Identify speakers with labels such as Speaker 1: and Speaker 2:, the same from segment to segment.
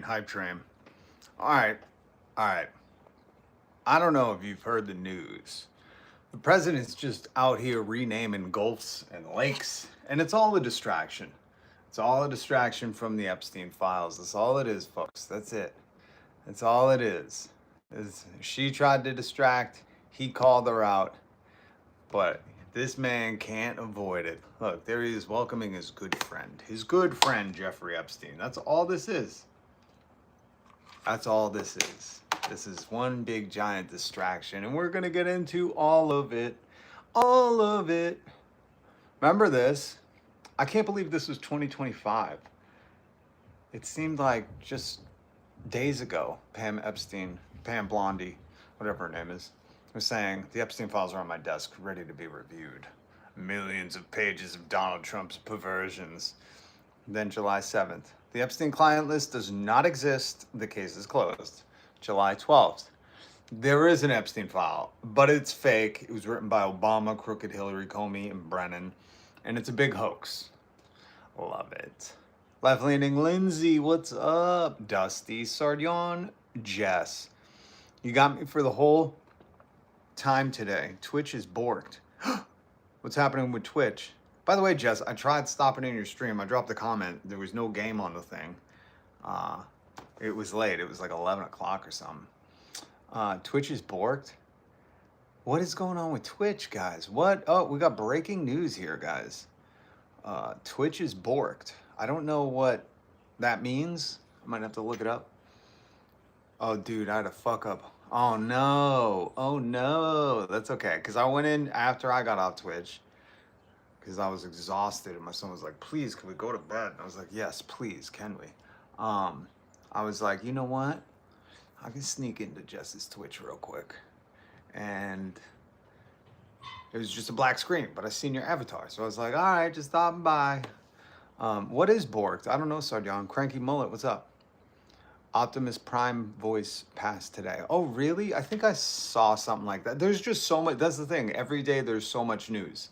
Speaker 1: hype train. All right, all right. I don't know if you've heard the news. The president's just out here renaming gulfs and lakes, and it's all a distraction. It's all a distraction from the Epstein files. That's all it is, folks. That's it. That's all it is. She tried to distract, he called her out, but this man can't avoid it. Look, there he is welcoming his good friend, Jeffrey Epstein. That's all this is. That's all this is. This is one big giant distraction, and we're gonna get into all of it. All of it. Remember this? I can't believe this was 2025. It seemed like just days ago, Pam Blondie, whatever her name is, was saying the Epstein files are on my desk, ready to be reviewed. Millions of pages of Donald Trump's perversions. Then July 7th, the Epstein client list does not exist. The case is closed. July 12th, there is an Epstein file, but it's fake. It was written by Obama, crooked Hillary, Comey, and Brennan, and it's a big hoax. Love it. Left-leaning Lindsay, what's up? Dusty, Sardion, Jess. You got me for the whole time today. Twitch is borked. What's happening with Twitch? By the way, Jess, I tried stopping in your stream. I dropped a comment. There was no game on the thing. It was late. It was like 11 o'clock or something. Twitch is borked? What is going on with Twitch, guys? What? Oh, we got breaking news here, guys. Twitch is borked. I don't know what that means. I might have to look it up. Oh, dude, I had a fuck up. Oh, no. Oh, no. That's okay. Because I went in after I got off Twitch because I was exhausted. And my son was like, please, can we go to bed? And I was like, yes, please, can we? I was like, you know what? I can sneak into Jess's Twitch real quick. And it was just a black screen, but I seen your avatar. So I was like, all right, just stopping by. What is borked? I don't know, Sardion. Cranky Mullet, what's up? Optimus Prime voice passed today. Oh, really? I think I saw something like that. There's just so much. That's the thing. Every day there's so much news.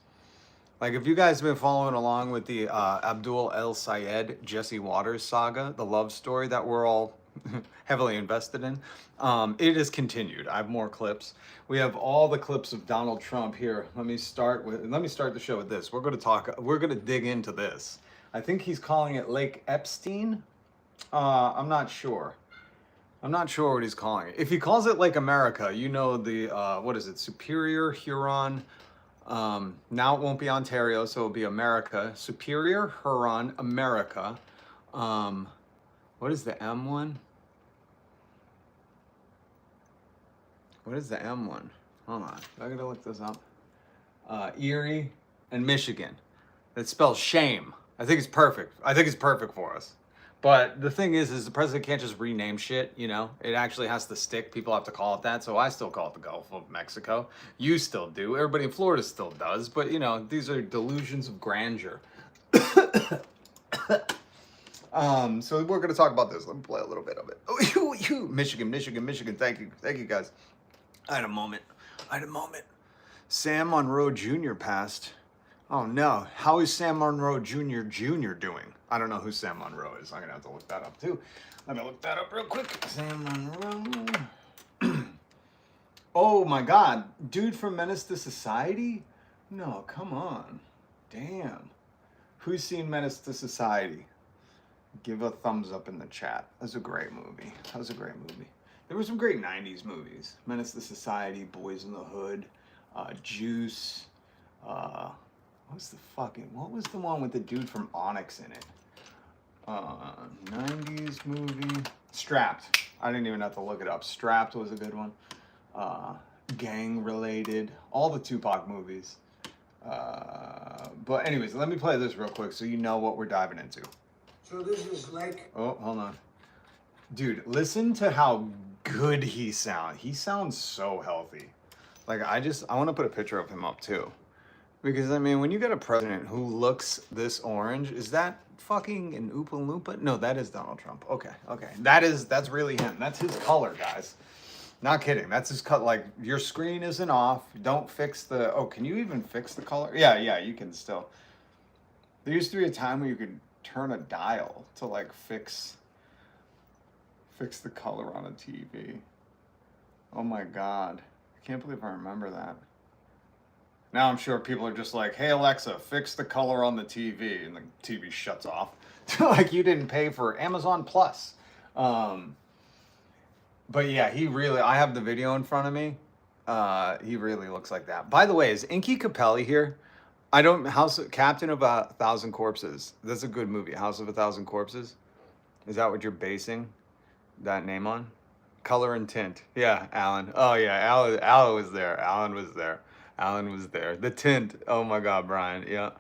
Speaker 1: Like, if you guys have been following along with the Abdul El Sayed, Jesse Waters saga, the love story that we're all heavily invested in, it has continued. I have more clips. We have all the clips of Donald Trump here. Let me start the show with this. We're going to dig into this. I think he's calling it Lake Epstein. I'm not sure. I'm not sure what he's calling it. If he calls it Lake America, you know the, what is it, Superior, Huron. Now it won't be Ontario, so it'll be America. Superior, Huron, America. What is the M one? What is the M one? Hold on, I gotta look this up. Erie and Michigan. That spells shame. I think it's perfect. I think it's perfect for us. But the thing is the president can't just rename shit, you know? It actually has to stick. People have to call it that. So I still call it the Gulf of Mexico. You still do. Everybody in Florida still does. But, you know, these are delusions of grandeur. So we're going to talk about this. Let me play a little bit of it. Oh, Michigan. Thank you. Thank you, guys. I had a moment. Sam Monroe Jr. passed. Oh, no. How is Sam Monroe Jr. doing? I don't know who Sam Monroe is. I'm going to have to look that up, too. Let me look that up real quick. Sam Monroe. Oh, my God. Dude from Menace to Society? No, come on. Damn. Who's seen Menace to Society? Give a thumbs up in the chat. That was a great movie. There were some great 90s movies. Menace to Society, Boys in the Hood, Juice. What was the one with the dude from Onyx in it? 90s movie. Strapped. I didn't even have to look it up. Strapped was a good one. Gang related. All the Tupac movies. But anyways, let me play this real quick so you know what we're diving into.
Speaker 2: So this is like...
Speaker 1: Oh, hold on. Dude, listen to how good he sounds. He sounds so healthy. Like, I want to put a picture of him up too. Because, I mean, when you get a president who looks this orange, is that fucking an Oompa Loompa? No, that is Donald Trump. Okay. That's really him. That's his color, guys. Not kidding. That's his cut. Like, your screen isn't off. Don't fix the... Oh, can you even fix the color? Yeah, you can still. There used to be a time where you could turn a dial to, like, fix Fix the color on a TV. Oh my God. I can't believe I remember that. Now I'm sure people are just like, hey Alexa, fix the color on the TV. And the TV shuts off. Like you didn't pay for Amazon Plus. But yeah, he really, I have the video in front of me. He really looks like that. By the way, is Inky Capelli here? I don't, Captain of a Thousand Corpses. That's a good movie. House of a Thousand Corpses. Is that what you're basing that name on? Color and tint. Yeah, Alan. Oh yeah, Alan was there. Alan was there. Alan was there. The tint. Oh my God, Brian. Yeah.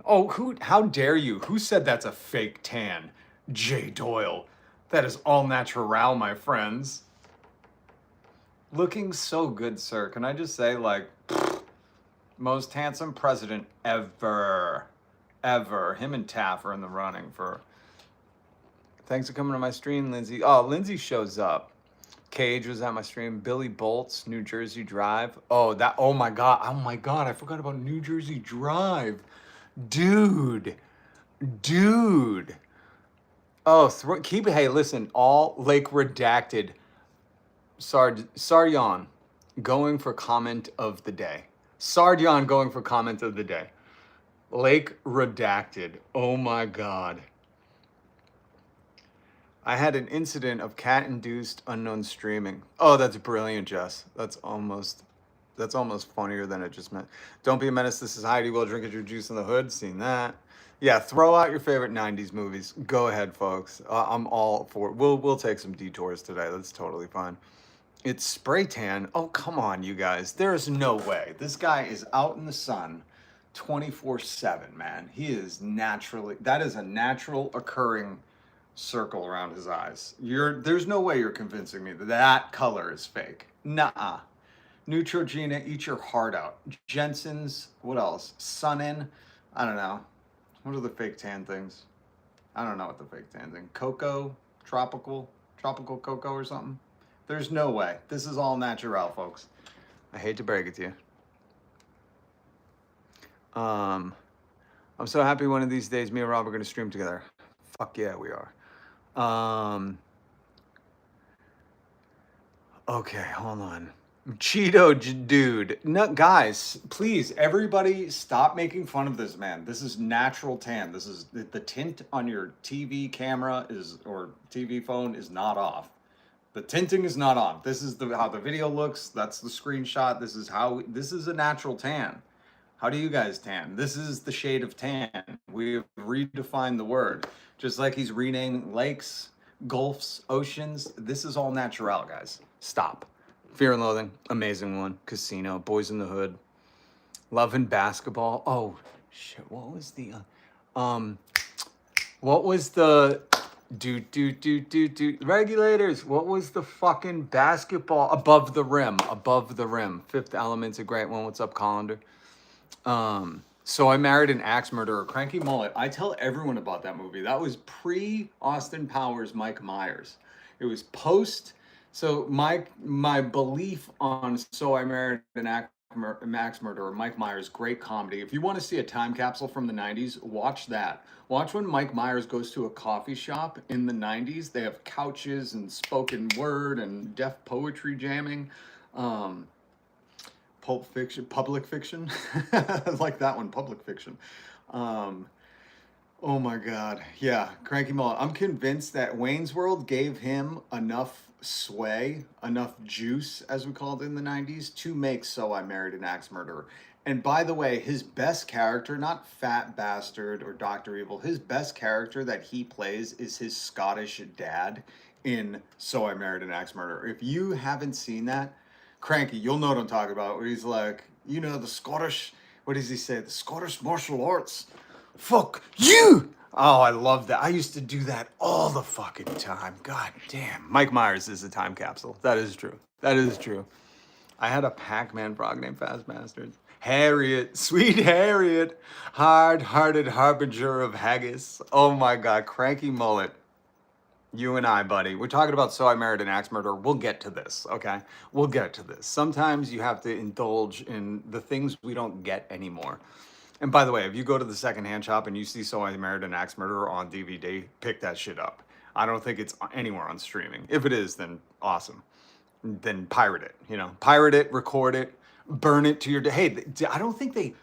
Speaker 1: Oh, how dare you? Who said that's a fake tan? Jay Doyle. That is all natural, my friends. Looking so good, sir. Can I just say, like, most handsome president ever. Ever. Him and Taff are in the running for... Thanks for coming to my stream, Lindsay. Oh, Lindsay shows up. Cage was at my stream. Billy Bolt's New Jersey Drive. Oh, oh my God. Oh my God. I forgot about New Jersey Drive. Dude. Oh, hey, listen, all Lake Redacted. Sardyon going for comment of the day. Sardyon going for comment of the day. Lake Redacted. Oh my God. I had an incident of cat-induced unknown streaming. Oh, that's brilliant, Jess. That's almost funnier than it just meant. Don't be a menace. This is Heidi. Will drink your juice in the hood. Seen that. Yeah, throw out your favorite '90s movies. Go ahead, folks. I'm all for it. We'll take some detours today. That's totally fine. It's spray tan. Oh, come on, you guys. There's no way. This guy is out in the sun 24/7, man. He is naturally, that is a natural occurring circle around his eyes. There's no way you're convincing me that that color is fake. Nuh-uh. Neutrogena, eat your heart out. Jensen's, what else? Sun-In, I don't know. What are the fake tan things? I don't know what the fake tan thing. Cocoa, tropical cocoa or something. There's no way. This is all natural, folks. I hate to break it to you. I'm so happy one of these days me and Rob are going to stream together. Fuck yeah, we are. Okay, hold on. Cheeto dude. No, guys, please, everybody stop making fun of this man. This is natural tan. This is the tint on your TV camera or TV phone is not off. The tinting is not on. This is how the video looks. That's the screenshot. This is a natural tan. How do you guys tan? This is the shade of tan. We've redefined the word. Just like he's renaming lakes, gulfs, oceans. This is all natural, guys. Stop. Fear and Loathing, amazing one. Casino, Boys in the Hood, Love and Basketball. Oh shit! What was the regulators? What was the fucking basketball above the rim? Above the rim. Fifth Element's a great one. What's up, Colander? So I Married an Axe Murderer. Cranky Mullet. I tell everyone about that movie. That was pre Austin Powers, Mike Myers. It was post. So my belief on So I Married an Axe Murderer, Mike Myers, great comedy. If you want to see a time capsule from the 90s, watch that. Watch when Mike Myers goes to a coffee shop in the 90s. They have couches and spoken word and deaf poetry jamming. Pulp Fiction, Public Fiction. I like that one, Public Fiction. Oh my God. Yeah, Cranky Mullet. I'm convinced that Wayne's World gave him enough sway, enough juice, as we called it in the 90s, to make So I Married an Axe Murderer. And by the way, his best character, not Fat Bastard or Dr. Evil, his best character that he plays is his Scottish dad in So I Married an Axe Murderer. If you haven't seen that, Cranky, you'll know what I'm talking about, where he's like, you know, the Scottish, what does he say? The Scottish martial arts. Fuck you! Oh, I love that. I used to do that all the fucking time. God damn. Mike Myers is a time capsule. That is true. That is true. I had a Pac-Man frog named Fast Bastard. Harriet, sweet Harriet, hard-hearted harbinger of haggis. Oh my God, Cranky Mullet. You and I, buddy. We're talking about So I Married an Axe Murderer. We'll get to this, okay? We'll get to this. Sometimes you have to indulge in the things we don't get anymore. And by the way, if you go to the secondhand shop and you see So I Married an Axe Murderer on DVD, pick that shit up. I don't think it's anywhere on streaming. If it is, then awesome. Then pirate it, you know, pirate it, record it, burn it to your. Hey, I don't think they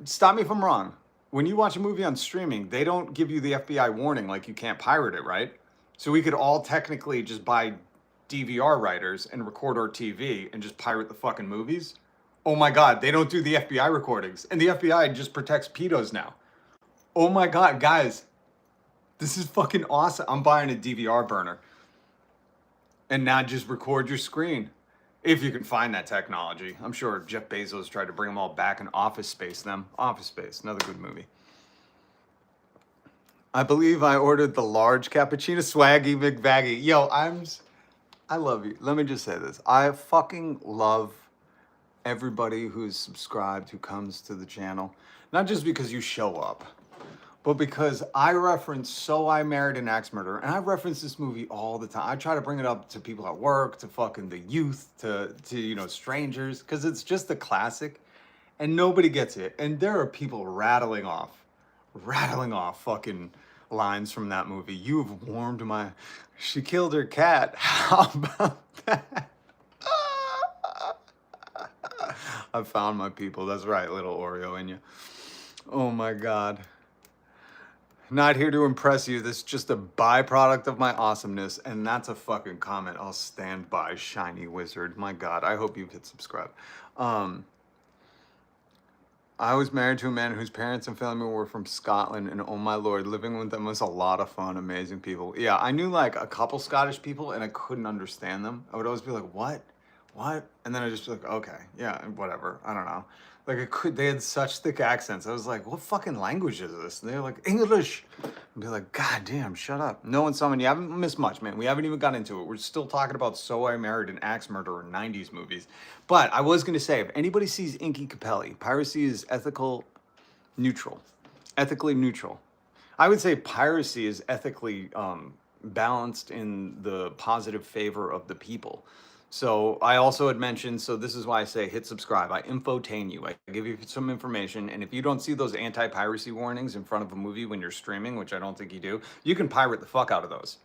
Speaker 1: stop me if I'm wrong. When you watch a movie on streaming, they don't give you the FBI warning like you can't pirate it, right? So we could all technically just buy DVR writers and record our TV and just pirate the fucking movies. Oh my God, they don't do the FBI recordings, and the FBI just protects pedos now. Oh my God, guys, this is fucking awesome. I'm buying a DVR burner, and now just record your screen. If you can find that technology. I'm sure Jeff Bezos tried to bring them all back in Office Space. Office Space, another good movie. I believe I ordered the large cappuccino. Swaggy McVaggy. Yo, I love you. Let me just say this. I fucking love everybody who's subscribed, who comes to the channel. Not just because you show up, but because I reference So I Married an Axe Murderer, and I reference this movie all the time. I try to bring it up to people at work, to fucking the youth, to you know, strangers, because it's just a classic, and nobody gets it. And there are people rattling off fucking lines from that movie. You've warmed my... She killed her cat. How about that? I found my people. That's right, little Oreo in you. Oh my God. Not here to impress you. This is just a byproduct of my awesomeness. And that's a fucking comment I'll stand by, shiny wizard. My God, I hope you've hit subscribe. I was married to a man whose parents and family were from Scotland, and oh my Lord, living with them was a lot of fun, amazing people. Yeah, I knew like a couple Scottish people and I couldn't understand them. I would always be like, what? And then I just be like, okay, yeah, whatever. I don't know. Like they had such thick accents. I was like, what fucking language is this? And they're like, English. I'd be like, God damn, shut up. No and Summon, you haven't missed much, man. We haven't even got into it. We're still talking about So I Married an Axe Murderer 90s movies. But I was gonna say, if anybody sees Inky Capelli, piracy is ethically neutral. I would say piracy is ethically balanced in the positive favor of the people. So I also had mentioned, so this is why I say hit subscribe. I infotain you. I give you some information. And if you don't see those anti-piracy warnings in front of a movie when you're streaming, which I don't think you do, you can pirate the fuck out of those.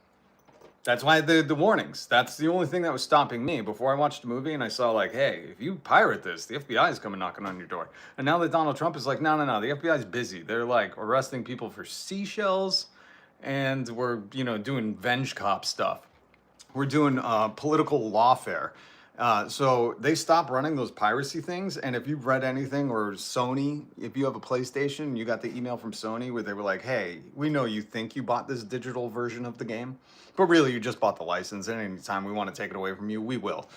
Speaker 1: That's why the warnings. That's the only thing that was stopping me before I watched the movie and I saw like, hey, if you pirate this, the FBI is coming knocking on your door. And now that Donald Trump is like, no, the FBI is busy. They're like arresting people for seashells, and we're, you know, doing Venge Cop stuff. We're doing political lawfare. So they stopped running those piracy things. And if you've read anything, or Sony, if you have a PlayStation, you got the email from Sony where they were like, hey, we know you think you bought this digital version of the game, but really you just bought the license, and anytime we want to take it away from you, we will.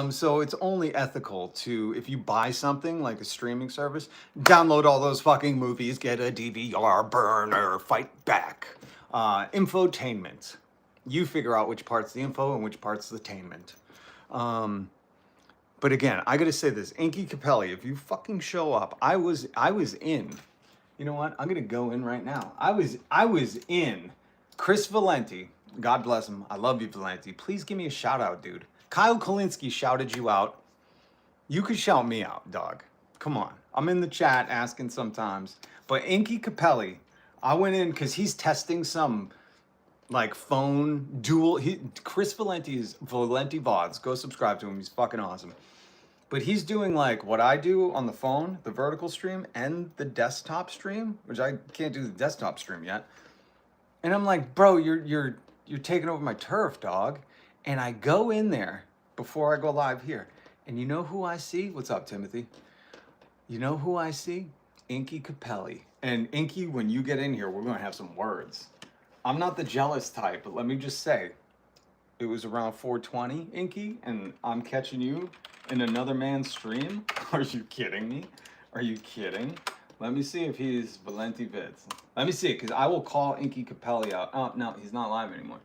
Speaker 1: So it's only ethical to, if you buy something like a streaming service, download all those fucking movies, get a DVR burner, fight back. Infotainment. You figure out which part's the info and which part's the tainment. But again, I gotta say this, Inky Capelli, if you fucking show up, I was in. You know what? I'm gonna go in right now. I was in. Chris Valenti, God bless him. I love you, Valenti. Please give me a shout out, dude. Kyle Kolinsky shouted you out. You could shout me out, dog. Come on. I'm in the chat asking sometimes. But Inky Capelli, I went in because he's testing some like phone dual. Chris Valenti is Valenti VODs. Go subscribe to him. He's fucking awesome. But he's doing like what I do on the phone, the vertical stream and the desktop stream, which I can't do the desktop stream yet. And I'm like, bro, you're taking over my turf, dog. And I go in there before I go live here. And you know who I see? What's up, Timothy? You know who I see? Inky Capelli. And Inky, when you get in here, we're gonna have some words. I'm not the jealous type, but let me just say, it was around 4:20, Inky, and I'm catching you in another man's stream. Are you kidding me? Are you kidding? Let me see if he's Valenti Vids. Let me see, because I will call Inky Capelli out. Oh, no, he's not live anymore.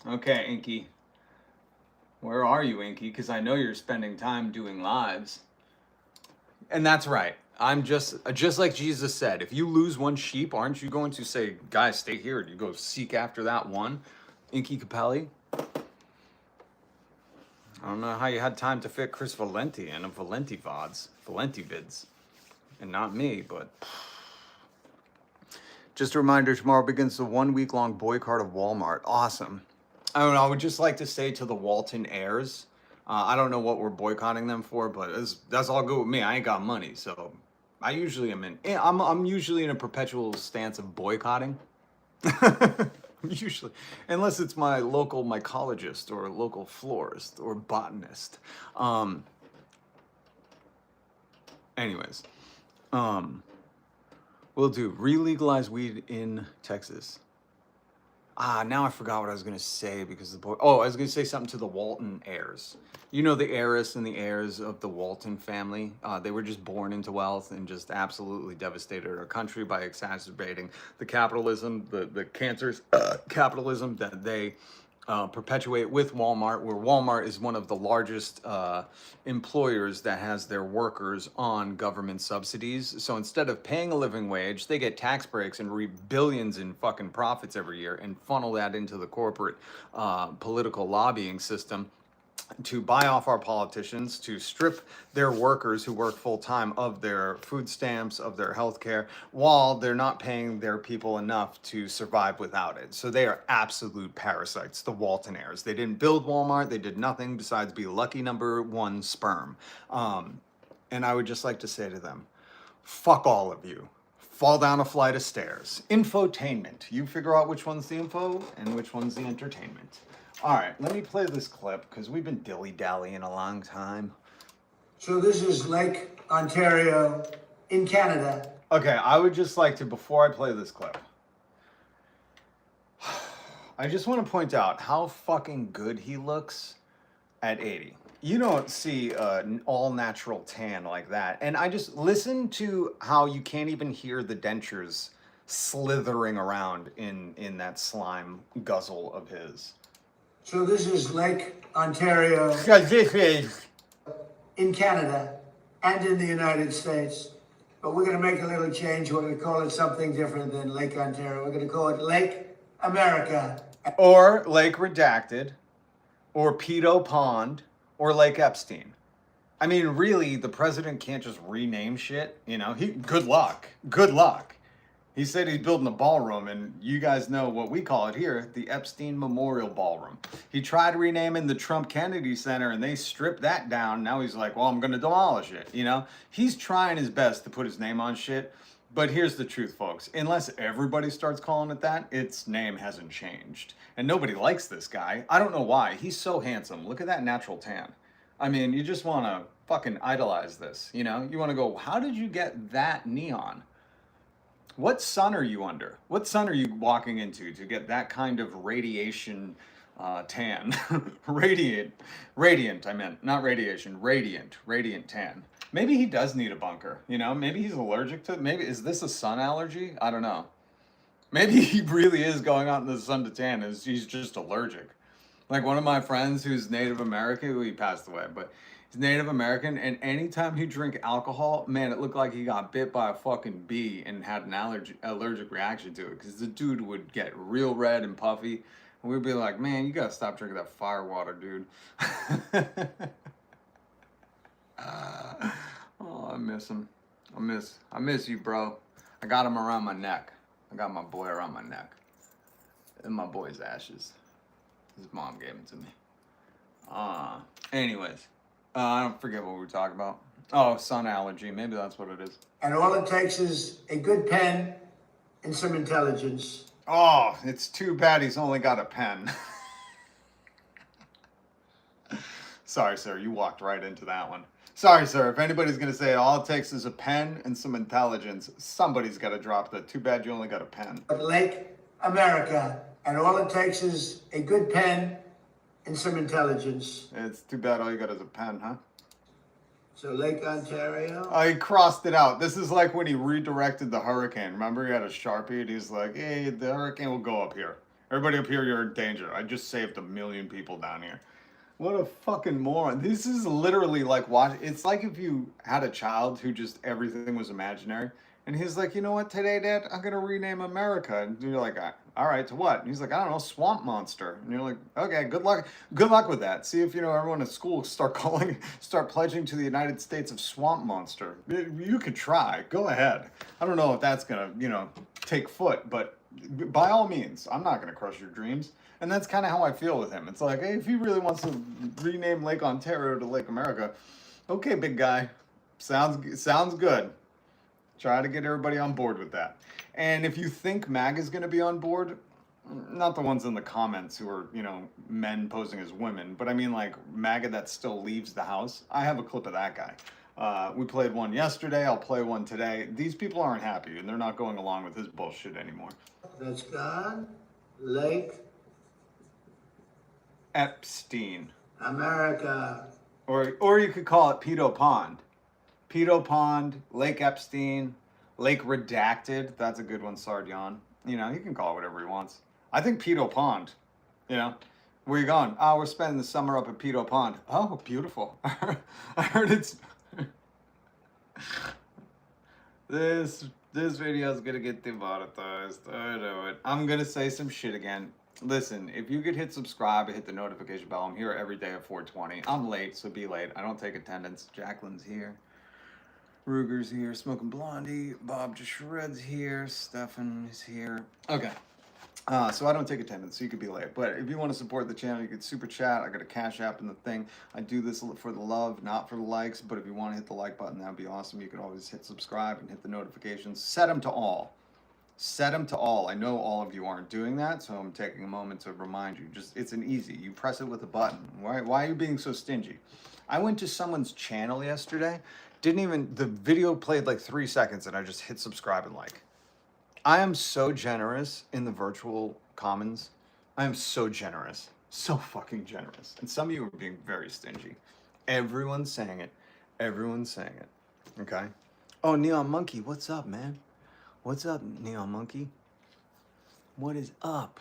Speaker 1: Okay, Inky. Where are you, Inky? Because I know you're spending time doing lives. And that's right. I'm just like Jesus said, if you lose one sheep, aren't you going to say, guys, stay here? You go seek after that one? Inky Capelli? I don't know how you had time to fit Chris Valenti in a Valenti VODs, Valenti Vids. and not me, but just a reminder, tomorrow begins the 1 week long boycott of Walmart. Awesome. I don't know. I would just like to say to the Walton heirs, I don't know what we're boycotting them for, but that's all good with me. I ain't got money, so I usually am in. I'm usually in a perpetual stance of boycotting. Usually, unless it's my local mycologist or local florist or botanist. Anyways, we'll do re-legalize weed in Texas. Now I forgot what I was gonna say because I was gonna say something to the Walton heirs. You know, the heiress and the heirs of the Walton family. They were just born into wealth and just absolutely devastated our country by exacerbating the capitalism, the cancerous capitalism that they perpetuate with Walmart, where Walmart is one of the largest employers that has their workers on government subsidies. So instead of paying a living wage, they get tax breaks and reap billions in fucking profits every year and funnel that into the corporate political lobbying system to buy off our politicians, to strip their workers who work full time of their food stamps, of their health care, while they're not paying their people enough to survive without it. So they are absolute parasites, the Walton heirs. They didn't build Walmart, they did nothing besides be lucky number one sperm. And I would just like to say to them, fuck all of you. Fall down a flight of stairs. Infotainment. You figure out which one's the info and which one's the entertainment. All right, let me play this clip because we've been dilly-dallying a long time.
Speaker 2: So this is Lake Ontario in Canada.
Speaker 1: Okay, I would just like to, before I play this clip, I just want to point out how fucking good he looks at 80. You don't see an all-natural tan like that. And I just listen to how you can't even hear the dentures slithering around in that slime guzzle of his.
Speaker 2: So this is Lake Ontario in Canada and in the United States. But we're going to make a little change. We're going to call it something different than Lake Ontario. We're going to call it Lake America.
Speaker 1: Or Lake Redacted, or Pedo Pond, or Lake Epstein. I mean, really, the president can't just rename shit. You know, good luck. Good luck. He said he's building a ballroom, and you guys know what we call it here, the Epstein Memorial Ballroom. He tried renaming the Trump Kennedy Center, and they stripped that down. Now he's like, well, I'm going to demolish it. You know, he's trying his best to put his name on shit. But here's the truth, folks. Unless everybody starts calling it that, its name hasn't changed. And nobody likes this guy. I don't know why. He's so handsome. Look at that natural tan. I mean, you just want to fucking idolize this, you know? You want to go, how did you get that neon? What sun are you under? What sun are you walking into to get that kind of radiation tan? Radiant, I meant. Not radiation, radiant tan. Maybe he does need a bunker, you know? Maybe he's allergic to, maybe, is this a sun allergy? I don't know. Maybe he really is going out in the sun to tan, he's just allergic. Like one of my friends who's Native American, he passed away, but he's Native American, and anytime he drink alcohol, man, it looked like he got bit by a fucking bee and had an allergic reaction to it, because the dude would get real red and puffy, and we'd be like, man, you gotta stop drinking that fire water, dude. Oh, I miss him. I miss you, bro. I got him around my neck. I got my boy around my neck. And my boy's ashes. His mom gave them to me. Anyways, I don't forget what we were talking about. Oh, sun allergy. Maybe that's what it is.
Speaker 2: And all it takes is a good pen and some intelligence.
Speaker 1: Oh, it's too bad he's only got a pen. Sorry, sir. You walked right into that one. Sorry, sir. If anybody's going to say all it takes is a pen and some intelligence, somebody's got to drop that. Too bad you only got a pen.
Speaker 2: But Lake America, and all it takes is a good pen and some intelligence.
Speaker 1: It's too bad all you got is a pen, huh?
Speaker 2: So Lake Ontario.
Speaker 1: Oh, he crossed it out. This is like when he redirected the hurricane. Remember, he had a Sharpie and he's like, hey, the hurricane will go up here. Everybody up here, you're in danger. I just saved 1 million people down here. What a fucking moron. This is literally like it's like if you had a child who just everything was imaginary And he's like, you know what, today, Dad, I'm gonna rename America. And you're like, all right, to what? And he's like, I don't know, Swamp Monster. And you're like, okay, good luck with that. See if everyone at school start pledging to the United States of Swamp Monster. You could try. Go ahead. I don't know if that's gonna, take foot, but by all means, I'm not gonna crush your dreams. And that's kind of how I feel with him. It's like, hey, if he really wants to rename Lake Ontario to Lake America, okay, big guy, sounds good. Try to get everybody on board with that. And if you think MAG is going to be on board, not the ones in the comments who are, men posing as women, but I mean like MAGA that still leaves the house. I have a clip of that guy. We played one yesterday. I'll play one today. These people aren't happy and they're not going along with his bullshit anymore.
Speaker 2: That's gone. Lake
Speaker 1: Epstein.
Speaker 2: America.
Speaker 1: Or you could call it Pedo Pond. Pedo Pond, Lake Epstein, Lake Redacted. That's a good one, Sardion. He can call it whatever he wants. I think Pedo Pond, where you going? Oh, we're spending the summer up at Pedo Pond. Oh, beautiful. I heard it's... This video is going to get demonetized. I know it. I'm going to say some shit again. Listen, if you could hit subscribe and hit the notification bell, I'm here every day at 4:20. I'm late, so be late. I don't take attendance. Jacqueline's here. Ruger's here, Smoking Blondie, Bob Just Shreds here, Stefan is here. Okay, so I don't take attendance, so you could be late. But if you want to support the channel, you could super chat. I got a Cash App in the thing. I do this for the love, not for the likes. But if you want to hit the like button, that would be awesome. You could always hit subscribe and hit the notifications. Set them to all. Set them to all. I know all of you aren't doing that, so I'm taking a moment to remind you. It's an easy. You press it with a button. Why are you being so stingy? I went to someone's channel yesterday. The video played like 3 seconds and I just hit subscribe and like. I am so generous in the virtual commons. I am so generous. So fucking generous. And some of you are being very stingy. Everyone's saying it. Everyone's saying it. Okay? Oh, Neon Monkey, what's up, man? What's up, Neon Monkey? What is up?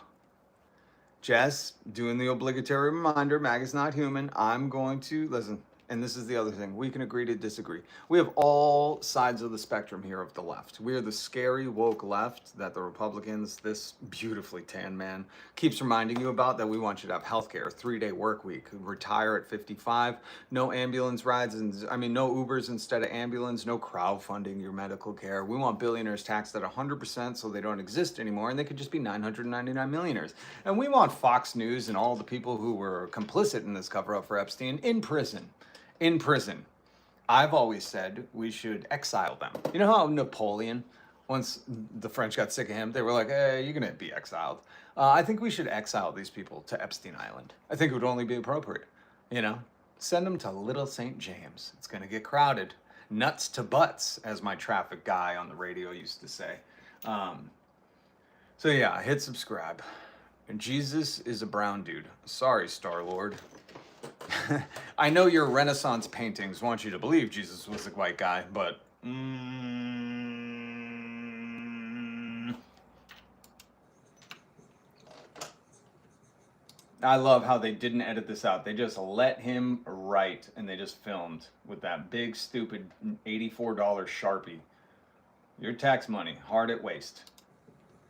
Speaker 1: Jess, doing the obligatory reminder, MAG is not human. I'm going to, listen, and this is the other thing, we can agree to disagree. We have all sides of the spectrum here of the left. We are the scary, woke left that the Republicans, this beautifully tan man, keeps reminding you about, that we want you to have healthcare, 3-day work week, retire at 55, no ambulance rides, no Ubers instead of ambulance, no crowdfunding your medical care. We want billionaires taxed at 100% so they don't exist anymore and they could just be 999 millionaires. And we want Fox News and all the people who were complicit in this cover-up for Epstein in prison. In prison. I've always said we should exile them. You know how Napoleon, once the French got sick of him, they were like, hey, you're going to be exiled. I think we should exile these people to Epstein Island. I think it would only be appropriate. Send them to Little St. James. It's going to get crowded. Nuts to butts, as my traffic guy on the radio used to say. So yeah, hit subscribe. And Jesus is a brown dude. Sorry, Star-Lord. I know your Renaissance paintings want you to believe Jesus was a white guy, but I love how they didn't edit this out. They just let him write and they just filmed with that big stupid $84 Sharpie. Your tax money, hard at waste.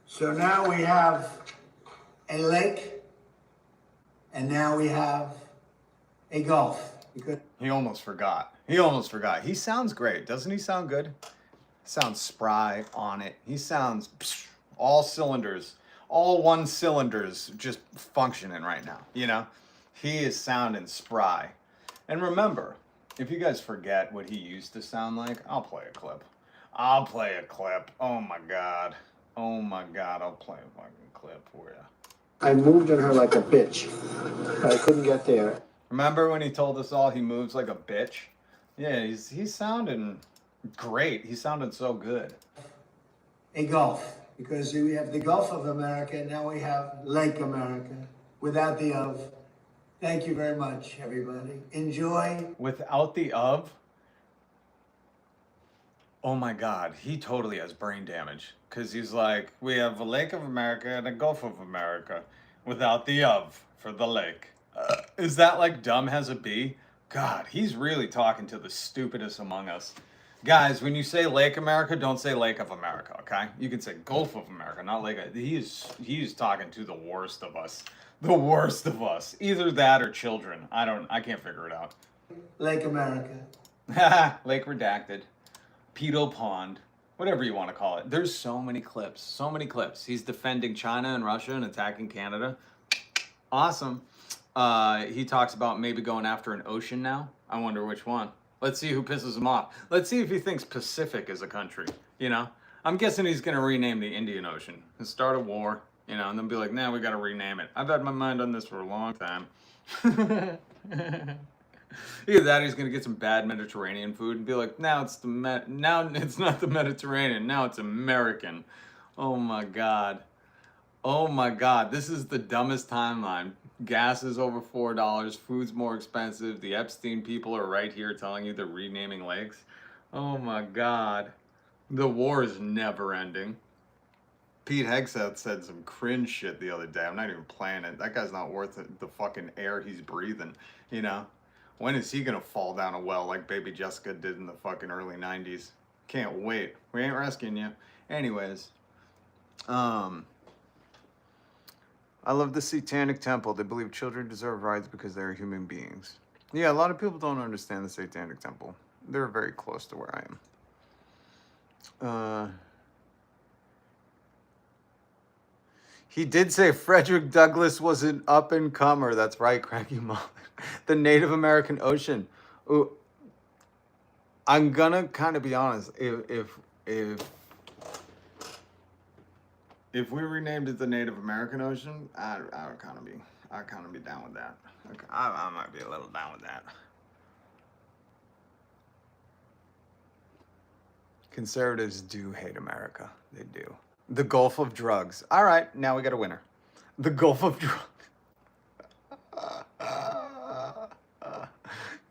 Speaker 2: So now we have a lake, and now we have a Gulf.
Speaker 1: He almost forgot. He sounds great. Doesn't he sound good? Sounds spry on it. He sounds all cylinders, all one cylinders just functioning right now. He is sounding spry. And remember, if you guys forget what he used to sound like, I'll play a clip. Oh my God. I'll play a fucking clip for you.
Speaker 2: I moved on her like a bitch. I couldn't get there.
Speaker 1: Remember when he told us all he moves like a bitch? Yeah, he's sounding great. He sounded so good.
Speaker 2: A Gulf, because we have the Gulf of America, and now we have Lake America, without the of. Thank you very much, everybody. Enjoy.
Speaker 1: Without the of? Oh my God, he totally has brain damage. Because he's like, we have a Lake of America and a Gulf of America, without the of for the lake. Is that like dumb has a B? God, he's really talking to the stupidest among us. Guys, when you say Lake America, don't say Lake of America, okay? You can say Gulf of America, not Lake. He's talking to the worst of us. The worst of us. Either that or children. I can't figure it out.
Speaker 2: Lake America.
Speaker 1: Lake Redacted. Pedo Pond. Whatever you want to call it. There's so many clips. So many clips. He's defending China and Russia and attacking Canada. Awesome. He talks about maybe going after an ocean now. I wonder which one. Let's see who pisses him off. Let's see if he thinks Pacific is a country, you know? I'm guessing he's going to rename the Indian Ocean and start a war, you know, and then be like, nah, we got to rename it. I've had my mind on this for a long time. Either that or he's going to get some bad Mediterranean food and be like, now it's not the Mediterranean, now it's American. Oh my God. Oh my God, this is the dumbest timeline. Gas is over $4, food's more expensive, the Epstein people are right here telling you they're renaming lakes. Oh my God. The war is never ending. Pete Hegseth said some cringe shit the other day. I'm not even playing it. That guy's not worth the fucking air he's breathing, you know? When is he gonna fall down a well like Baby Jessica did in the fucking early 90s? Can't wait. We ain't rescuing you. Anyways, I love the Satanic Temple. They believe children deserve rights because they're human beings. Yeah, a lot of people don't understand the Satanic Temple. They're very close to where I am. He did say Frederick Douglass was an up-and-comer. That's right, Cracky Mullen. The Native American Ocean. Ooh, I'm gonna kind of be honest. If we renamed it the Native American Ocean, I'd kind of be down with that. Okay, I might be a little down with that. Conservatives do hate America. They do. The Gulf of Drugs. All right, now we got a winner. The Gulf of Drugs.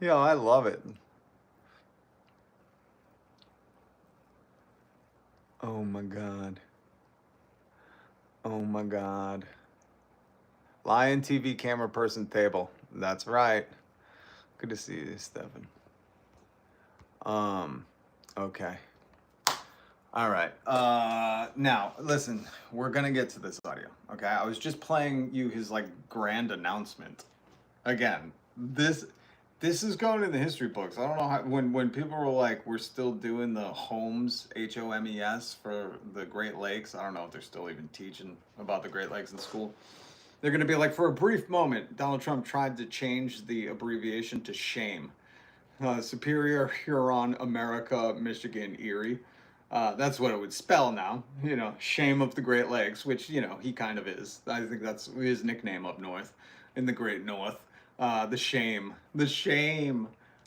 Speaker 1: Yo, I love it. Oh my God. Oh my God. Lion TV camera person table. That's right. Good to see you, Stefan. Okay. All right. Now, listen, we're gonna get to this audio, okay? I was just playing you his, like, grand announcement. Again, this is going in the history books. I don't know how, when people were like, we're still doing the HOMES, HOMES, for the Great Lakes. I don't know if they're still even teaching about the Great Lakes in school. They're going to be like, for a brief moment, Donald Trump tried to change the abbreviation to SHAME. Superior, Huron, America, Michigan, Erie. That's what it would spell now, you know, shame of the Great Lakes, which, you know, he kind of is. I think that's his nickname up north, in the Great North. The shame.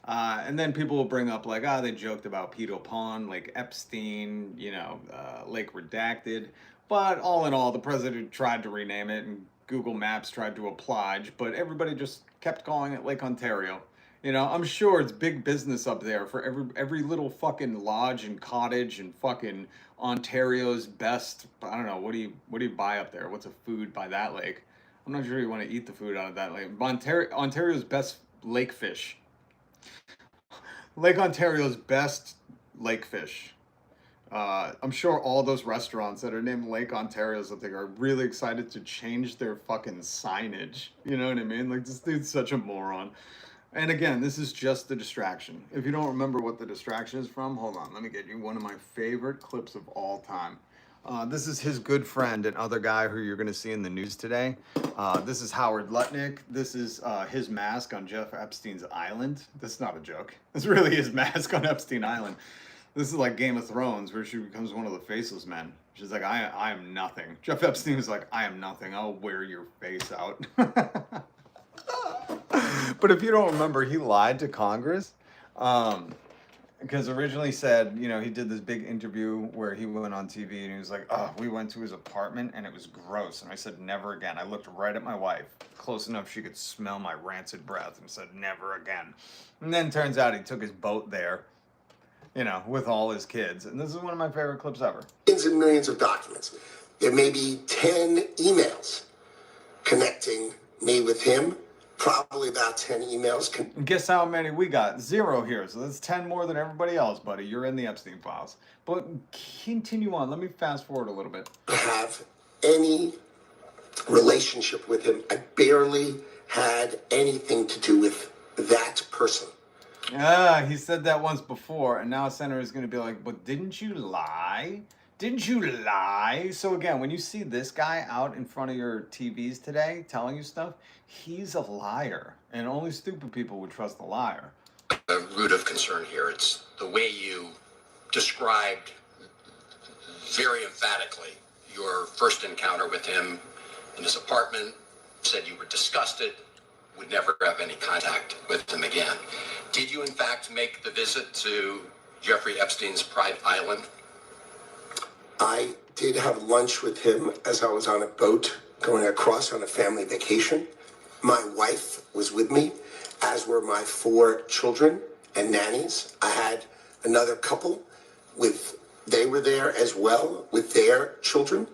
Speaker 1: And then people will bring up like, they joked about Pedo Pond, Lake Epstein, you know, Lake Redacted. But all in all, the president tried to rename it and Google Maps tried to oblige, but everybody just kept calling it Lake Ontario. You know, I'm sure it's big business up there for every little fucking lodge and cottage and fucking Ontario's best. I don't know, what do you buy up there? What's a food by that lake? I'm not sure you want to eat the food out of that lake. Ontario's best lake fish. Lake Ontario's best lake fish. I'm sure all those restaurants that are named Lake Ontario's up there are really excited to change their fucking signage. You know what I mean? Like, this dude's such a moron. And again, this is just the distraction. If you don't remember what the distraction is from, hold on. Let me get you one of my favorite clips of all time. This is his good friend and other guy who you're going to see in the news today. This is Howard Lutnick. This is his mask on Jeff Epstein's island. This is not a joke. This really is mask on Epstein Island. This is like Game of Thrones, where she becomes one of the faceless men. She's like, I am nothing. Jeff Epstein was like, I am nothing. I'll wear your face out. But if you don't remember, he lied to Congress. Because originally said, you know, he did this big interview where he went on TV and he was like, we went to his apartment and it was gross. And I said, never again. I looked right at my wife, close enough she could smell my rancid breath, and said, never again. And then turns out he took his boat there, you know, with all his kids. And this is one of my favorite clips ever.
Speaker 3: Millions and millions of documents. There may be 10 emails connecting me with him, probably about 10 emails.
Speaker 1: And guess how many we got? 0 here. So that's 10 more than everybody else, buddy. You're in the Epstein files. But continue on. Let me fast forward a little bit.
Speaker 3: Have any relationship with him. I barely had anything to do with that person.
Speaker 1: He said that once before, and now Senator is going to be like, but didn't you lie? Didn't you lie? So again, when you see this guy out in front of your TVs today telling you stuff, he's a liar. And only stupid people would trust a liar.
Speaker 4: A root of concern here. It's the way you described very emphatically your first encounter with him in his apartment, said you were disgusted, would never have any contact with him again. Did you, in fact, make the visit to Jeffrey Epstein's private island?
Speaker 3: I did have lunch with him as I was on a boat going across on a family vacation. My wife was with me, as were my 4 children and nannies. I had another couple they were there as well with their children,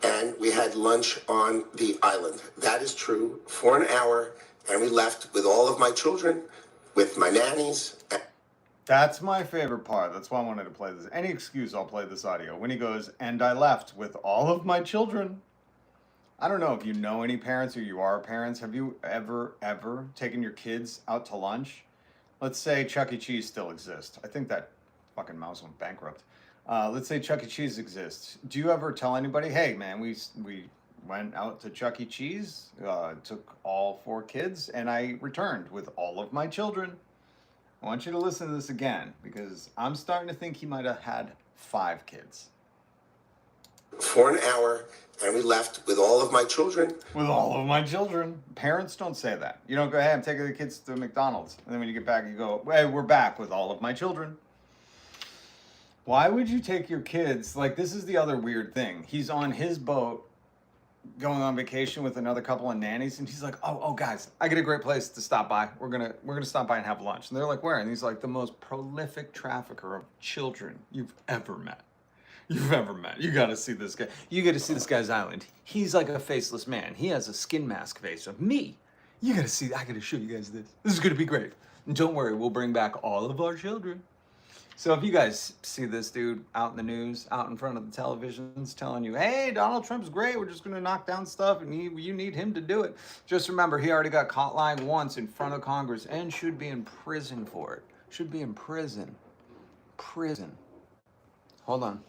Speaker 3: and we had lunch on the island. That is true, for an hour, and we left with all of my children, with my nannies.
Speaker 1: That's my favorite part. That's why I wanted to play this. Any excuse, I'll play this audio. When he goes, and I left with all of my children. I don't know if you know any parents or you are parents. Have you ever taken your kids out to lunch? Let's say Chuck E. Cheese still exists. I think that fucking mouse went bankrupt. Let's say Chuck E. Cheese exists. Do you ever tell anybody, hey man, we went out to Chuck E. Cheese, took all 4 kids, and I returned with all of my children? I want you to listen to this again, because I'm starting to think he might have had 5 kids.
Speaker 3: For an hour, and we left with all of my children.
Speaker 1: With all of my children. Parents don't say that. You don't go, hey, I'm taking the kids to McDonald's. And then when you get back, you go, hey, we're back with all of my children. Why would you take your kids? Like, this is the other weird thing. He's on his boat going on vacation with another couple of nannies, and he's like, oh guys, I get a great place to stop by. We're gonna stop by and have lunch. And they're like, where? And he's like, the most prolific trafficker of children you've ever met. You gotta see this guy. You gotta see this guy's island. He's like a faceless man. He has a skin mask face of me. You gotta see, I gotta show you guys this. This is gonna be great. And don't worry, we'll bring back all of our children. So if you guys see this dude out in the news, out in front of the televisions telling you, hey, Donald Trump's great, we're just gonna knock down stuff and you need him to do it. Just remember, he already got caught lying once in front of Congress and should be in prison for it. Should be in prison. Prison. Hold on.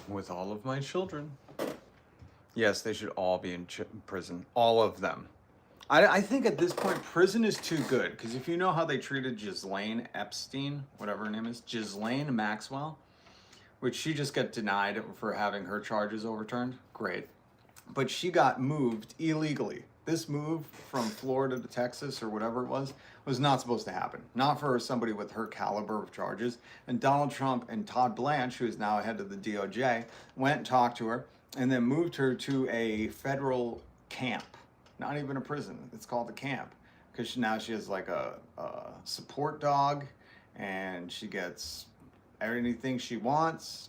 Speaker 1: With all of my children. Yes, they should all be in prison. All of them. I think at this point, prison is too good. Because if you know how they treated Ghislaine Epstein, whatever her name is, Ghislaine Maxwell, which she just got denied for having her charges overturned. Great. But she got moved illegally. This move from Florida to Texas or whatever it was not supposed to happen. Not for somebody with her caliber of charges. And Donald Trump and Todd Blanche, who is now head of the DOJ, went and talked to her and then moved her to a federal camp. Not even a prison. It's called a camp. Because now she has like a support dog and she gets anything she wants.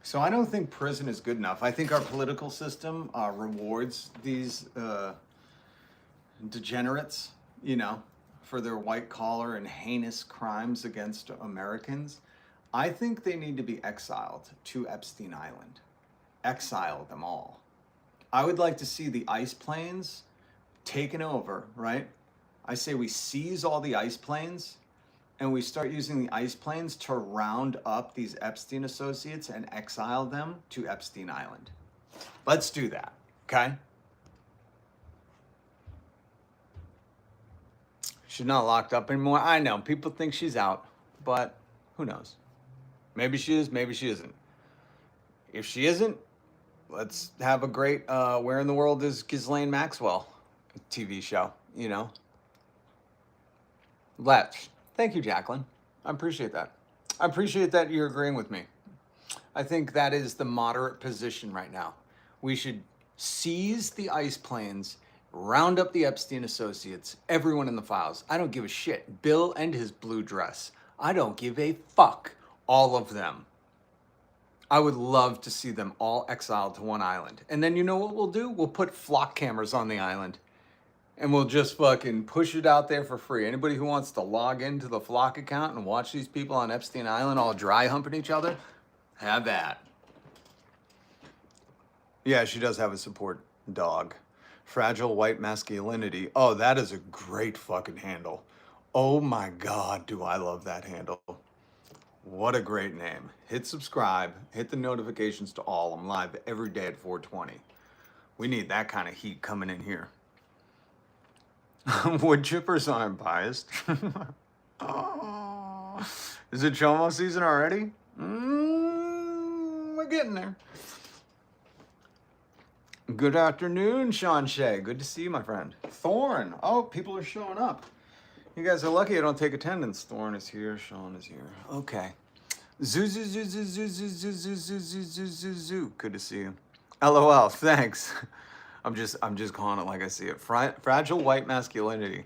Speaker 1: So I don't think prison is good enough. I think our political system rewards these degenerates, for their white collar and heinous crimes against Americans. I think they need to be exiled to Epstein Island. Exile them all. I would like to see the ice planes taken over, right? I say we seize all the ice planes and we start using the ice planes to round up these Epstein associates and exile them to Epstein Island. Let's do that, okay? She's not locked up anymore. I know, people think she's out, but who knows? Maybe she is, maybe she isn't. If she isn't, let's have a great, where in the world is Ghislaine Maxwell? TV show, you know? Let's. Thank you, Jacqueline. I appreciate that. I appreciate that you're agreeing with me. I think that is the moderate position right now. We should seize the ice planes, round up the Epstein associates, everyone in the files. I don't give a shit. Bill and his blue dress. I don't give a fuck. All of them. I would love to see them all exiled to one island. And then you know what we'll do? We'll put flock cameras on the island. And we'll just fucking push it out there for free. Anybody who wants to log into the flock account and watch these people on Epstein Island all dry humping each other, have that. Yeah, she does have a support dog. Fragile white masculinity. Oh, that is a great fucking handle. Oh my God, do I love that handle. What a great name. Hit subscribe, hit the notifications to all. I'm live every day at 4:20. We need that kind of heat coming in here. Wood chippers aren't biased. Oh, is it Chomo season already? We're getting there. Good afternoon, Sean Shea. Good to see you, my friend. Thorn. Oh, people are showing up. You guys are lucky I don't take attendance. Thorn is here. Sean is here. Okay. Zoo. Good to see you. LOL. Thanks. I'm just calling it like I see it. Fragile white masculinity.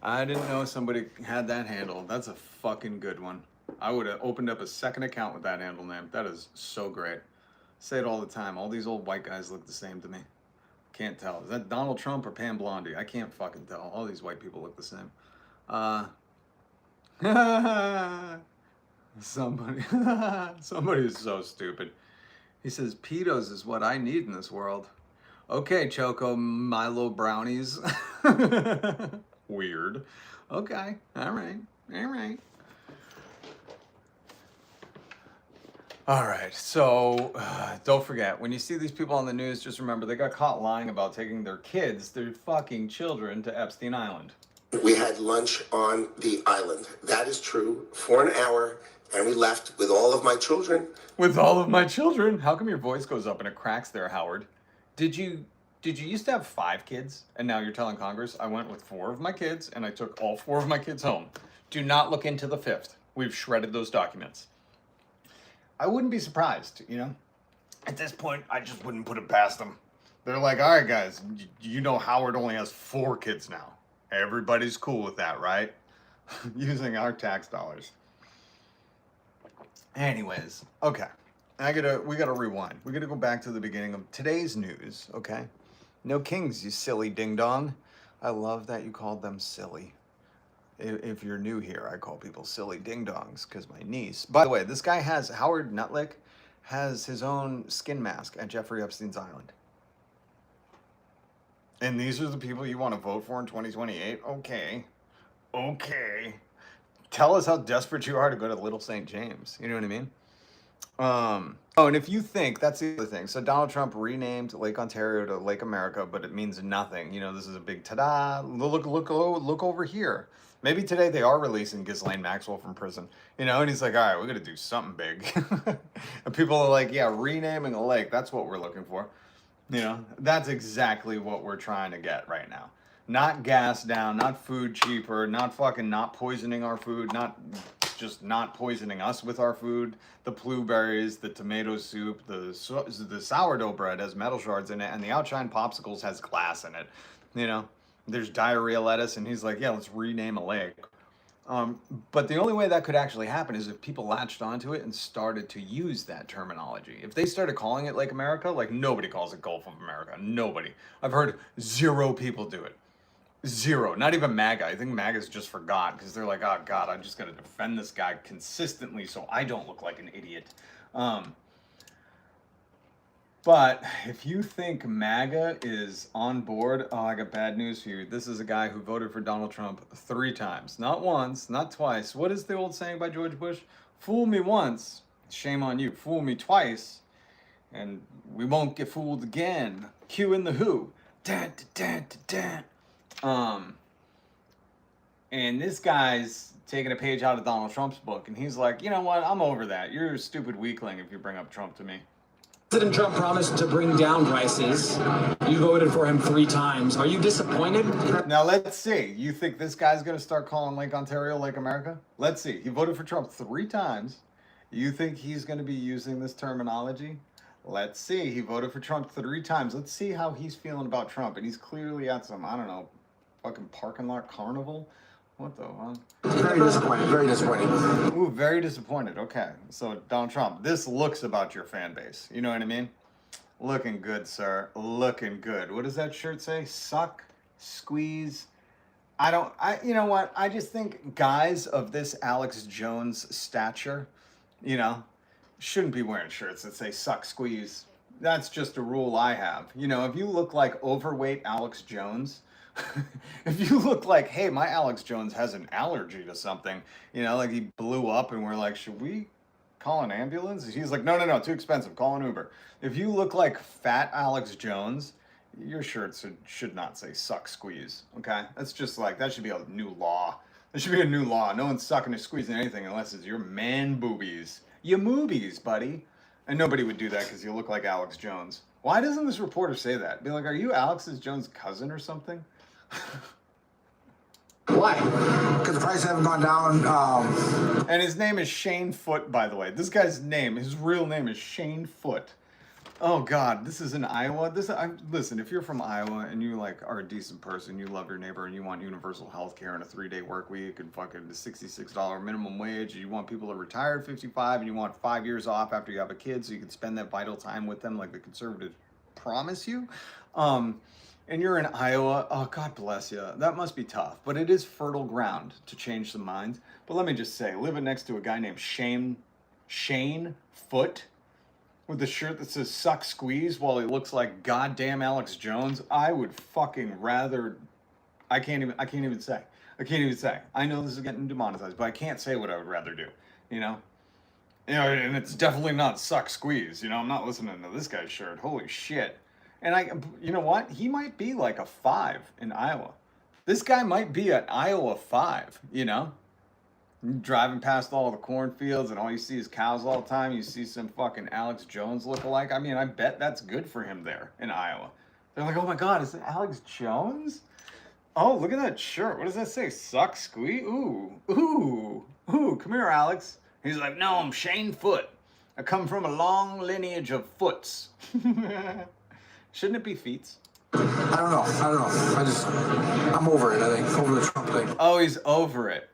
Speaker 1: I didn't know somebody had that handle. That's a fucking good one. I would have opened up a second account with that handle name. That is so great. Say it all the time. All these old white guys look the same to me. Can't tell. Is that Donald Trump or Pam Blondie? I can't fucking tell. All these white people look the same. Somebody is so stupid. He says, pedos is what I need in this world. Okay, Choco Milo brownies. Weird. Okay. All right. All right. So don't forget, when you see these people on the news, just remember they got caught lying about taking their kids, their fucking children, to Epstein Island.
Speaker 3: We had lunch on the island. That is true. For an hour, and we left with all of my children.
Speaker 1: With all of my children? How come your voice goes up and it cracks there, Howard? Did you used to have 5 kids, and now you're telling Congress I went with 4 of my kids, and I took all 4 of my kids home? Do not look into the 5th. We've shredded those documents. I wouldn't be surprised, you know? At this point, I just wouldn't put it past them. They're like, all right, guys, you know Howard only has 4 kids now. Everybody's cool with that, right? Using our tax dollars. Anyways, okay. We gotta rewind. We gotta go back to the beginning of today's news, okay? No kings, you silly ding-dong. I love that you called them silly. If you're new here, I call people silly ding-dongs because my niece. By the way, this guy Howard Nutlick has his own skin mask at Jeffrey Epstein's Island. And these are the people you want to vote for in 2028? Okay. Tell us how desperate you are to go to Little St. James. You know what I mean? And if you think, that's the other thing. So Donald Trump renamed Lake Ontario to Lake America, but it means nothing. You know, this is a big ta-da. Look over here. Maybe today they are releasing Ghislaine Maxwell from prison. You know, and he's like, all right, we're going to do something big. And people are like, yeah, renaming a lake. That's what we're looking for. You know, that's exactly what we're trying to get right now. Not gas down, not food cheaper, not poisoning our food, not poisoning us with our food. The blueberries, the tomato soup, the sourdough bread has metal shards in it, and the Outshine popsicles has glass in it. You know, there's diarrhea lettuce, and he's like, yeah, let's rename a lake. But the only way that could actually happen is if people latched onto it and started to use that terminology. If they started calling it Lake America, like nobody calls it Gulf of America. Nobody. I've heard 0 people do it. 0. Not even MAGA. I think MAGA's just forgot because they're like, oh God, I just got to defend this guy consistently so I don't look like an idiot. But if you think MAGA is on board, oh, I got bad news for you. This is a guy who voted for Donald Trump 3 times. Not once, not twice. What is the old saying by George Bush? Fool me once, shame on you. Fool me twice, and we won't get fooled again. Cue in the Who. And this guy's taking a page out of Donald Trump's book, and he's like, you know what? I'm over that. You're a stupid weakling if you bring up Trump to me.
Speaker 5: President Trump promised to bring down prices. You voted for him 3 times. Are you disappointed?
Speaker 1: Now, let's see. You think this guy's going to start calling Lake Ontario Lake America? Let's see. He voted for Trump 3 times. You think he's going to be using this terminology? Let's see. He voted for Trump 3 times. Let's see how he's feeling about Trump. And he's clearly at some, I don't know, fucking parking lot carnival. What the fuck?
Speaker 6: Very disappointed. Very disappointed.
Speaker 1: Ooh, very disappointed. Okay. So, Donald Trump, this looks about your fan base. You know what I mean? Looking good, sir. Looking good. What does that shirt say? Suck, squeeze. You know what? I just think guys of this Alex Jones stature, you know, shouldn't be wearing shirts that say suck, squeeze. That's just a rule I have. You know, if you look like overweight Alex Jones, if you look like, hey, my Alex Jones has an allergy to something, you know, like he blew up and we're like, should we call an ambulance? He's like, no, too expensive. Call an Uber. If you look like fat Alex Jones, your shirt should not say suck, squeeze. Okay? That's just like, that should be a new law. There should be a new law. No one's sucking or squeezing anything unless it's your man boobies. Your moobies, buddy. And nobody would do that because you look like Alex Jones. Why doesn't this reporter say that? Be like, are you Alex Jones' cousin or something?
Speaker 6: Why? Because the prices haven't gone down.
Speaker 1: And his name is Shane Foote, by the way. This guy's name, his real name is Shane Foote. Oh God, this is in Iowa. Listen, if you're from Iowa and you like are a decent person, you love your neighbor, and you want universal health care and a 3-day work week and fucking the $66 minimum wage, and you want people to retire at 55, and you want 5 years off after you have a kid so you can spend that vital time with them like the conservatives promise you. And you're in Iowa, oh, God bless you. That must be tough, but it is fertile ground to change some minds. But let me just say, living next to a guy named Shane Foote with a shirt that says suck squeeze while he looks like goddamn Alex Jones, I would fucking rather, I can't even say. I know this is getting demonetized, but I can't say what I would rather do, you know? You know, and it's definitely not suck squeeze, you know? I'm not listening to this guy's shirt. Holy shit. And you know what? He might be like a 5 in Iowa. This guy might be an Iowa 5, you know? Driving past all the cornfields and all you see is cows all the time. You see some fucking Alex Jones lookalike. I mean, I bet that's good for him there in Iowa. They're like, oh my God, is it Alex Jones? Oh, look at that shirt. What does that say? Suck, squeeze? Ooh, come here, Alex. He's like, no, I'm Shane Foote. I come from a long lineage of Foots. Shouldn't it be Feets?
Speaker 6: I don't know. I'm over it, I think. Over the Trump thing.
Speaker 1: Oh, he's over it.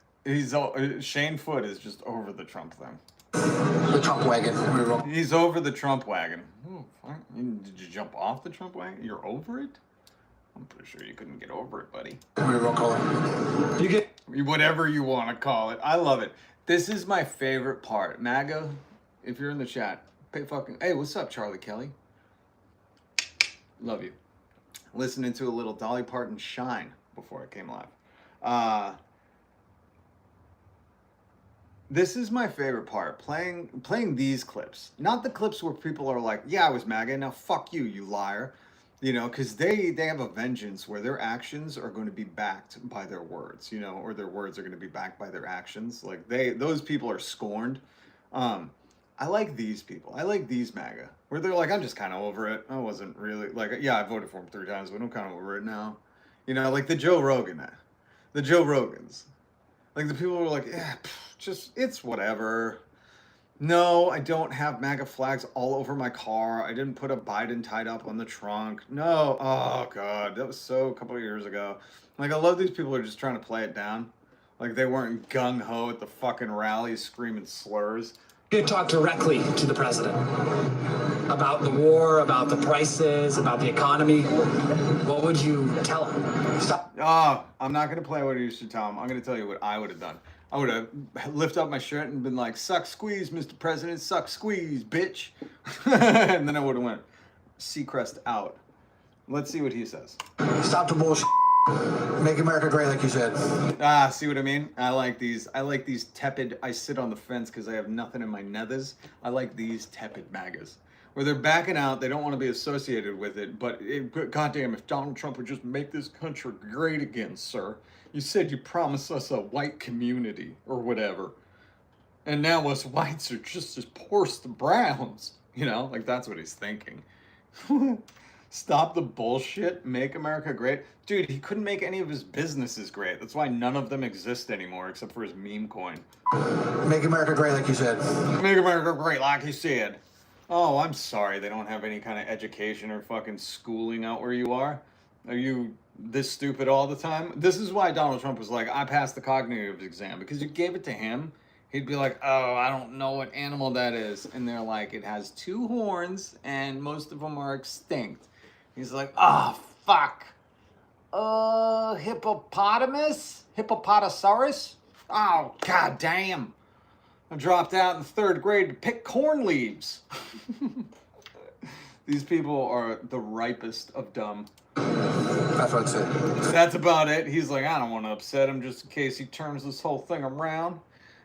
Speaker 1: Shane Foote is just over the Trump thing.
Speaker 6: The Trump wagon.
Speaker 1: He's over the Trump wagon. Ooh, did you jump off the Trump wagon? You're over it? I'm pretty sure you couldn't get over it, buddy.
Speaker 6: You get
Speaker 1: whatever you want to call it. I love it. This is my favorite part. MAGA, if you're in the chat, hey, what's up, Charlie Kelly? Love you. Listening to a little Dolly Parton Shine before I came live. This is my favorite part, playing these clips. Not the clips where people are like, yeah, I was MAGA, now fuck you, you liar. You know, because they have a vengeance where their actions are going to be backed by their words, you know, or their words are going to be backed by their actions. Like those people are scorned. I like these people. I like these MAGA, where they're like, I'm just kind of over it. I wasn't really, like, yeah, I voted for him 3 times, but I'm kind of over it now. You know, like the Joe Rogans. Like the people who are like, yeah, it's whatever. No, I don't have MAGA flags all over my car. I didn't put a Biden tied up on the trunk. No, oh God, that was a couple of years ago. Like, I love these people who are just trying to play it down. Like they weren't gung-ho at the fucking rallies screaming slurs.
Speaker 5: You could talk directly to the president about the war, about the prices, about the economy. What would you tell him? Stop.
Speaker 1: I'm not going to play what you should tell him. I'm going to tell you what I would have done. I would have lifted up my shirt and been like, suck, squeeze, Mr. President, suck, squeeze, bitch. And then I would have went, Seacrest out. Let's see what he says.
Speaker 6: Stop the bullshit. Make America great, like you said.
Speaker 1: See what I mean? I like these tepid, I sit on the fence because I have nothing in my nethers. I like these tepid MAGAs. Where they're backing out, they don't want to be associated with it, but goddamn, if Donald Trump would just make this country great again, sir. You said you promised us a white community, or whatever. And now us whites are just as poor as the browns. You know, like that's what he's thinking. Stop the bullshit, make America great. Dude, he couldn't make any of his businesses great. That's why none of them exist anymore except for his meme coin.
Speaker 6: Make America great, like you said.
Speaker 1: Make America great, like he said. Oh, I'm sorry they don't have any kind of education or fucking schooling out where you are. Are you this stupid all the time? This is why Donald Trump was like, I passed the cognitive exam, because you gave it to him. He'd be like, oh, I don't know what animal that is. And they're like, it has 2 horns and most of them are extinct. He's like, oh, fuck. Hippopotamus? Hippopotosaurus? Oh, god damn. I dropped out in 3rd grade to pick corn leaves. These people are the ripest of dumb.
Speaker 6: That's what I'd say.
Speaker 1: That's about it. He's like, I don't want to upset him just in case he turns this whole thing around.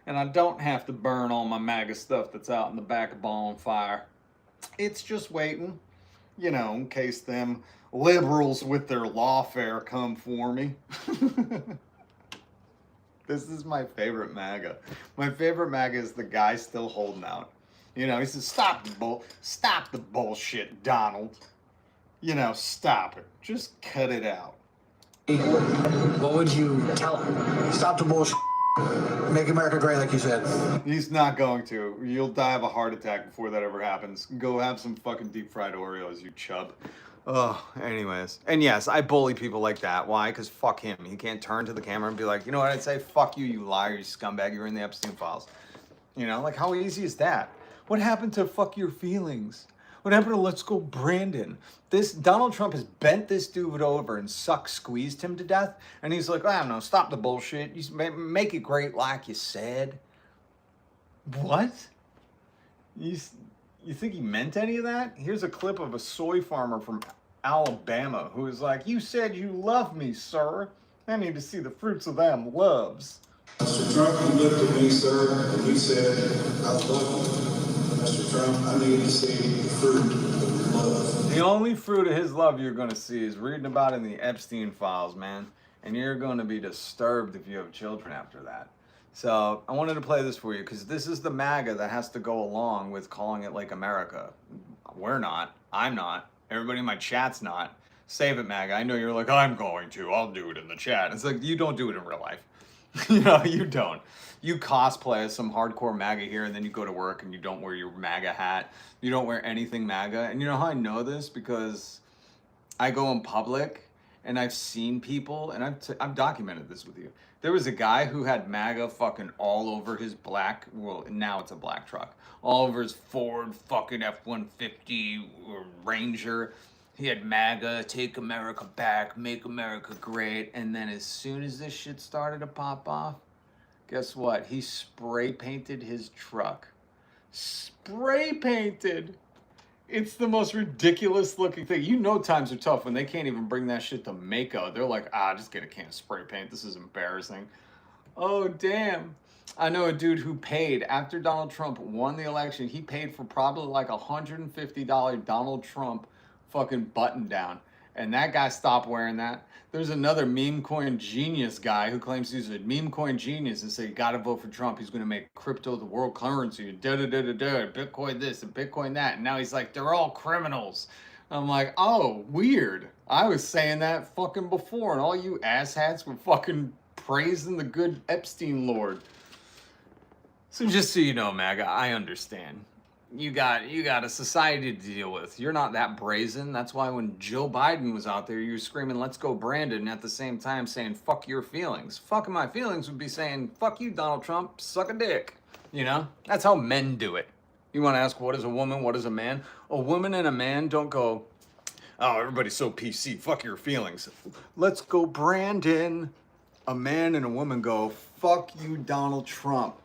Speaker 1: And I don't have to burn all my MAGA stuff that's out in the back of bonfire. It's just waiting, you know, in case them liberals with their lawfare come for me. This is my favorite MAGA. My favorite MAGA is the guy still holding out. You know, he says, stop the bullshit, Donald. You know, stop it. Just cut it out.
Speaker 5: What would you tell him?
Speaker 6: Stop the bullshit. Make America great, like you said.
Speaker 1: He's not going to. You'll die of a heart attack before that ever happens. Go have some fucking deep fried Oreos, you chub. Oh, anyways. And yes, I bully people like that. Why? Because fuck him. He can't turn to the camera and be like, you know what I'd say? Fuck you, you liar, you scumbag. You're in the Epstein files. You know, like how easy is that? What happened to fuck your feelings? What happened to let's go Brandon? This Donald Trump has bent this dude over and squeezed him to death. And he's like, I don't know, stop the bullshit. You make it great like you said. What? You think he meant any of that? Here's a clip of a soy farmer from Alabama who is like, you said you love me, sir. I need to see the fruits of them loves.
Speaker 7: Mr. Trump, you looked at me, sir, and you said, I love you. Mr. Trump, I need to see the fruit of your love.
Speaker 1: The only fruit of his love you're going to see is reading about it in the Epstein files, man. And you're going to be disturbed if you have children after that. So I wanted to play this for you because this is the MAGA that has to go along with calling it like America. We're not. I'm not. Everybody in my chat's not. Save it, MAGA. I know you're like, I'm going to. I'll do it in the chat. It's like, you don't do it in real life. You know, you don't. You cosplay as some hardcore MAGA here, and then you go to work and you don't wear your MAGA hat. You don't wear anything MAGA. And you know how I know this? Because I go in public and I've seen people, and I've documented this with you. There was a guy who had MAGA fucking all over his black, well, now it's a black truck, all over his Ford fucking F-150 Ranger. He had MAGA, take America back, make America great. And then as soon as this shit started to pop off, guess what? He spray painted his truck. Spray painted. It's the most ridiculous looking thing. You know times are tough when they can't even bring that shit to Mako. They're like, just get a can of spray paint. This is embarrassing. Oh, damn. I know a dude who paid, after Donald Trump won the election, he paid for probably like $150 Donald Trump fucking button down. And that guy stopped wearing that. There's another meme coin genius guy who claims he's a meme coin genius and say, you gotta vote for Trump. He's gonna make crypto the world currency, Bitcoin this and Bitcoin that. And now he's like, they're all criminals. I'm like, oh, weird. I was saying that fucking before, and all you asshats were fucking praising the good Epstein Lord. So just so you know, MAGA, I understand. You got a society to deal with. You're not that brazen. That's why when Joe Biden was out there, you were screaming, let's go Brandon, and at the same time saying, fuck your feelings. Fucking my feelings would be saying, fuck you, Donald Trump, suck a dick. You know? That's how men do it. You want to ask, what is a woman? What is a man? A woman and a man don't go, oh, everybody's so PC. Fuck your feelings. Let's go Brandon. A man and a woman go, fuck you, Donald Trump.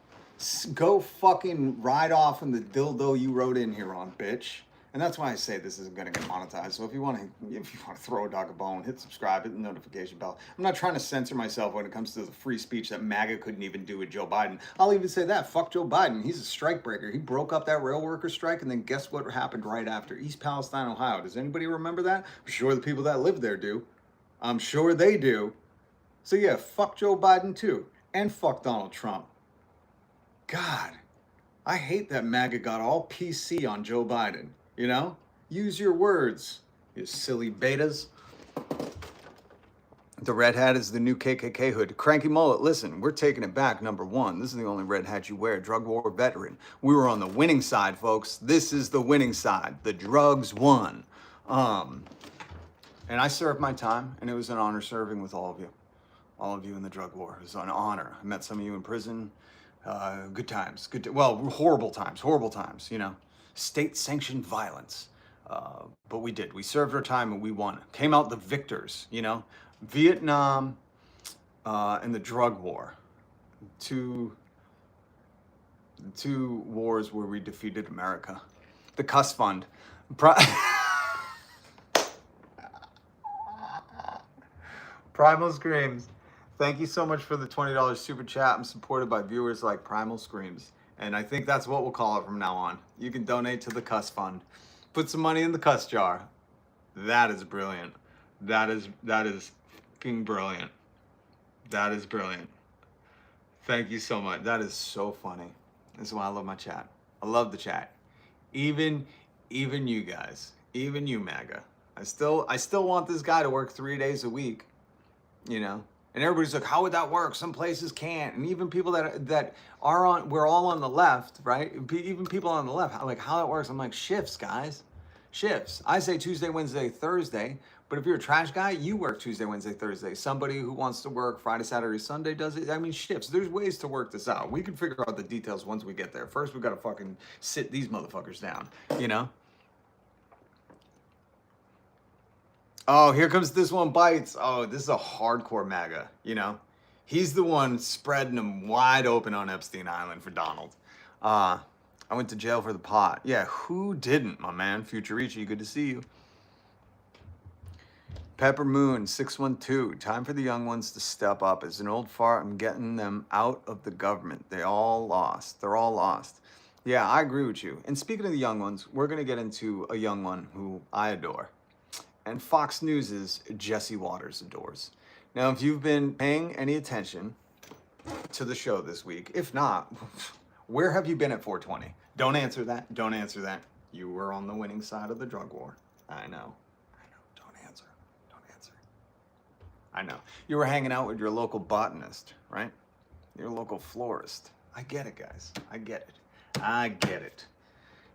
Speaker 1: Go fucking ride off in the dildo you wrote in here on, bitch. And that's why I say this isn't gonna get monetized. So if you want to throw a dog a bone, hit subscribe, hit the notification bell. I'm not trying to censor myself when it comes to the free speech that MAGA couldn't even do with Joe Biden. I'll even say that. Fuck Joe Biden. He's a strike breaker. He broke up that rail worker strike, and then guess what happened right after? East Palestine, Ohio. Does anybody remember that? I'm sure the people that live there do. I'm sure they do. So yeah, fuck Joe Biden too. And fuck Donald Trump. God, I hate that MAGA got all PC on Joe Biden. You know? Use your words, you silly betas. The red hat is the new KKK hood. Cranky mullet, listen, we're taking it back. Number one, this is the only red hat you wear. Drug war veteran. We were on the winning side, folks. This is the winning side. The drugs won. And I served my time, and it was an honor serving with all of you in the drug war. It was an honor. I met some of you in prison. Good times. Well, horrible times, you know. State-sanctioned violence. But we did. We served our time and we won. Came out the victors, you know. Vietnam and the drug war. Two wars where we defeated America. The Cuss Fund. Primal Screams. Thank you so much for the $20 super chat. I'm supported by viewers like Primal Screams. And I think that's what we'll call it from now on. You can donate to the Cuss Fund. Put some money in the cuss jar. That is brilliant. That is fucking brilliant. That is brilliant. Thank you so much. That is so funny. That's why I love my chat. I love the chat. Even you guys, even you MAGA. I still want this guy to work 3 days a week, you know? And everybody's like, how would that work? Some places can't. And even people that are on, we're all on the left, right? Even people on the left, like how that works. I'm like, shifts, guys. Shifts. I say Tuesday, Wednesday, Thursday. But if you're a trash guy, you work Tuesday, Wednesday, Thursday. Somebody who wants to work Friday, Saturday, Sunday does it. I mean, shifts. There's ways to work this out. We can figure out the details once we get there. First, we got to fucking sit these motherfuckers down, you know? Oh, here comes This One Bites. Oh, this is a hardcore MAGA, you know? He's the one spreading them wide open on Epstein Island for Donald. I went to jail for the pot. Yeah, who didn't, my man? Futurici, good to see you. Pepper Moon 612. Time for the young ones to step up. As an old fart, I'm getting them out of the government. They're all lost. Yeah, I agree with you. And speaking of the young ones, we're going to get into a young one who I adore. And Fox News' Jesse Waters adores. Now, if you've been paying any attention to the show this week, if not, where have you been at 420? Don't answer that. Don't answer that. You were on the winning side of the drug war. I know. Don't answer. I know. You were hanging out with your local botanist, right? Your local florist. I get it, guys. I get it.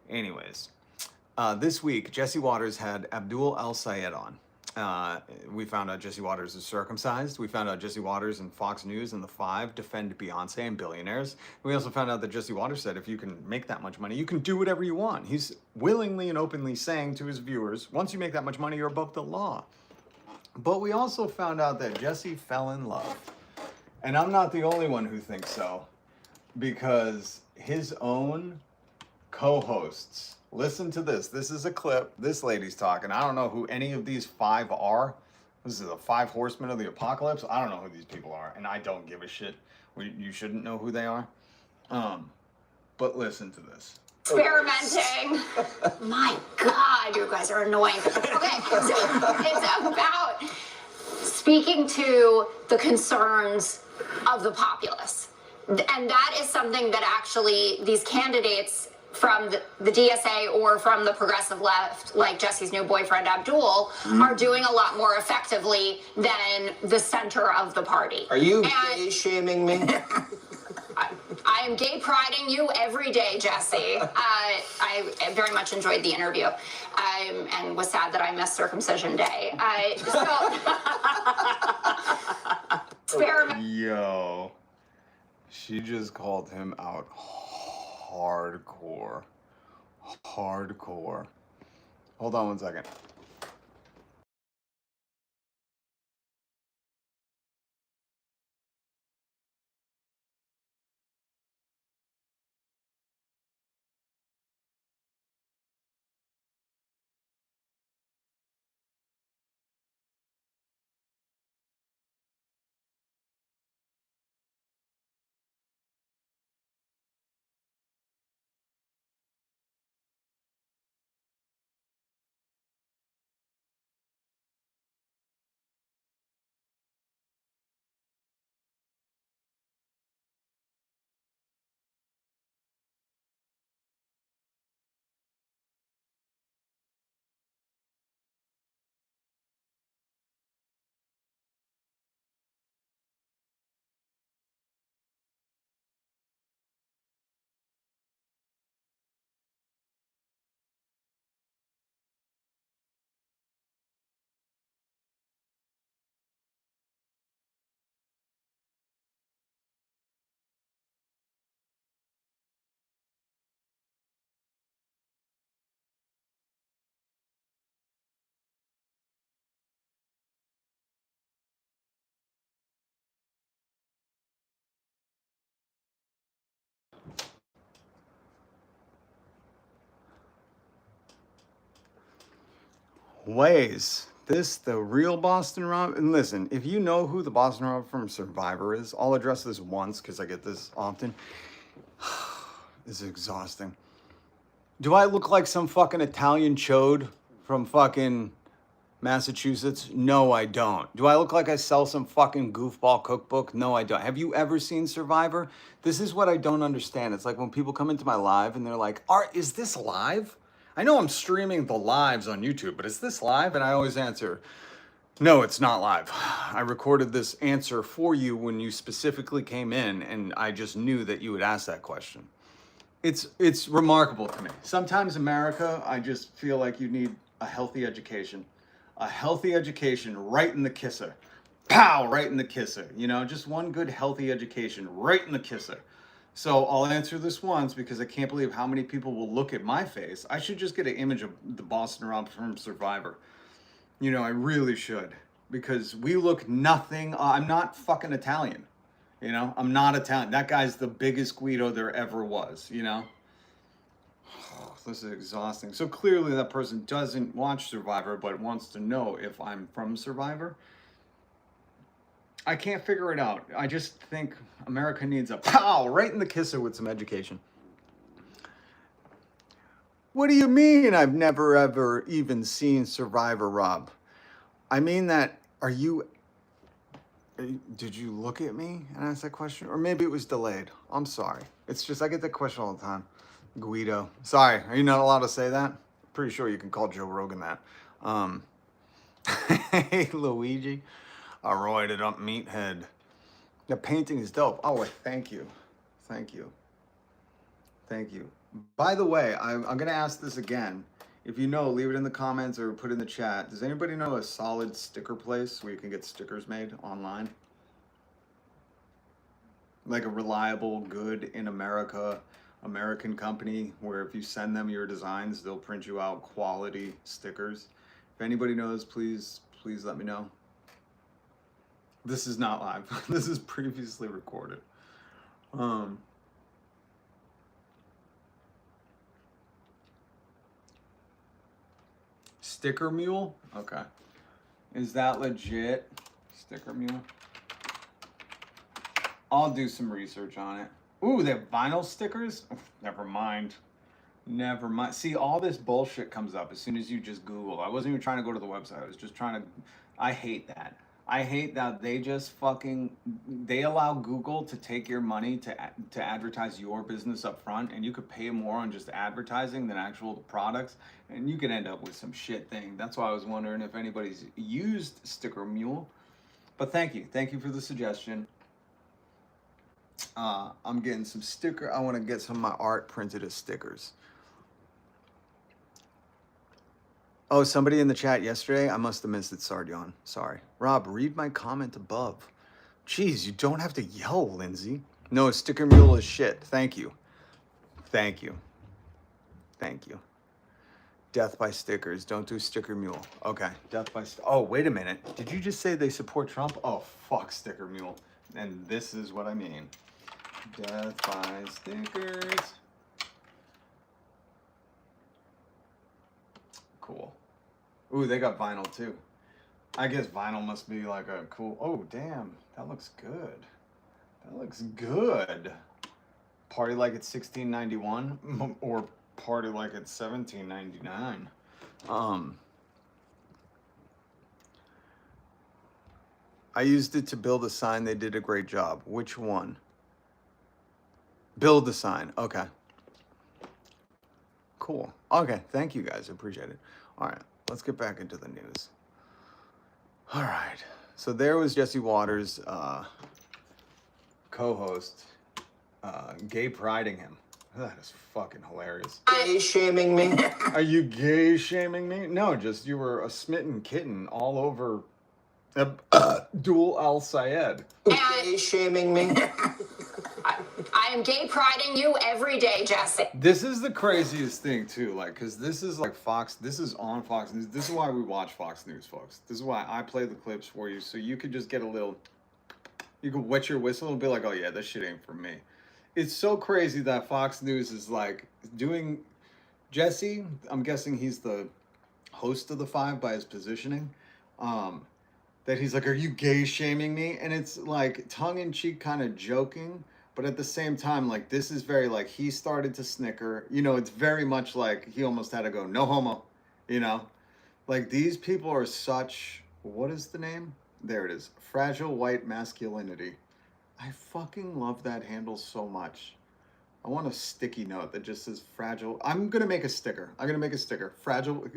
Speaker 1: Anyways. This week, Jesse Waters had Abdul El-Sayed on. We found out Jesse Waters is circumcised. We found out Jesse Waters and Fox News and The Five defend Beyonce and billionaires. We also found out that Jesse Waters said if you can make that much money, you can do whatever you want. He's willingly and openly saying to his viewers, once you make that much money, you're above the law. But we also found out that Jesse fell in love. And I'm not the only one who thinks so, because his own co-hosts, listen to this. This is a clip. This lady's talking. I don't know who any of these five are. This is the five horsemen of the apocalypse. I don't know who these people are, and I don't give a shit. You shouldn't know who they are. But listen to this.
Speaker 8: Experimenting. My God, you guys are annoying. Okay, so it's about speaking to the concerns of the populace. And that is something that actually these candidates from the DSA or from the progressive left, like Jesse's new boyfriend Abdul, are doing a lot more effectively than the center of the party.
Speaker 9: Are you gay shaming me?
Speaker 8: I am gay priding you every day, Jesse. I very much enjoyed the interview and was sad that I missed circumcision day.
Speaker 1: Yo, she just called him out hardcore. Hold on one second. Ways. This the real Boston Rob. And listen, if you know who the Boston Rob from Survivor is, I'll address this once because I get this often. This is exhausting. Do I look like some fucking Italian chode from fucking Massachusetts? No, I don't. Do I look like I sell some fucking goofball cookbook? No, I don't. Have you ever seen Survivor? This is what I don't understand. It's like when people come into my live and they're like, is this live? I know I'm streaming the lives on YouTube, but is this live? And I always answer, no, it's not live. I recorded this answer for you when you specifically came in, and I just knew that you would ask that question. It's remarkable to me. Sometimes America, I just feel like you need a healthy education. A healthy education right in the kisser. Pow, right in the kisser. You know, just one good healthy education right in the kisser. So I'll answer this once because I can't believe how many people will look at my face. I should just get an image of the Boston Rob from Survivor. You know, I really should. Because we look nothing, I'm not fucking Italian. You know, I'm not Italian. That guy's the biggest Guido there ever was, you know? Oh, this is exhausting. So clearly that person doesn't watch Survivor, but wants to know if I'm from Survivor. I can't figure it out. I just think America needs a pow right in the kisser with some education. What do you mean I've never ever even seen Survivor, Rob? I mean that, did you look at me and ask that question? Or maybe it was delayed. I'm sorry. It's just, I get that question all the time. Guido. Sorry, are you not allowed to say that? Pretty sure you can call Joe Rogan that. Hey, Luigi. A roided up meathead. The painting is dope. Oh, wait, thank you. Thank you. Thank you. By the way, I'm going to ask this again. If you know, leave it in the comments or put it in the chat. Does anybody know a solid sticker place where you can get stickers made online? Like a reliable, good in America, American company where if you send them your designs, they'll print you out quality stickers. If anybody knows, please let me know. This is not live. This is previously recorded. Sticker Mule? Okay. Is that legit? Sticker Mule? I'll do some research on it. Ooh, they have vinyl stickers? Never mind. Never mind. See, all this bullshit comes up as soon as you just Google. I wasn't even trying to go to the website. I was just trying to... I hate that. I hate that they just they allow Google to take your money to advertise your business up front, and you could pay more on just advertising than actual products, and you could end up with some shit thing. That's why I was wondering if anybody's used Sticker Mule. But thank you for the suggestion. I'm getting some I want to get some of my art printed as stickers. Oh, somebody in the chat yesterday? I must have missed it, Sardion. Sorry. Rob, read my comment above. Jeez, you don't have to yell, Lindsay. No, Sticker Mule is shit. Thank you. Thank you. Thank you. Death by stickers. Don't do Sticker Mule. Okay. Death by... Oh, wait a minute. Did you just say they support Trump? Oh, fuck Sticker Mule. And this is what I mean. Death by stickers. Cool. Ooh, they got vinyl too. I guess vinyl must be like a cool... Oh, damn. That looks good. That looks good. Party like it's 1691 or party like it's 1799. I used it to build a sign. They did a great job. Which one? Build the sign. Okay. Cool. Okay. Thank you guys. I appreciate it. All right. Let's get back into the news. All right. So there was Jesse Waters' co-host, gay priding him. That is fucking hilarious.
Speaker 9: Gay shaming me?
Speaker 1: Are you gay shaming me? No, just you were a smitten kitten all over Abdul Al-Sayed.
Speaker 9: Gay shaming me?
Speaker 8: I am gay priding you every day, Jesse.
Speaker 1: This is the craziest thing too, like, because this is like Fox, this is on Fox News. This is why we watch Fox News, folks. This is why I play the clips for you, so you could just get a little, you could wet your whistle and be like, oh yeah, this shit ain't for me. It's so crazy that Fox News is like doing, Jesse, I'm guessing he's the host of the Five by his positioning. That he's like, "Are you gay shaming me?" And it's like tongue in cheek, kind of joking, but at the same time, like this is very like he started to snicker. You know, it's very much like he almost had to go, "No homo," you know. Like these people are such. What is the name? There it is. Fragile white masculinity. I fucking love that handle so much. I want a sticky note that just says fragile. I'm gonna make a sticker. I'm gonna make a sticker. Fragile.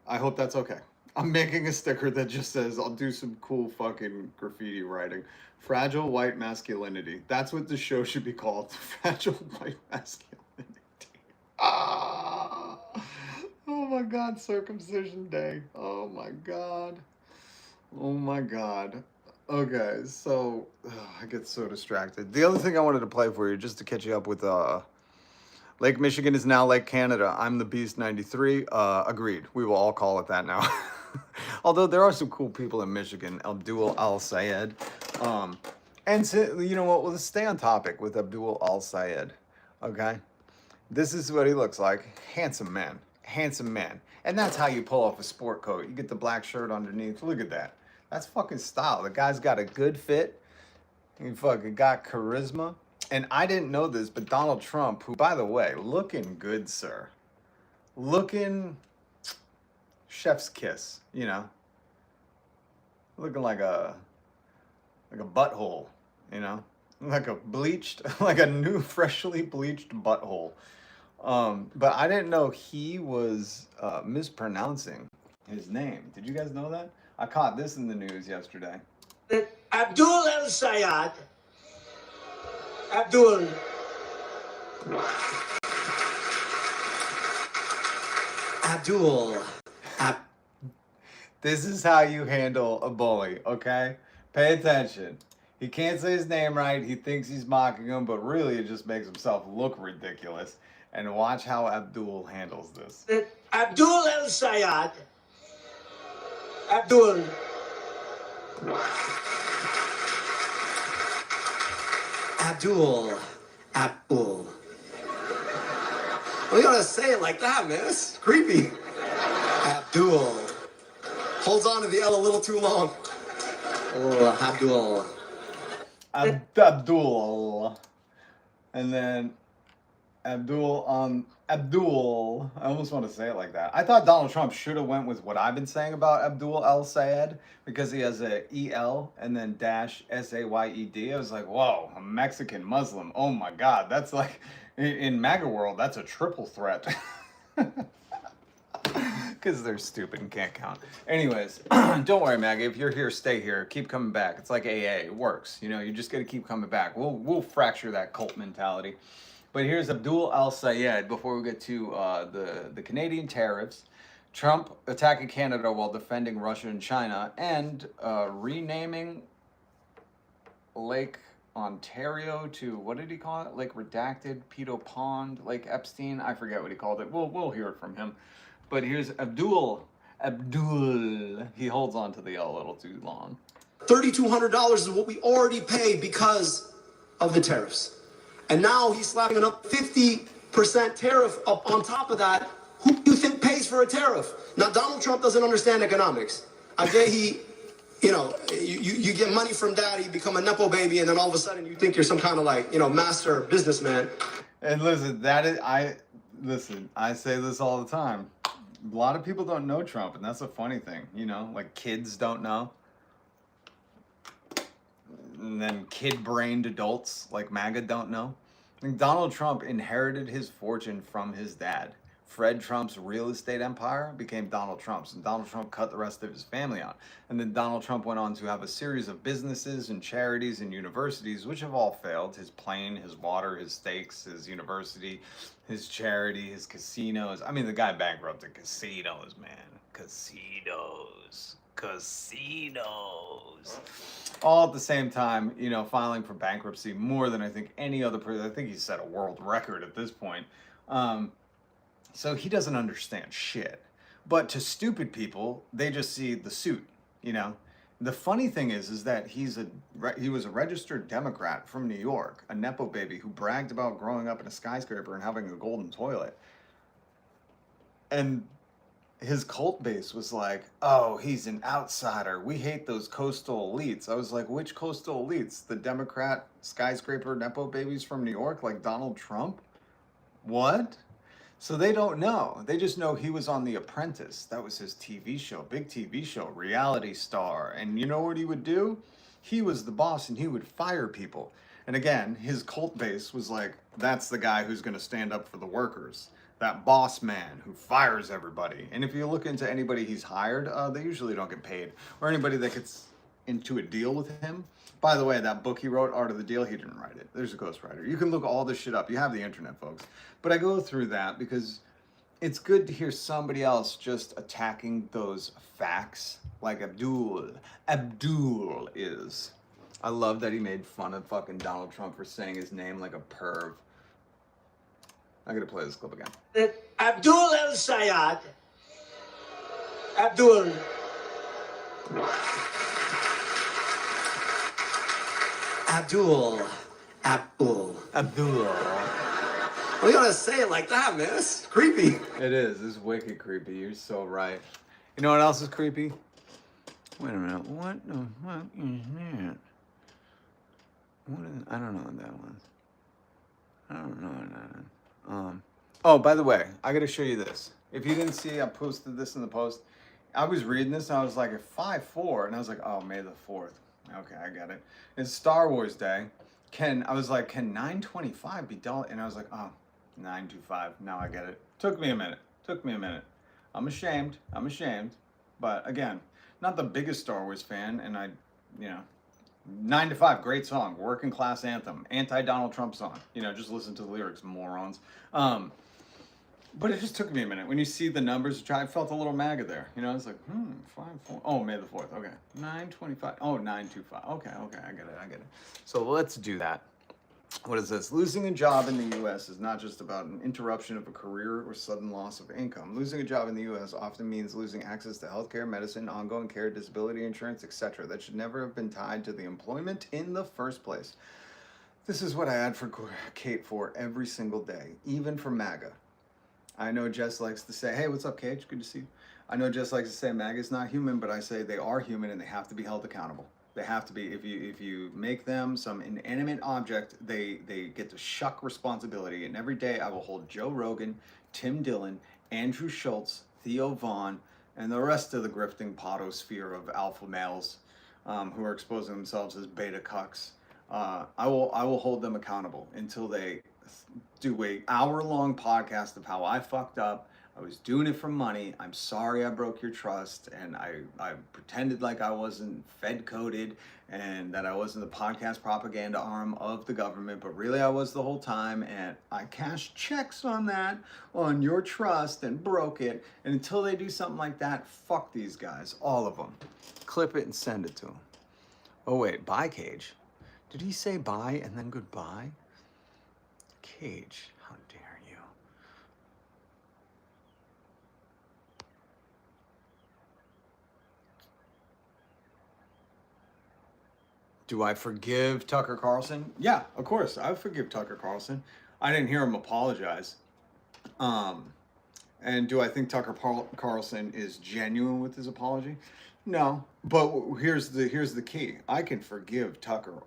Speaker 1: I hope that's okay. I'm making a sticker that just says, I'll do some cool fucking graffiti writing. Fragile white masculinity. That's what the show should be called. Fragile white masculinity. Ah. Oh my God, circumcision day. Oh my God. Oh my God. Okay, so I get so distracted. The other thing I wanted to play for you, just to catch you up with Lake Michigan is now Lake Canada. I'm the Beast 93. Agreed. We will all call it that now. Although there are some cool people in Michigan. Abdul Al Sayed. And so, you know what? We'll stay on topic with Abdul Al Sayed. Okay? This is what he looks like. Handsome man. Handsome man. And that's how you pull off a sport coat. You get the black shirt underneath. Look at that. That's fucking style. The guy's got a good fit. He fucking got charisma. And I didn't know this, but Donald Trump, who, by the way, looking good, sir. Looking chef's kiss, you know. Looking like a butthole, you know. Like a bleached, like a new freshly bleached butthole. But I didn't know he was mispronouncing his name. Did you guys know that? I caught this in the news yesterday.
Speaker 2: Abdul El Sayed. Abdul.
Speaker 1: This is how you handle a bully, okay? Pay attention. He can't say his name right. He thinks he's mocking him, but really it just makes himself look ridiculous. And watch how Abdul handles this.
Speaker 2: Abdul El Sayed. Abdul.
Speaker 9: Abdul. Well, you gotta say it like that, man. It's creepy. Abdul. Holds on to the L a little too long. Oh, Abdul.
Speaker 1: Abdul. And then Abdul. I almost want to say it like that. I thought Donald Trump should have went with what I've been saying about Abdul El Sayed because he has a EL and then dash SAYED. I was like, whoa, a Mexican Muslim. Oh my God, that's like in MAGA world, that's a triple threat. Because they're stupid and can't count. Anyways, don't worry, MAGA. If you're here, stay here. Keep coming back. It's like AA. It works. You know, you just got to keep coming back. We'll fracture that cult mentality. But here's Abdul Al Sayed before we get to the Canadian tariffs. Trump attacking Canada while defending Russia and China and renaming Lake Ontario to, what did he call it? Lake Redacted, Pedo Pond, Lake Epstein. I forget what he called it. We'll hear it from him. But here's Abdul. He holds on to the L a little too long.
Speaker 9: $3,200 is what we already pay because of the tariffs. And now he's slapping another 50% tariff up on top of that. Who do you think pays for a tariff? Now, Donald Trump doesn't understand economics. I get you get money from daddy, become a Nepo baby, and then all of a sudden you think you're some kind of like, master businessman.
Speaker 1: And listen, I say this all the time. A lot of people don't know Trump, and that's a funny thing, like kids don't know. And then kid-brained adults like MAGA don't know. I think Donald Trump inherited his fortune from his dad. Fred Trump's real estate empire became Donald Trump's, and Donald Trump cut the rest of his family out. And then Donald Trump went on to have a series of businesses and charities and universities, which have all failed. His plane, his water, his steaks, his university, his charity, his casinos. I mean, the guy bankrupted casinos, man. Casinos. All at the same time, filing for bankruptcy more than I think any other person. I think he set a world record at this point. So he doesn't understand shit. But to stupid people, they just see the suit, The funny thing is that he was a registered Democrat from New York, a Nepo baby who bragged about growing up in a skyscraper and having a golden toilet. And his cult base was like, oh, he's an outsider. We hate those coastal elites. I was like, which coastal elites? The Democrat skyscraper Nepo babies from New York, like Donald Trump? What? So they don't know. They just know he was on The Apprentice. That was his TV show, big TV show, reality star. And you know what he would do? He was the boss and he would fire people. And again, his cult base was like, that's the guy who's going to stand up for the workers. That boss man who fires everybody. And if you look into anybody he's hired, they usually don't get paid. Or anybody that gets into a deal with him. By the way, that book he wrote, Art of the Deal, he didn't write it. There's a ghostwriter. You can look all this shit up. You have the internet, folks. But I go through that because it's good to hear somebody else just attacking those facts like Abdul is. I love that he made fun of fucking Donald Trump for saying his name like a perv. I'm gonna play this clip again.
Speaker 2: Abdul El Sayed. Abdul.
Speaker 9: Abdul.
Speaker 1: Abdul.
Speaker 9: Well, you gotta say it like that, man. It's creepy.
Speaker 1: It is. It's wicked creepy. You're so right. You know what else is creepy? Wait a minute. What the fuck is that? What is, I don't know what that was. I don't know what that is. Oh, by the way, I gotta show you this. If you didn't see, I posted this in the post. I was reading this and I was like, 5/4, and I was like, oh, May the 4th. Okay, I get it. It's Star Wars Day. I was like, can 9/25 be dull? And I was like, oh, 9/25. Now I get it. Took me a minute. I'm ashamed. But again, not the biggest Star Wars fan, and 9 to 5, great song, working class anthem, anti-Donald Trump song. Just listen to the lyrics, morons. But it just took me a minute. When you see the numbers, I felt a little MAGA there. It's like, 5/4. Oh, May the 4th. Okay. 9/25. Oh, 9/25. Okay, I get it. So let's do that. What is this? Losing a job in the U.S. is not just about an interruption of a career or sudden loss of income. Losing a job in the U.S. often means losing access to healthcare, medicine, ongoing care, disability insurance, etc. That should never have been tied to the employment in the first place. This is what I advocate for every single day, even for MAGA. I know Jess likes to say, hey, what's up, Cage? Good to see you. I know Jess likes to say MAGA is not human, but I say they are human and they have to be held accountable. They have to be. If you make them some inanimate object, they get to shuck responsibility. And every day I will hold Joe Rogan, Tim Dillon, Andrew Schultz, Theo Vaughn, and the rest of the grifting potosphere of alpha males who are exposing themselves as beta cucks. I will hold them accountable until they do a hour-long podcast of how I fucked up. I was doing it for money. I'm sorry I broke your trust, and I pretended like I wasn't Fed-coded and that I wasn't the podcast propaganda arm of the government, but really I was the whole time, and I cashed checks on that, on your trust, and broke it. And until they do something like that, fuck these guys, all of them. Clip it and send it to them. Oh wait, bye, Cage. Did he say bye and then goodbye? Cage, how dare you? Do I forgive Tucker Carlson? Yeah, of course, I forgive Tucker Carlson. I didn't hear him apologize. And do I think Tucker Carlson is genuine with his apology? No, but here's the key. I can forgive Tucker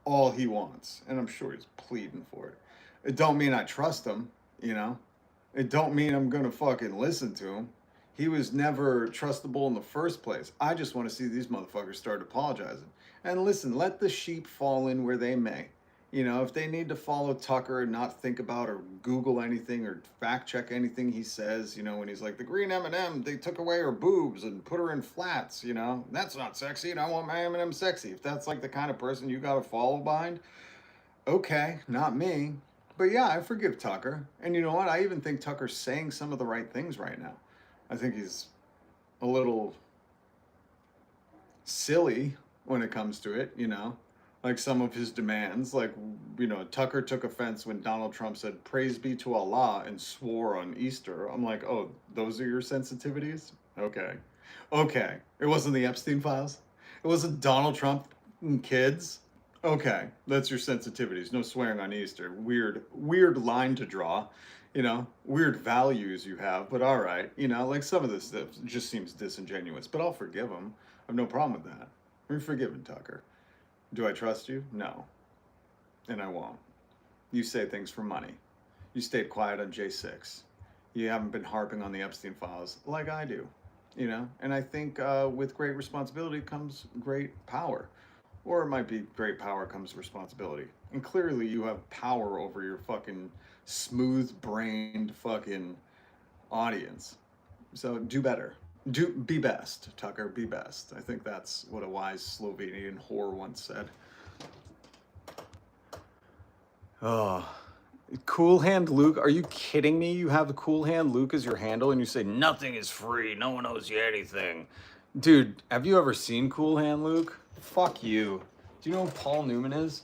Speaker 1: all he wants, and I'm sure he's pleading for it. It don't mean I trust him, It don't mean I'm gonna fucking listen to him. He was never trustable in the first place. I just want to see these motherfuckers start apologizing. And listen, let the sheep fall in where they may. If they need to follow Tucker and not think about or Google anything or fact check anything he says, when he's like, the green M&M, they took away her boobs and put her in flats, that's not sexy and I want my M&M sexy. If that's like the kind of person you got to follow behind, okay, not me. But yeah, I forgive Tucker. And you know what? I even think Tucker's saying some of the right things right now. I think he's a little silly when it comes to it, like some of his demands. Like, Tucker took offense when Donald Trump said, praise be to Allah, and swore on Easter. I'm like, oh, those are your sensitivities? Okay. It wasn't the Epstein files? It wasn't Donald Trump and kids? Okay, that's your sensitivities. No swearing on Easter. Weird line to draw. you know, weird values you have, but all right, you know, like some of this stuff just seems disingenuous, but I'll forgive him. I have no problem with that. You're forgiven, Tucker. Do I trust you? No. And I won't. You say things for money. You stayed quiet on J6. You haven't been harping on the Epstein files like I do, you know? And I think with great responsibility comes great power. Or it might be great power comes responsibility. And clearly you have power over your fucking smooth-brained fucking audience. So do better. Be best, Tucker, be best. I think that's what a wise Slovenian whore once said. Oh, Cool Hand Luke, are you kidding me? You have the Cool Hand Luke as your handle and you say nothing is free, no one owes you anything. Dude, have you ever seen Cool Hand Luke? Fuck you. Do you know who Paul Newman is?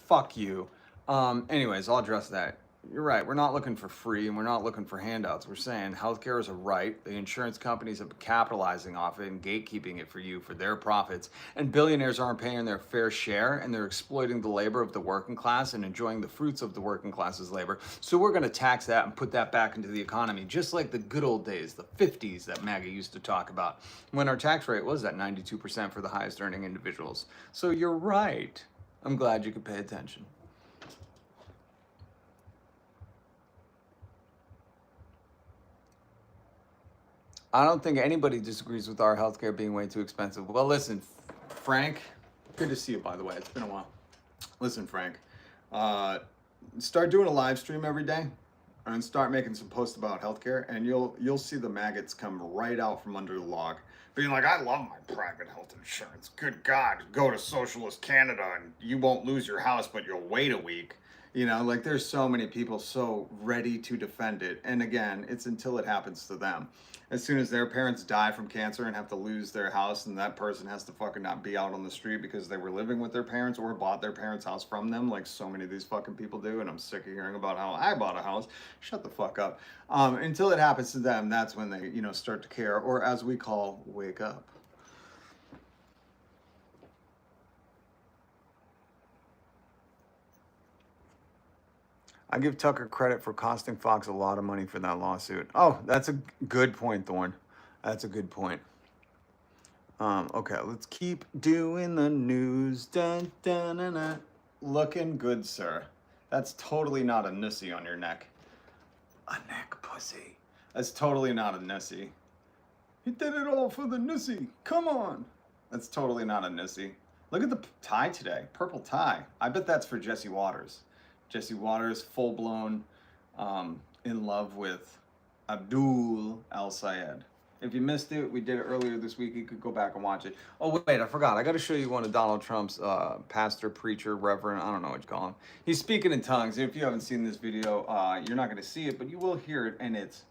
Speaker 1: Fuck you. Anyways, I'll address that. You're right. We're not looking for free and we're not looking for handouts. We're saying healthcare is a right. The insurance companies have been capitalizing off it and gatekeeping it for you for their profits. And billionaires aren't paying their fair share and they're exploiting the labor of the working class and enjoying the fruits of the working class's labor. So we're going to tax that and put that back into the economy, just like the good old days, the 50s that MAGA used to talk about, when our tax rate was at 92% for the highest earning individuals. So you're right. I'm glad you could pay attention. I don't think anybody disagrees with our healthcare being way too expensive. Well, listen, Frank, good to see you, by the way. It's been a while. Listen, Frank, start doing a live stream every day and start making some posts about healthcare, and you'll see the maggots come right out from under the log, being like, I love my private health insurance. Good God, go to socialist Canada and you won't lose your house, but you'll wait a week. You know, like there's so many people so ready to defend it. And again, it's until it happens to them. As soon as their parents die from cancer and have to lose their house and that person has to fucking not be out on the street because they were living with their parents or bought their parents' house from them, like so many of these fucking people do, and I'm sick of hearing about how I bought a house. Shut the fuck up. Until it happens to them, that's when they, you know, start to care, or as we call, wake up. I give Tucker credit for costing Fox a lot of money for that lawsuit. Oh, that's a good point, Thorne. That's a good point. Okay, let's keep doing the news. Dun, dun, dun, dun. Looking good, sir. That's totally not a nussy on your neck. A neck pussy. That's totally not a nussy. He did it all for the nussy. Come on. That's totally not a nussy. Look at the tie today. Purple tie. I bet that's for Jesse Waters. Jesse Waters, full-blown in love with Abdul El-Sayed. If you missed it, we did it earlier this week. You could go back and watch it. Oh, wait, I forgot. I got to show you one of Donald Trump's pastor, preacher, reverend, I don't know what you call him. He's speaking in tongues. If you haven't seen this video, you're not going to see it, but you will hear it, and it's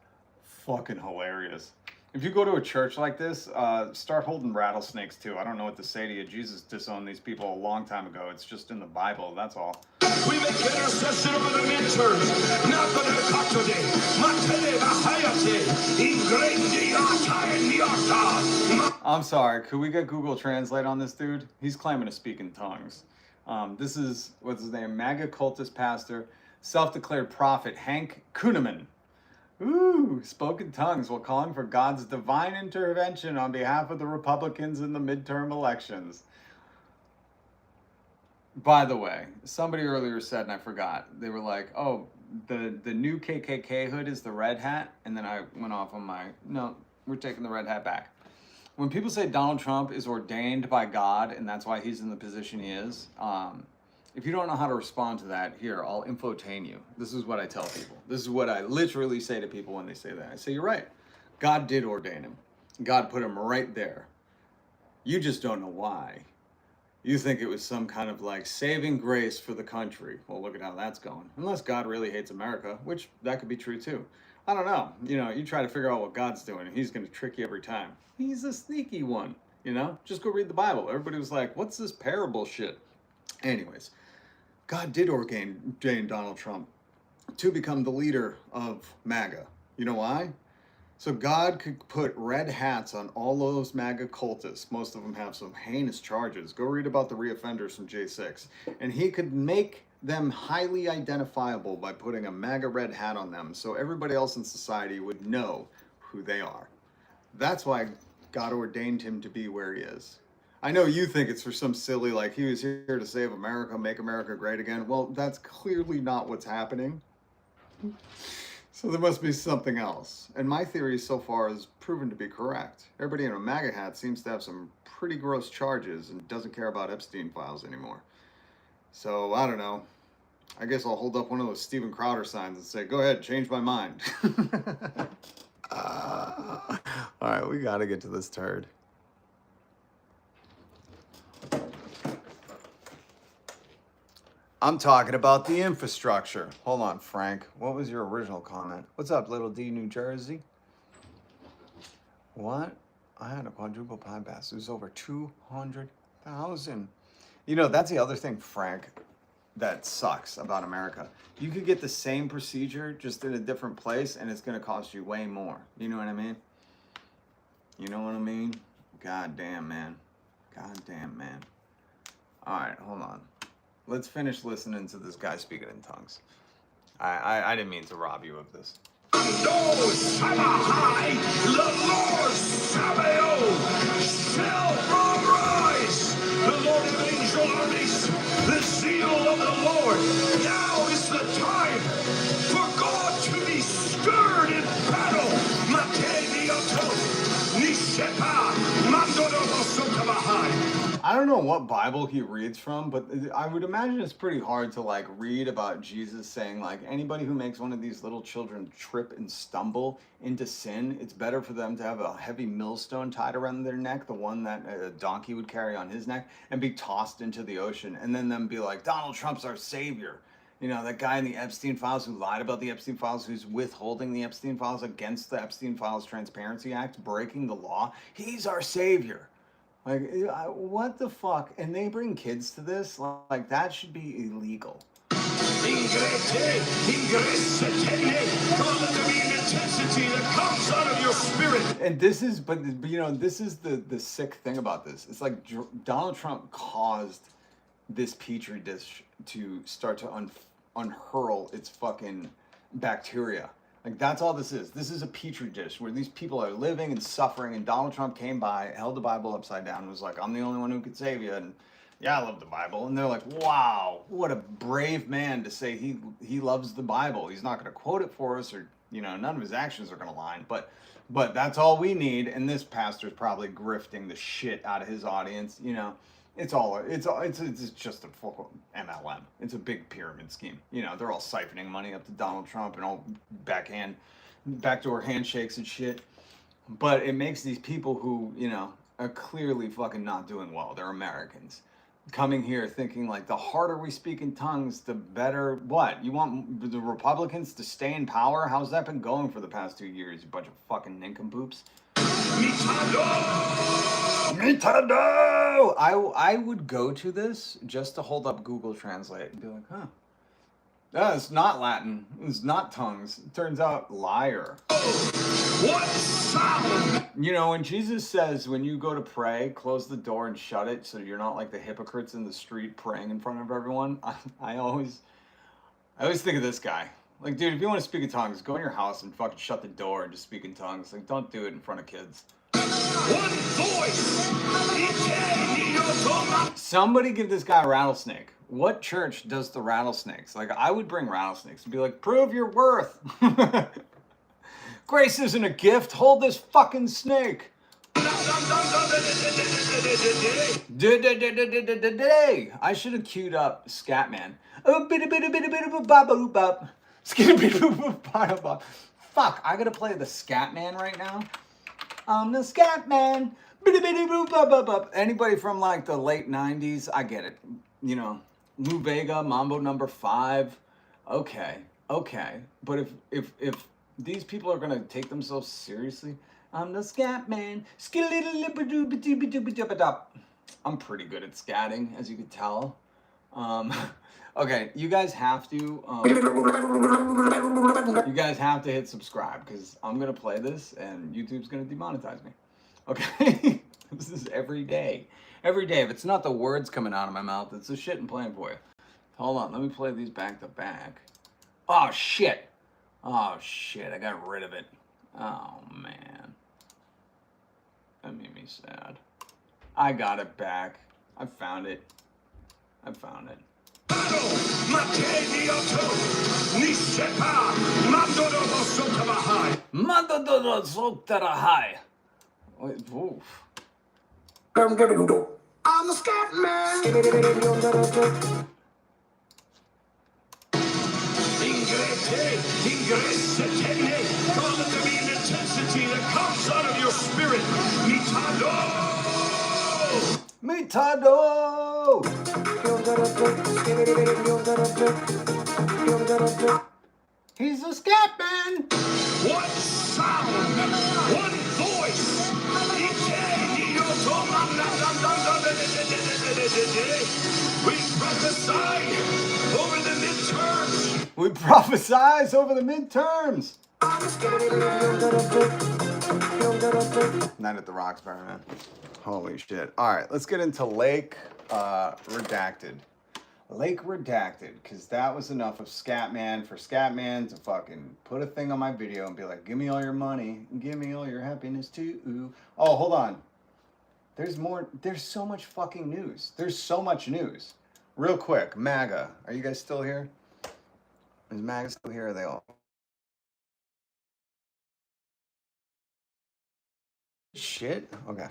Speaker 1: fucking hilarious. If you go to a church like this, start holding rattlesnakes too. I don't know what to say to you. Jesus disowned these people a long time ago. It's just in the Bible, that's all.
Speaker 10: We make intercession over the men church. Not for the Katode, Matele Bahayate, Ingredi Atayaniata.
Speaker 1: I'm sorry, could we get Google Translate on this dude? He's claiming to speak in tongues. This is, what's his name? MAGA cultist pastor, self-declared prophet Hank Kuhneman. Ooh, spoke in tongues while calling for God's divine intervention on behalf of the Republicans in the midterm elections. By the way, somebody earlier said, and I forgot, they were like, oh, the new KKK hood is the red hat. And then I went off on my, no, we're taking the red hat back. When people say Donald Trump is ordained by God and that's why he's in the position he is, if you don't know how to respond to that, here, I'll infotain you. This is what I tell people. This is what I literally say to people when they say that. I say, you're right. God did ordain him. God put him right there. You just don't know why. You think it was some kind of like saving grace for the country. Well, look at how that's going. Unless God really hates America, which that could be true too. I don't know. You know, you try to figure out what God's doing and he's going to trick you every time. He's a sneaky one, you know? Just go read the Bible. Everybody was like, what's this parable shit? Anyways. God did ordain Donald Trump to become the leader of MAGA. You know why? So God could put red hats on all those MAGA cultists. Most of them have some heinous charges. Go read about the reoffenders from J6. And he could make them highly identifiable by putting a MAGA red hat on them so everybody else in society would know who they are. That's why God ordained him to be where he is. I know you think it's for some silly, like he was here to save America, make America great again. Well, that's clearly not what's happening. So there must be something else. And my theory so far has proven to be correct. Everybody in a MAGA hat seems to have some pretty gross charges and doesn't care about Epstein files anymore. So I don't know. I guess I'll hold up one of those Steven Crowder signs and say, go ahead, change my mind. All right, we got to get to this turd. I'm talking about the infrastructure. Hold on, Frank. What was your original comment? What's up, Little D, New Jersey? What? I had a quadruple bypass. It was over 200,000. You know, that's the other thing, Frank, that sucks about America. You could get the same procedure just in a different place and it's going to cost you way more. You know what I mean? You know what I mean? God damn, man. God damn, man. All right, hold on. Let's finish listening to this guy speaking in tongues. I didn't mean to rob you of this.
Speaker 10: The Lord Sabaoth shall arise. The Lord of angel armies, the zeal of the Lord. Now is the time for God to be stirred in battle.
Speaker 1: I don't know what Bible he reads from, but I would imagine it's pretty hard to like read about Jesus saying like anybody who makes one of these little children trip and stumble into sin, it's better for them to have a heavy millstone tied around their neck, the one that a donkey would carry on his neck, and be tossed into the ocean, and then them be like, Donald Trump's our savior. You know, that guy in the Epstein files who lied about the Epstein files, who's withholding the Epstein files against the Epstein Files Transparency Act, breaking the law. He's our savior. Like, what the fuck? And they bring kids to this? Like, that should be illegal.
Speaker 10: Intensity that comes out of your spirit.
Speaker 1: And this is, but you know, this is the sick thing about this. It's like Donald Trump caused this petri dish to start to unhurl its fucking bacteria. Like, that's all this is. This is a petri dish where these people are living and suffering, and Donald Trump came by, held the Bible upside down, and was like, I'm the only one who could save you, and yeah, I love the Bible. And they're like, wow, what a brave man to say he loves the Bible. He's not going to quote it for us, or, you know, none of his actions are going to line, but that's all we need. And this pastor's probably grifting the shit out of his audience, you know. It's just a full MLM. It's a big pyramid scheme. You know, they're all siphoning money up to Donald Trump and all backdoor handshakes and shit. But it makes these people who, you know, are clearly fucking not doing well. They're Americans. Coming here thinking like the harder we speak in tongues, the better. What? You want the Republicans to stay in power? How's that been going for the past 2 years, you bunch of fucking nincompoops? Nintendo! I would go to this just to hold up Google Translate and be like, huh. It's not Latin. It's not tongues. It turns out liar.
Speaker 10: What sound?
Speaker 1: You know, when Jesus says when you go to pray, close the door and shut it so you're not like the hypocrites in the street praying in front of everyone, I always think of this guy. Like, dude, if you want to speak in tongues, go in your house and fucking shut the door and just speak in tongues. Like, don't do it in front of kids.
Speaker 10: One voice.
Speaker 1: Somebody give this guy a rattlesnake. What church does the rattlesnakes? Like, I would bring rattlesnakes and be like, prove your worth. Grace isn't a gift. Hold this fucking snake. I should have queued up Scatman. Fuck, I gotta play the Scatman right now. I'm the Scatman. Anybody from like the late 90s, I get it. You know, Lou Vega, Mambo number 5. Okay. But if these people are gonna take themselves seriously, I'm the Scatman. I'm pretty good at scatting, as you can tell. Okay, you guys have to hit subscribe because I'm gonna play this and YouTube's gonna demonetize me. Okay, this is every day. If it's not the words coming out of my mouth, it's the shit I'm playing for you. Hold on, let me play these back to back. Oh shit! Oh shit! I got rid of it. Oh man, that made me sad. I got it back. I found it. I found it. Mando do Sotarahai. Wait, oof.
Speaker 3: I'm a scat man.
Speaker 10: Come on, let there be an intensity that comes out of your spirit.
Speaker 1: Mitado! He's a scat man!
Speaker 10: One sound, one voice. We prophesy over the midterms.
Speaker 1: We prophesize over the midterms! Night at the Roxbury, man. Holy shit. Alright, let's get into Lake Redacted. Lake Redacted, because that was enough of Scatman for Scatman to fucking put a thing on my video and be like, give me all your money, give me all your happiness too. Oh, hold on. There's more, there's so much fucking news. There's so much news. Real quick, MAGA. Are you guys still here? Is MAGA still here? Or are they all? Shit? Okay.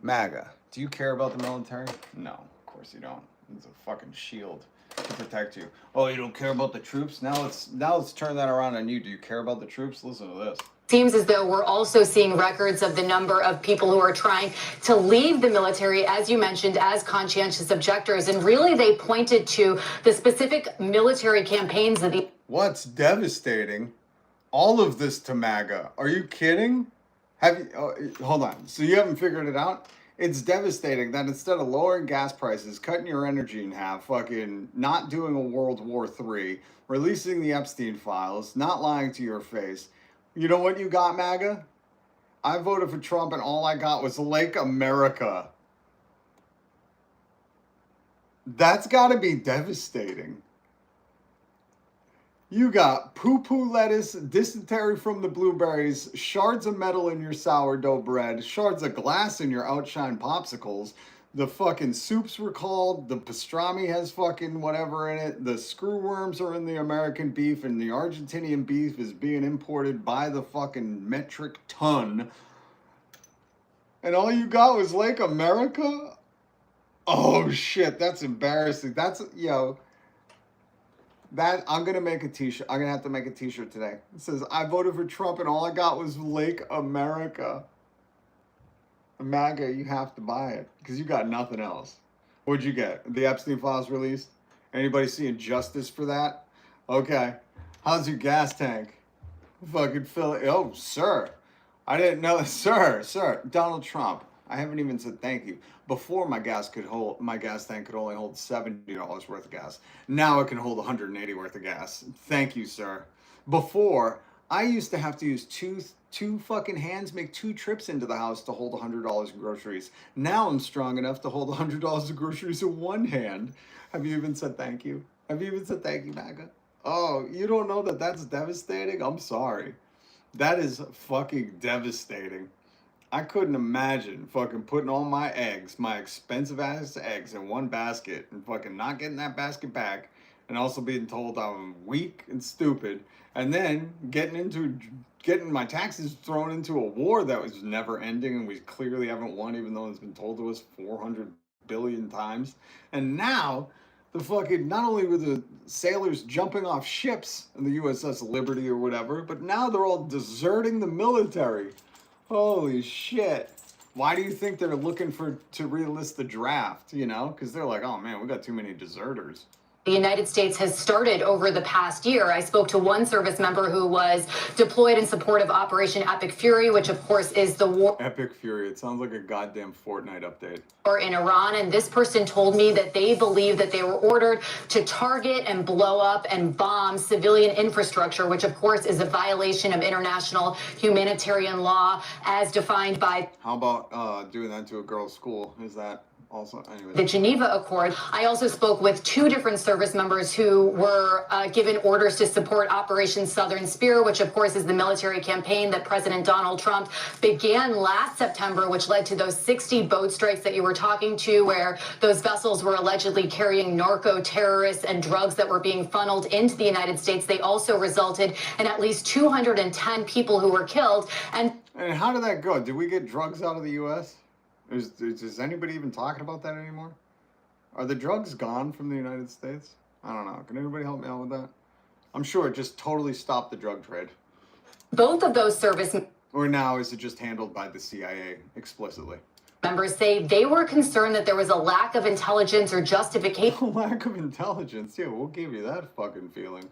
Speaker 1: MAGA. Do you care about the military? No, of course you don't. It's a fucking shield to protect you. Oh, you don't care about the troops? Now let's turn that around on you. Do you care about the troops? Listen to this.
Speaker 11: Seems as though we're also seeing records of the number of people who are trying to leave the military, as you mentioned, as conscientious objectors. And really, they pointed to the specific military campaigns of the...
Speaker 1: What's devastating? All of this to MAGA. Are you kidding? Have you? Oh, hold on. So you haven't figured it out? It's devastating that instead of lowering gas prices, cutting your energy in half, fucking not doing a World War III, releasing the Epstein files, not lying to your face, you know what you got, MAGA? I voted for Trump and all I got was Lake America. That's got to be devastating. You got poo-poo lettuce, dysentery from the blueberries, shards of metal in your sourdough bread, shards of glass in your Outshine popsicles, the fucking soups were called, the pastrami has fucking whatever in it, the screwworms are in the American beef, and the Argentinian beef is being imported by the fucking metric ton. And all you got was Lake America? Oh shit, that's embarrassing. That's, yo... That, I'm going to make a t-shirt. I'm going to have to make a t-shirt today. It says, I voted for Trump and all I got was Lake America. MAGA, you have to buy it because you got nothing else. What'd you get? The Epstein files released? Anybody seeing justice for that? Okay. How's your gas tank? Fucking fill it. Oh, sir. I didn't know. Sir. Donald Trump. I haven't even said thank you. Before my gas tank could only hold $70 worth of gas. Now it can hold $180 worth of gas. Thank you, sir. Before, I used to have to use two fucking hands, make 2 trips into the house to hold $100 in groceries. Now I'm strong enough to hold $100 in groceries in one hand. Have you even said thank you? Have you even said thank you, MAGA? Oh, you don't know that that's devastating? I'm sorry. That is fucking devastating. I couldn't imagine fucking putting all my eggs, my expensive ass eggs, in one basket and fucking not getting that basket back and also being told I'm weak and stupid and then getting my taxes thrown into a war that was never ending and we clearly haven't won even though it's been told to us 400 billion times. And now the fucking, not only were the sailors jumping off ships in the USS Liberty or whatever, but now they're all deserting the military. Holy shit. Why do you think they're looking to re-enlist the draft, you know? Because they're like, oh man, we got too many deserters.
Speaker 11: The United States has started over the past year. I spoke to one service member who was deployed in support of Operation Epic Fury, which of course is the war.
Speaker 1: Epic Fury, it sounds like a goddamn Fortnite update.
Speaker 11: Or in Iran, and this person told me that they believe that they were ordered to target and blow up and bomb civilian infrastructure, which of course is a violation of international humanitarian law as defined by...
Speaker 1: How about doing that to a girl's school? Is that Also, anyway.
Speaker 11: The Geneva Accord. I also spoke with 2 different service members who were given orders to support Operation Southern Spear, which of course is the military campaign that President Donald Trump began last September, which led to those 60 boat strikes that you were talking to, where those vessels were allegedly carrying narco terrorists and drugs that were being funneled into the United States. They also resulted in at least 210 people who were killed. And
Speaker 1: how did that go? Did we get drugs out of the U.S.? Is anybody even talking about that anymore? Are the drugs gone from the United States? I don't know. Can anybody help me out with that? I'm sure it just totally stopped the drug trade.
Speaker 11: both of those service
Speaker 1: Or now is it just handled by the CIA explicitly?
Speaker 11: members say they were concerned that there was a lack of intelligence or justification.
Speaker 1: Lack of intelligence? Yeah, we'll give you that fucking feeling.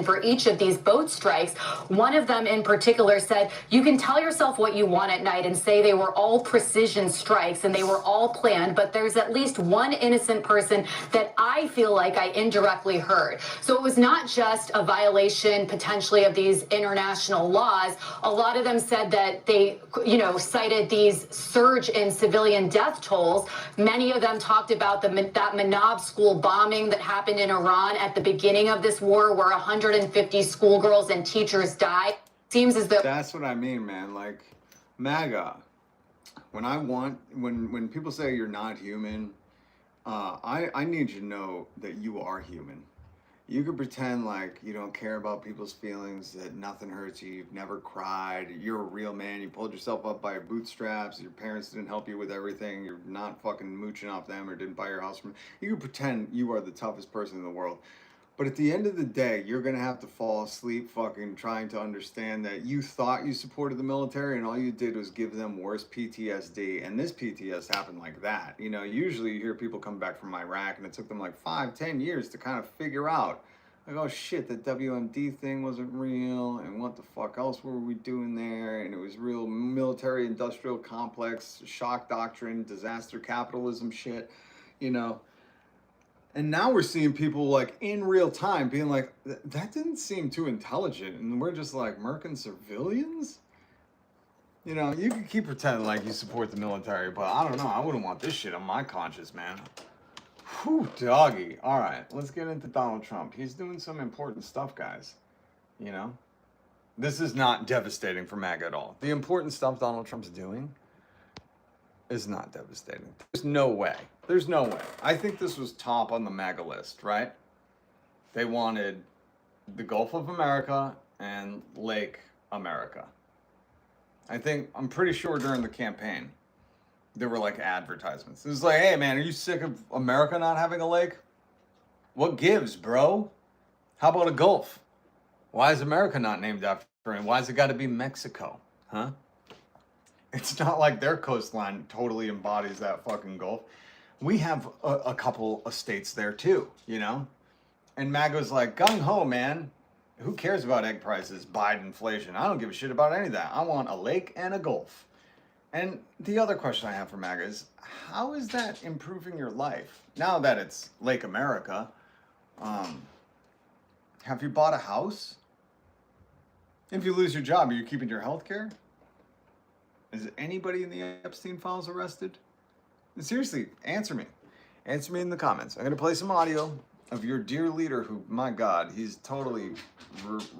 Speaker 11: For each of these boat strikes. One of them in particular said, you can tell yourself what you want at night and say they were all precision strikes and they were all planned, but there's at least one innocent person that I feel like I indirectly heard. So it was not just a violation potentially of these international laws. A lot of them said that they, cited these surge in civilian death tolls. Many of them talked about that Manab school bombing that happened in Iran at the beginning of this war, where 150 schoolgirls and teachers died. Seems as though
Speaker 1: that's what I mean, man. Like MAGA. When people say you're not human, I need you to know that you are human. You could pretend like you don't care about people's feelings, that nothing hurts you, you've never cried, you're a real man, you pulled yourself up by your bootstraps, your parents didn't help you with everything, you're not fucking mooching off them or didn't buy your house from. You could pretend you are the toughest person in the world. But at the end of the day, you're going to have to fall asleep fucking trying to understand that you thought you supported the military and all you did was give them worse PTSD. And this PTSD happened like that. Usually you hear people come back from Iraq and it took them like 5-10 years to kind of figure out, like, oh shit, the WMD thing wasn't real. And what the fuck else were we doing there? And it was real military industrial complex, shock doctrine, disaster capitalism shit, And now we're seeing people like in real time being like, that didn't seem too intelligent. And we're just like murking civilians. You can keep pretending like you support the military, but I don't know. I wouldn't want this shit on my conscience, man. Whew, doggy. All right, let's get into Donald Trump. He's doing some important stuff, guys. This is not devastating for MAGA at all. The important stuff Donald Trump's doing is not devastating. There's no way. There's no way. I think this was top on the MAGA list, right? They wanted the Gulf of America and Lake America. I'm pretty sure during the campaign, there were like advertisements. It was like, hey man, are you sick of America not having a lake? What gives, bro? How about a Gulf? Why is America not named after him? Why's it got to be Mexico? Huh? It's not like their coastline totally embodies that fucking Gulf. We have a couple of states there too, And MAGA's like, gung-ho, man. Who cares about egg prices, Biden inflation? I don't give a shit about any of that. I want a lake and a Gulf. And the other question I have for MAGA is, how is that improving your life? Now that it's Lake America, have you bought a house? If you lose your job, are you keeping your health care? Is anybody in the Epstein files arrested? Seriously, answer me. Answer me in the comments. I'm going to play some audio of your dear leader who, my God, he's totally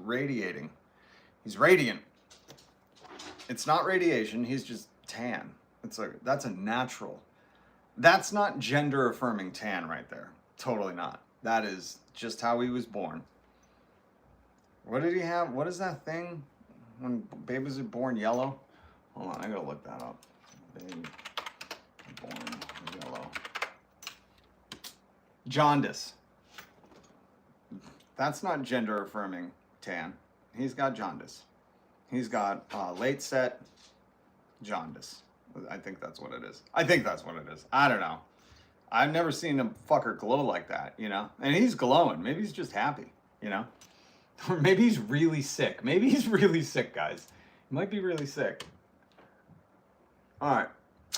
Speaker 1: radiating. He's radiant. It's not radiation. He's just tan. That's a natural. That's not gender affirming tan right there. Totally not. That is just how he was born. What did he have? What is that thing when babies are born yellow? Hold on, I gotta look that up. Baby born yellow. Jaundice. That's not gender affirming tan. He's got jaundice. He's got late set jaundice. I think that's what it is. I don't know. I've never seen a fucker glow like that, And he's glowing. Maybe he's just happy, Or maybe he's really sick. Maybe he's really sick, guys. He might be really sick. All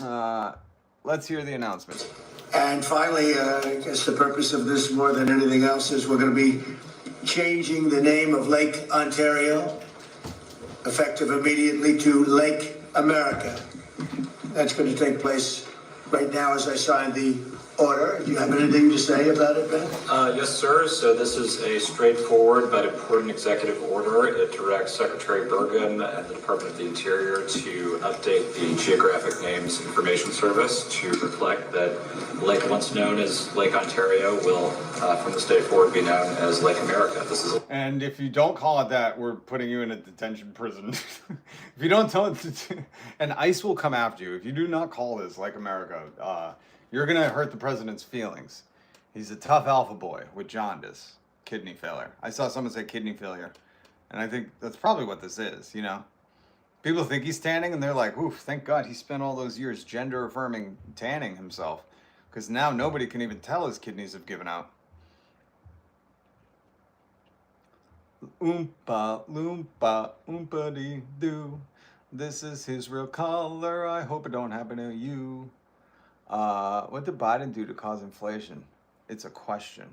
Speaker 1: right. Let's hear the announcement.
Speaker 2: And finally, I guess the purpose of this more than anything else is we're going to be changing the name of Lake Ontario, effective immediately, to Lake America. That's going to take place right now as I sign the order. Do you have anything to say about it, Ben?
Speaker 12: Yes, sir. So this is a straightforward but important executive order. It directs Secretary Bergen and the Department of the Interior to update the Geographic Names Information Service to reflect that the lake once known as Lake Ontario will, from this day forward, be known as Lake America. This is
Speaker 1: And if you don't call it that, we're putting you in a detention prison. If you don't tell it, and ICE will come after you. If you do not call this Lake America, you're going to hurt the president's feelings. He's a tough alpha boy with jaundice, kidney failure. I saw someone say kidney failure, and I think that's probably what this is, you know? People think he's tanning, and they're like, oof, thank God he spent all those years gender-affirming tanning himself, because now nobody can even tell his kidneys have given out. Oompa, loompa, oompa-dee-doo. This is his real color. I hope it don't happen to you. What did Biden do to cause inflation? It's a question.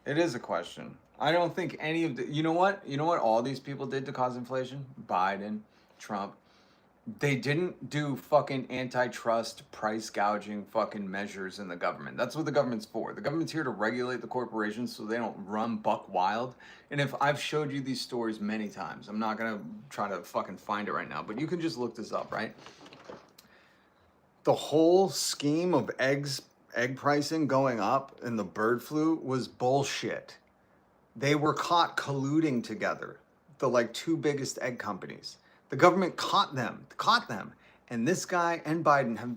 Speaker 1: It is a question. I don't think any of the, you know what all these people did to cause inflation? Biden, Trump. They didn't do fucking antitrust price gouging fucking measures in the government. That's what the government's for. The government's here to regulate the corporations so they don't run buck wild. And if I've showed you these stories many times, I'm not going to try to fucking find it right now, but you can just look this up, right? The whole scheme of egg pricing going up and the bird flu was bullshit. They were caught colluding together, the like two biggest egg companies. The government caught them, and this guy and Biden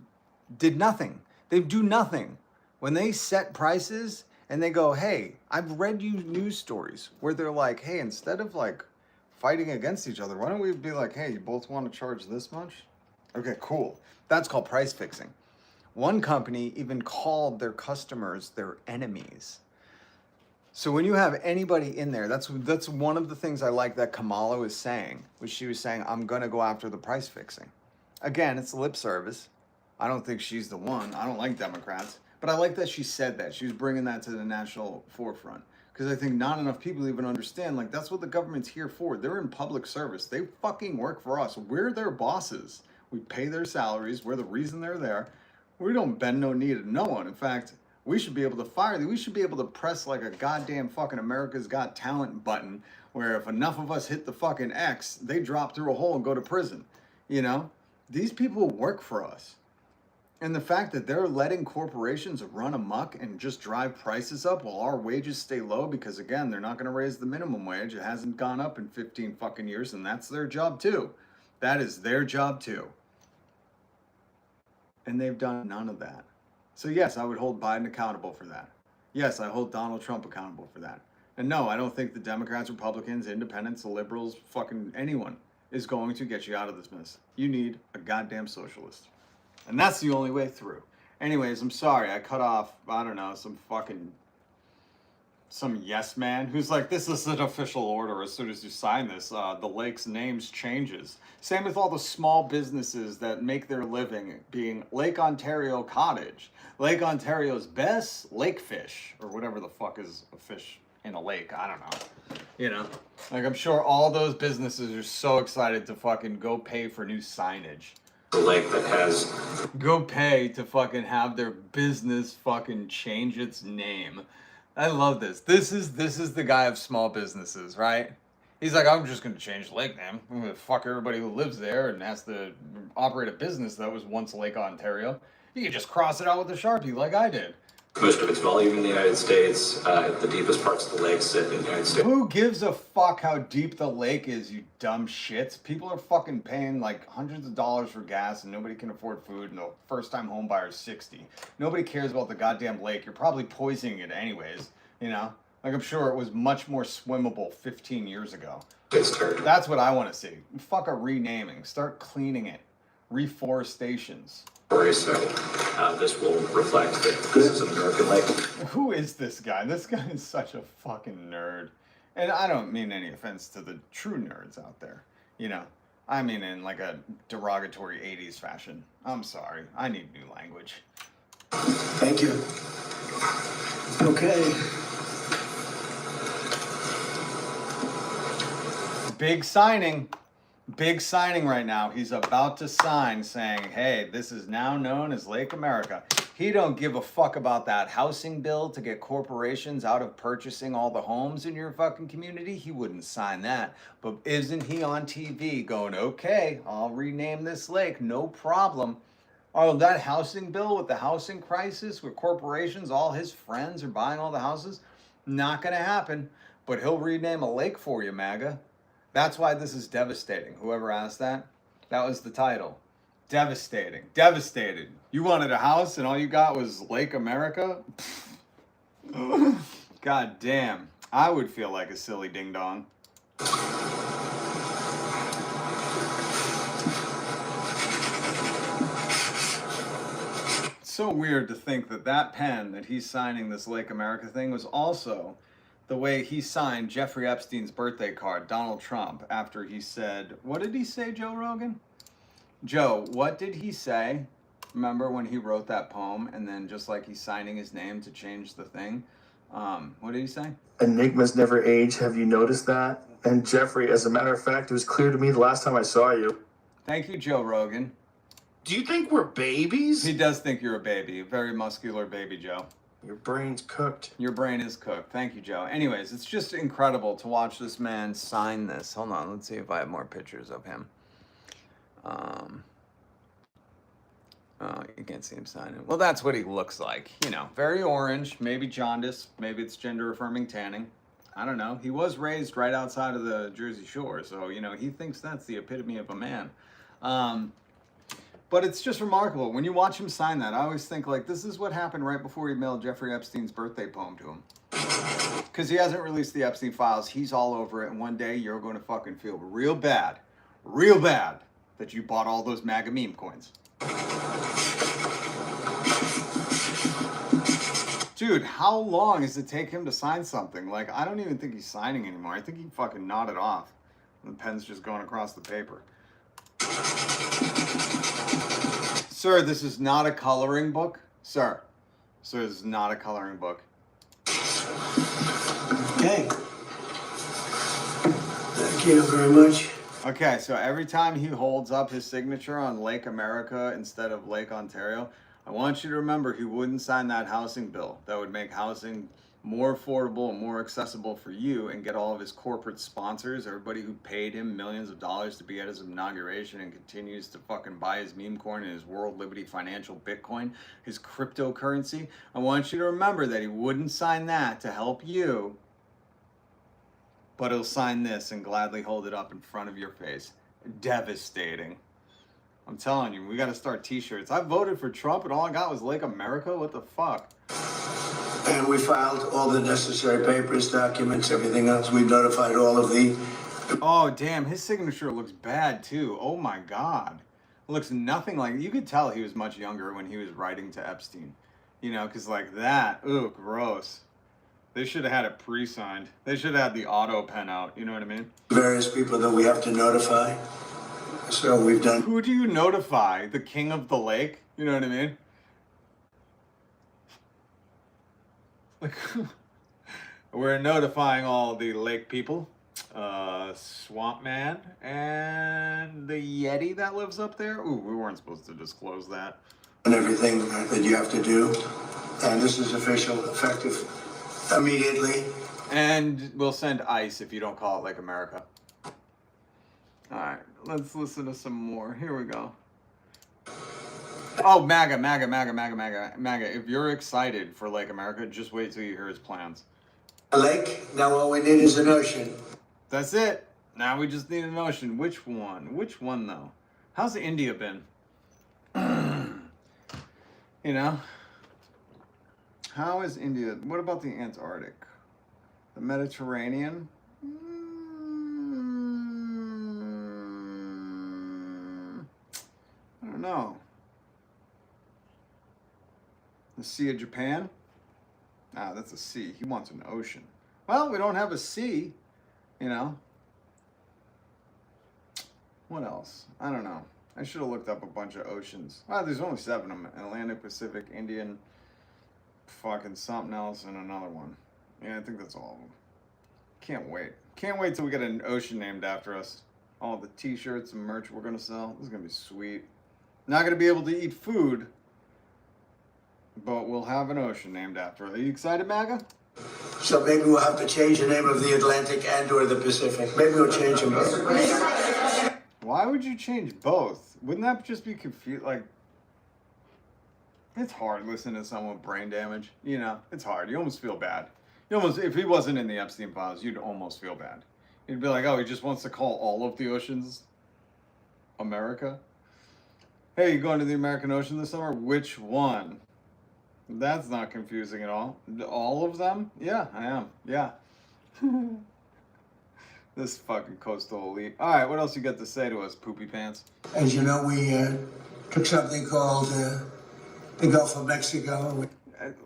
Speaker 1: did nothing. They do nothing. When they set prices and they go, hey, I've read you news stories where they're like, hey, instead of like fighting against each other, why don't we be like, hey, you both want to charge this much? Okay, cool. That's called price fixing. One company even called their customers their enemies. So when you have anybody in there, that's one of the things I like that Kamala was saying, was she was saying, I'm going to go after the price fixing. Again, it's lip service. I don't think she's the one. I don't like Democrats. But I like that she said that. She was bringing that to the national forefront. Because I think not enough people even understand, like, that's what the government's here for. They're in public service. They fucking work for us. We're their bosses. We pay their salaries. We're the reason they're there. We don't bend no knee to no one. In fact, we should be able to fire them. We should be able to press like a goddamn fucking America's Got Talent button where if enough of us hit the fucking X, they drop through a hole and go to prison. You know? These people work for us. And the fact that they're letting corporations run amok and just drive prices up while our wages stay low because, again, they're not going to raise the minimum wage. It hasn't gone up in 15 fucking years, and that's their job too. That is their job too. And they've done none of that. So yes, I would hold Biden accountable for that. Yes, I hold Donald Trump accountable for that. And no, I don't think the Democrats, Republicans, independents, the liberals, fucking anyone is going to get you out of this mess. You need a goddamn socialist. And that's the only way through. Anyways, I'm sorry. I cut off, I don't know, some yes man who's like, this is an official order. As soon as you sign this, the lake's names changes. Same with all the small businesses that make their living being Lake Ontario Cottage, Lake Ontario's best lake fish, or whatever the fuck is a fish in a lake. I don't know. You know, like I'm sure all those businesses are so excited to fucking go pay for new signage.
Speaker 12: a lake that has...
Speaker 1: Go pay to fucking have their business fucking change its name. I love this. This is the guy of small businesses, right? He's like, I'm just going to change the lake name. I'm going to fuck everybody who lives there and has to operate a business that was once Lake Ontario. You can just cross it out with a Sharpie like I did.
Speaker 12: Most of its volume in the United States, the deepest parts of the lake sit in the United States.
Speaker 1: Who gives a fuck how deep the lake is, you dumb shits? People are fucking paying like hundreds of dollars for gas and nobody can afford food and the first time home buyer's 60. Nobody cares about the goddamn lake. You're probably poisoning it anyways, you know? Like I'm sure it was much more swimmable 15 years ago. That's what I want to see. Fuck a renaming. Start cleaning it. Reforestations.
Speaker 12: So this will reflect that this is an American lake.
Speaker 1: Who is this guy? This guy is such a fucking nerd. And I don't mean any offense to the true nerds out there. You know, I mean in like a derogatory 80s fashion. I'm sorry. I need new language.
Speaker 2: Thank you. Okay.
Speaker 1: Big signing. Big signing right now. He's about to sign saying, hey, this is now known as Lake America. He don't give a fuck about that housing bill to get corporations out of purchasing all the homes in your fucking community. He wouldn't sign that. But isn't he on TV going, okay, I'll rename this lake, no problem. Oh, that housing bill with the housing crisis where corporations, all his friends are buying all the houses, not going to happen. But he'll rename a lake for you, MAGA. That's why this is devastating. Whoever asked that, that was the title. Devastating. Devastated. You wanted a house and all you got was Lake America? God damn. I would feel like a silly ding dong. It's so weird to think that that pen that he's signing this Lake America thing was also the way he signed Jeffrey Epstein's birthday card, Donald Trump, after he said, what did he say, Joe Rogan? Joe, what did he say? Remember when he wrote that poem and then just like he's signing his name to change the thing? What did he say?
Speaker 13: Enigmas never age. Have you noticed that? And Jeffrey, as a matter of fact, it was clear to me the last time I saw you.
Speaker 1: Thank you, Joe Rogan.
Speaker 10: Do you think we're babies?
Speaker 1: He does think you're a baby. A very muscular baby, Joe.
Speaker 13: Your brain's cooked.
Speaker 1: Your brain is cooked. Thank you, Joe. Anyways, it's just incredible to watch this man sign this. Hold on, let's see if I have more pictures of him. Oh, you can't see him signing. Well, that's what he looks like. You know, very orange, maybe jaundice, maybe it's gender-affirming tanning. I don't know. He was raised right outside of the Jersey Shore, so, you know, he thinks that's the epitome of a man. But it's just remarkable. When you watch him sign that, I always think, like, this is what happened right before he mailed Jeffrey Epstein's birthday poem to him. Because he hasn't released the Epstein files. He's all over it, and one day you're going to fucking feel real bad that you bought all those MAGA meme coins. Dude, how long does it take him to sign something? Like, I don't even think he's signing anymore. I think he fucking nodded off. The pen's just going across the paper. Sir, this is not a coloring book. Sir, this is not a coloring book.
Speaker 2: Okay. Thank you very much.
Speaker 1: Okay, so every time he holds up his signature on Lake America instead of Lake Ontario, I want you to remember he wouldn't sign that housing bill. That would make housing more affordable and more accessible for you and get all of his corporate sponsors, everybody who paid him millions of dollars to be at his inauguration and continues to fucking buy his meme coin and his World Liberty Financial Bitcoin, his cryptocurrency. I want you to remember that he wouldn't sign that to help you, but he'll sign this and gladly hold it up in front of your face. Devastating. I'm telling you, we got to start t-shirts. I voted for Trump and all I got was Lake America? What the fuck?
Speaker 2: And we filed all the necessary papers, documents, everything else. We've notified all of the...
Speaker 1: Oh, damn. His signature looks bad, too. Oh, my God. It looks nothing like... You could tell he was much younger when he was writing to Epstein. You know, because like that, ooh, gross. They should have had it pre-signed. They should have had the auto pen out. You know what I mean?
Speaker 2: Various people that we have to notify. So we've done...
Speaker 1: Who do you notify? The king of the lake? You know what I mean? Like, we're notifying all the lake people, Swamp Man, and the Yeti that lives up there. Ooh, we weren't supposed to disclose that.
Speaker 2: And everything that you have to do. And this is official, effective immediately.
Speaker 1: And we'll send ice if you don't call it Lake America. All right, let's listen to some more. Here we go. Oh, MAGA. If you're excited for Lake America, just wait till you hear his plans.
Speaker 2: A lake, now all we need is an ocean.
Speaker 1: That's it. Now we just need an ocean. Which one? Which one, though? How's India been? You know? How is India? What about the Antarctic? The Mediterranean? I don't know. The Sea of Japan? Ah, that's a sea. He wants an ocean. Well, we don't have a sea, you know. What else? I don't know. I should have looked up a bunch of oceans. Well, there's only 7 of them. Atlantic, Pacific, Indian, fucking something else, and another one. Yeah, I think that's all of them. Can't wait. Can't wait till we get an ocean named after us. all the t-shirts and merch we're gonna sell. This is gonna be sweet. Not gonna be able to eat food, but we'll have an ocean named after it. Are you excited, MAGA?
Speaker 2: So maybe we'll have to change the name of the Atlantic and or the Pacific. Maybe we'll change them both.
Speaker 1: Why would you change both? Wouldn't that just be confused? Like, it's hard listening to someone with brain damage. You know, it's hard. You almost feel bad. You almost, if he wasn't in the Epstein files, you'd almost feel bad. You'd be like, oh, he just wants to call all of the oceans America. Hey, you going to the American Ocean this summer? Which one? That's not confusing at all. All of them? Yeah, I am. Yeah. This fucking coastal elite. All right, what else you got to say to us, poopy pants?
Speaker 2: As you know, we took something called the Gulf of Mexico.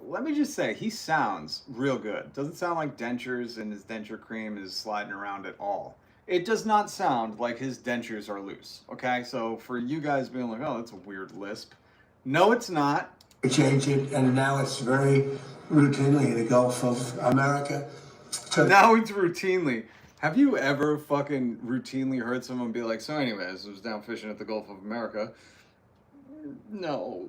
Speaker 1: Let me just say, he sounds real good. Doesn't sound like dentures and his denture cream is sliding around at all. It does not sound like his dentures are loose, okay? So for you guys being like, oh, that's a weird lisp. No, it's not.
Speaker 2: We changed it, and now it's very routinely the Gulf of America. So
Speaker 1: now it's routinely. Have you ever fucking routinely heard someone be like, so anyways, I was down fishing at the Gulf of America? No.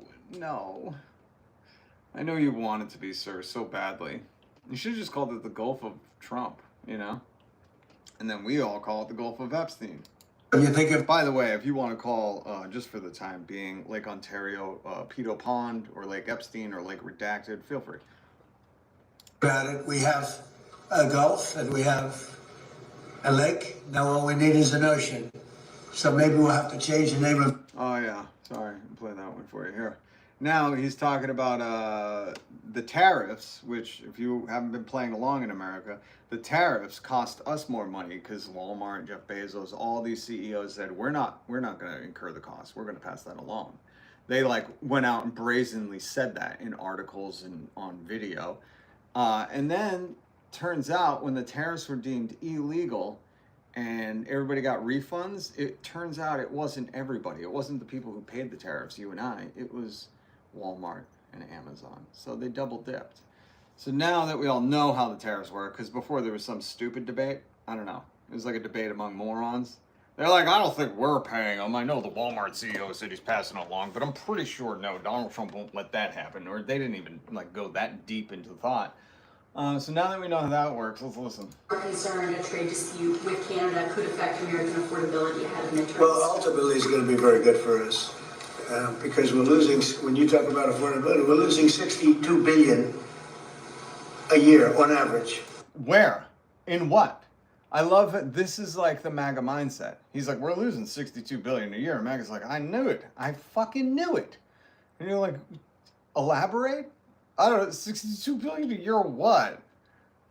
Speaker 1: I know you want it to be, sir, so badly. You should have just called it the Gulf of Trump, you know? And then we all call it the Gulf of Epstein.
Speaker 2: You think of,
Speaker 1: by the way, if you want to call, just for the time being, Lake Ontario, Pedo Pond, or Lake Epstein, or Lake Redacted, feel free.
Speaker 2: About it, we have a Gulf and we have a lake. Now all we need is an ocean. So maybe we'll have to change the name of...
Speaker 1: Oh, yeah. Sorry. I'll play that one for you here. Now he's talking about the tariffs, which if you haven't been playing along in America, the tariffs cost us more money because Walmart, Jeff Bezos, all these CEOs said, we're not going to incur the cost. We're going to pass that along. They like went out and brazenly said that in articles and on video. And then turns out when the tariffs were deemed illegal and everybody got refunds, it turns out it wasn't everybody. It wasn't the people who paid the tariffs, you and I. It was Walmart and Amazon. So they double dipped. So now that we all know how the tariffs work, because before there was some stupid debate, I don't know. It was like a debate among morons. They're like, I don't think we're paying them. I know the Walmart CEO said he's passing it along, but I'm pretty sure no, Donald Trump won't let that happen. Or they didn't even like go that deep into thought. So now that we know how that works, let's listen.
Speaker 14: We're concerned a trade dispute with Canada could affect American affordability ahead of midterms.
Speaker 2: Well, ultimately it's going to be very good for us. Because we're losing, when you talk about affordability, we're losing $62 billion a year on average.
Speaker 1: Where? In what? I love it. This is like the MAGA mindset. He's like, we're losing $62 billion a year. And MAGA's like, I knew it. I fucking knew it. And you're like, elaborate? I don't know, $62 billion a year what?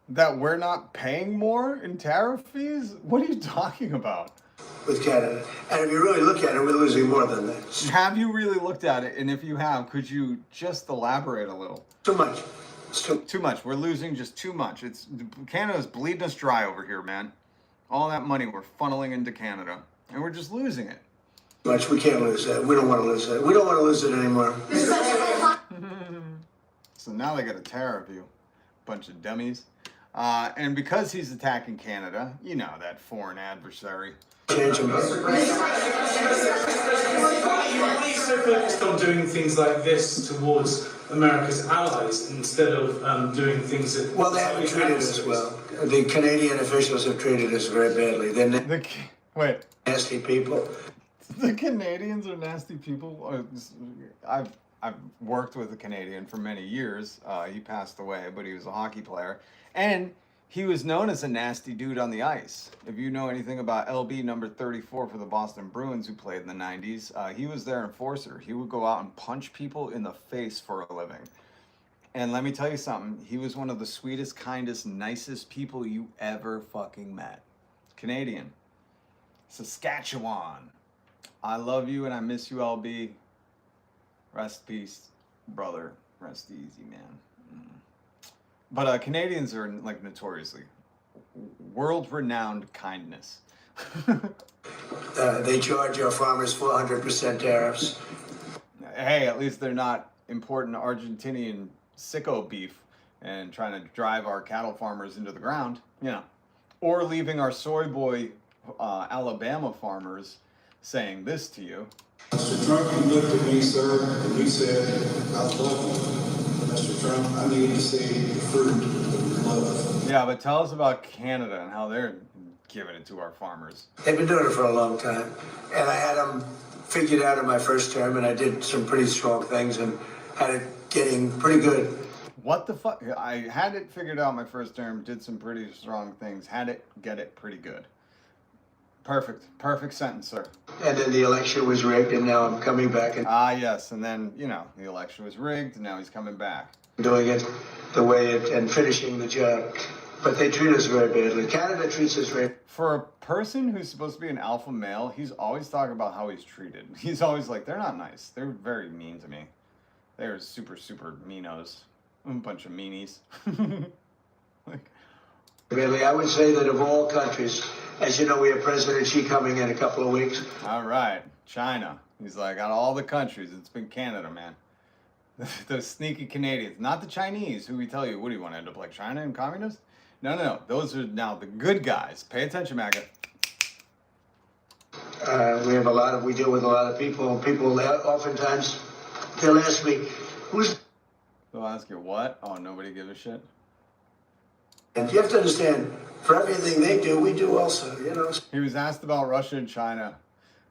Speaker 1: That we're not paying more in tariff fees? What are you talking about?
Speaker 2: With Canada. And if you really look at it, we're losing more than that.
Speaker 1: Have you really looked at it? And if you have, could you just elaborate a little?
Speaker 2: Too much. It's
Speaker 1: too much. We're losing just too much. Canada's bleeding us dry over here, man. All that money we're funneling into Canada, and we're just losing it.
Speaker 2: Much. We can't lose that. We don't want to lose that. We don't want to lose it anymore.
Speaker 1: So now they got a tariff you, bunch of dummies. And because he's attacking Canada, you know, that foreign adversary.
Speaker 14: Why are you so focused on doing things like this towards America's allies instead of doing things that...
Speaker 2: Well, they haven't treated us well. The Canadian officials have treated us very badly. They're
Speaker 1: wait.
Speaker 2: Nasty people.
Speaker 1: The Canadians are nasty people? I've worked with a Canadian for many years. He passed away, but he was a hockey player. And he was known as a nasty dude on the ice. If you know anything about LB number 34 for the Boston Bruins, who played in the 90s, he was their enforcer. He would go out and punch people in the face for a living. And let me tell you something, he was one of the sweetest, kindest, nicest people you ever fucking met. Canadian. Saskatchewan. I love you and I miss you, LB. Rest peace, brother. Rest easy, man. But Canadians are like notoriously world-renowned kindness.
Speaker 2: They charge our farmers 400% tariffs.
Speaker 1: Hey, at least they're not importing Argentinian sicko beef and trying to drive our cattle farmers into the ground, you know, or leaving our soy boy Alabama farmers saying this to you.
Speaker 7: Mr. Trump, you looked at me, sir, and you said, I love you. Mr. Trump, I need to see the fruit of your love.
Speaker 1: Yeah, but tell us about Canada and how they're giving it to our farmers.
Speaker 2: They've been doing it for a long time. And I had them figured out in my first term, and I did some pretty strong things and had it getting pretty good.
Speaker 1: What the fuck? I had it figured out my first term, did some pretty strong things, had it get it pretty good. Perfect. Perfect sentence, sir.
Speaker 2: And then the election was rigged, and now I'm coming back and
Speaker 1: Yes. And then, you know, the election was rigged, and now he's coming back.
Speaker 2: doing it the way it and finishing the job. But they treat us very badly. Canada treats us very.
Speaker 1: For a person who's supposed to be an alpha male, he's always talking about how he's treated. He's always like, they're not nice. They're very mean to me. They're super, super meanos. A bunch of meanies.
Speaker 2: Really, I would say that of all countries, as you know, we have President Xi coming in a couple of weeks.
Speaker 1: All right, China. He's like, out of all the countries, it's been Canada, man. Those sneaky Canadians, not the Chinese, who we tell you, what do you want to end up like China and communists? No. Those are now the good guys. Pay attention, Maggot.
Speaker 2: We deal with a lot of people. People oftentimes, they'll ask me, who's.
Speaker 1: They'll ask you what? Oh, nobody give a shit?
Speaker 2: And you have to understand, for everything they do, we do also, you know.
Speaker 1: He was asked about Russia and China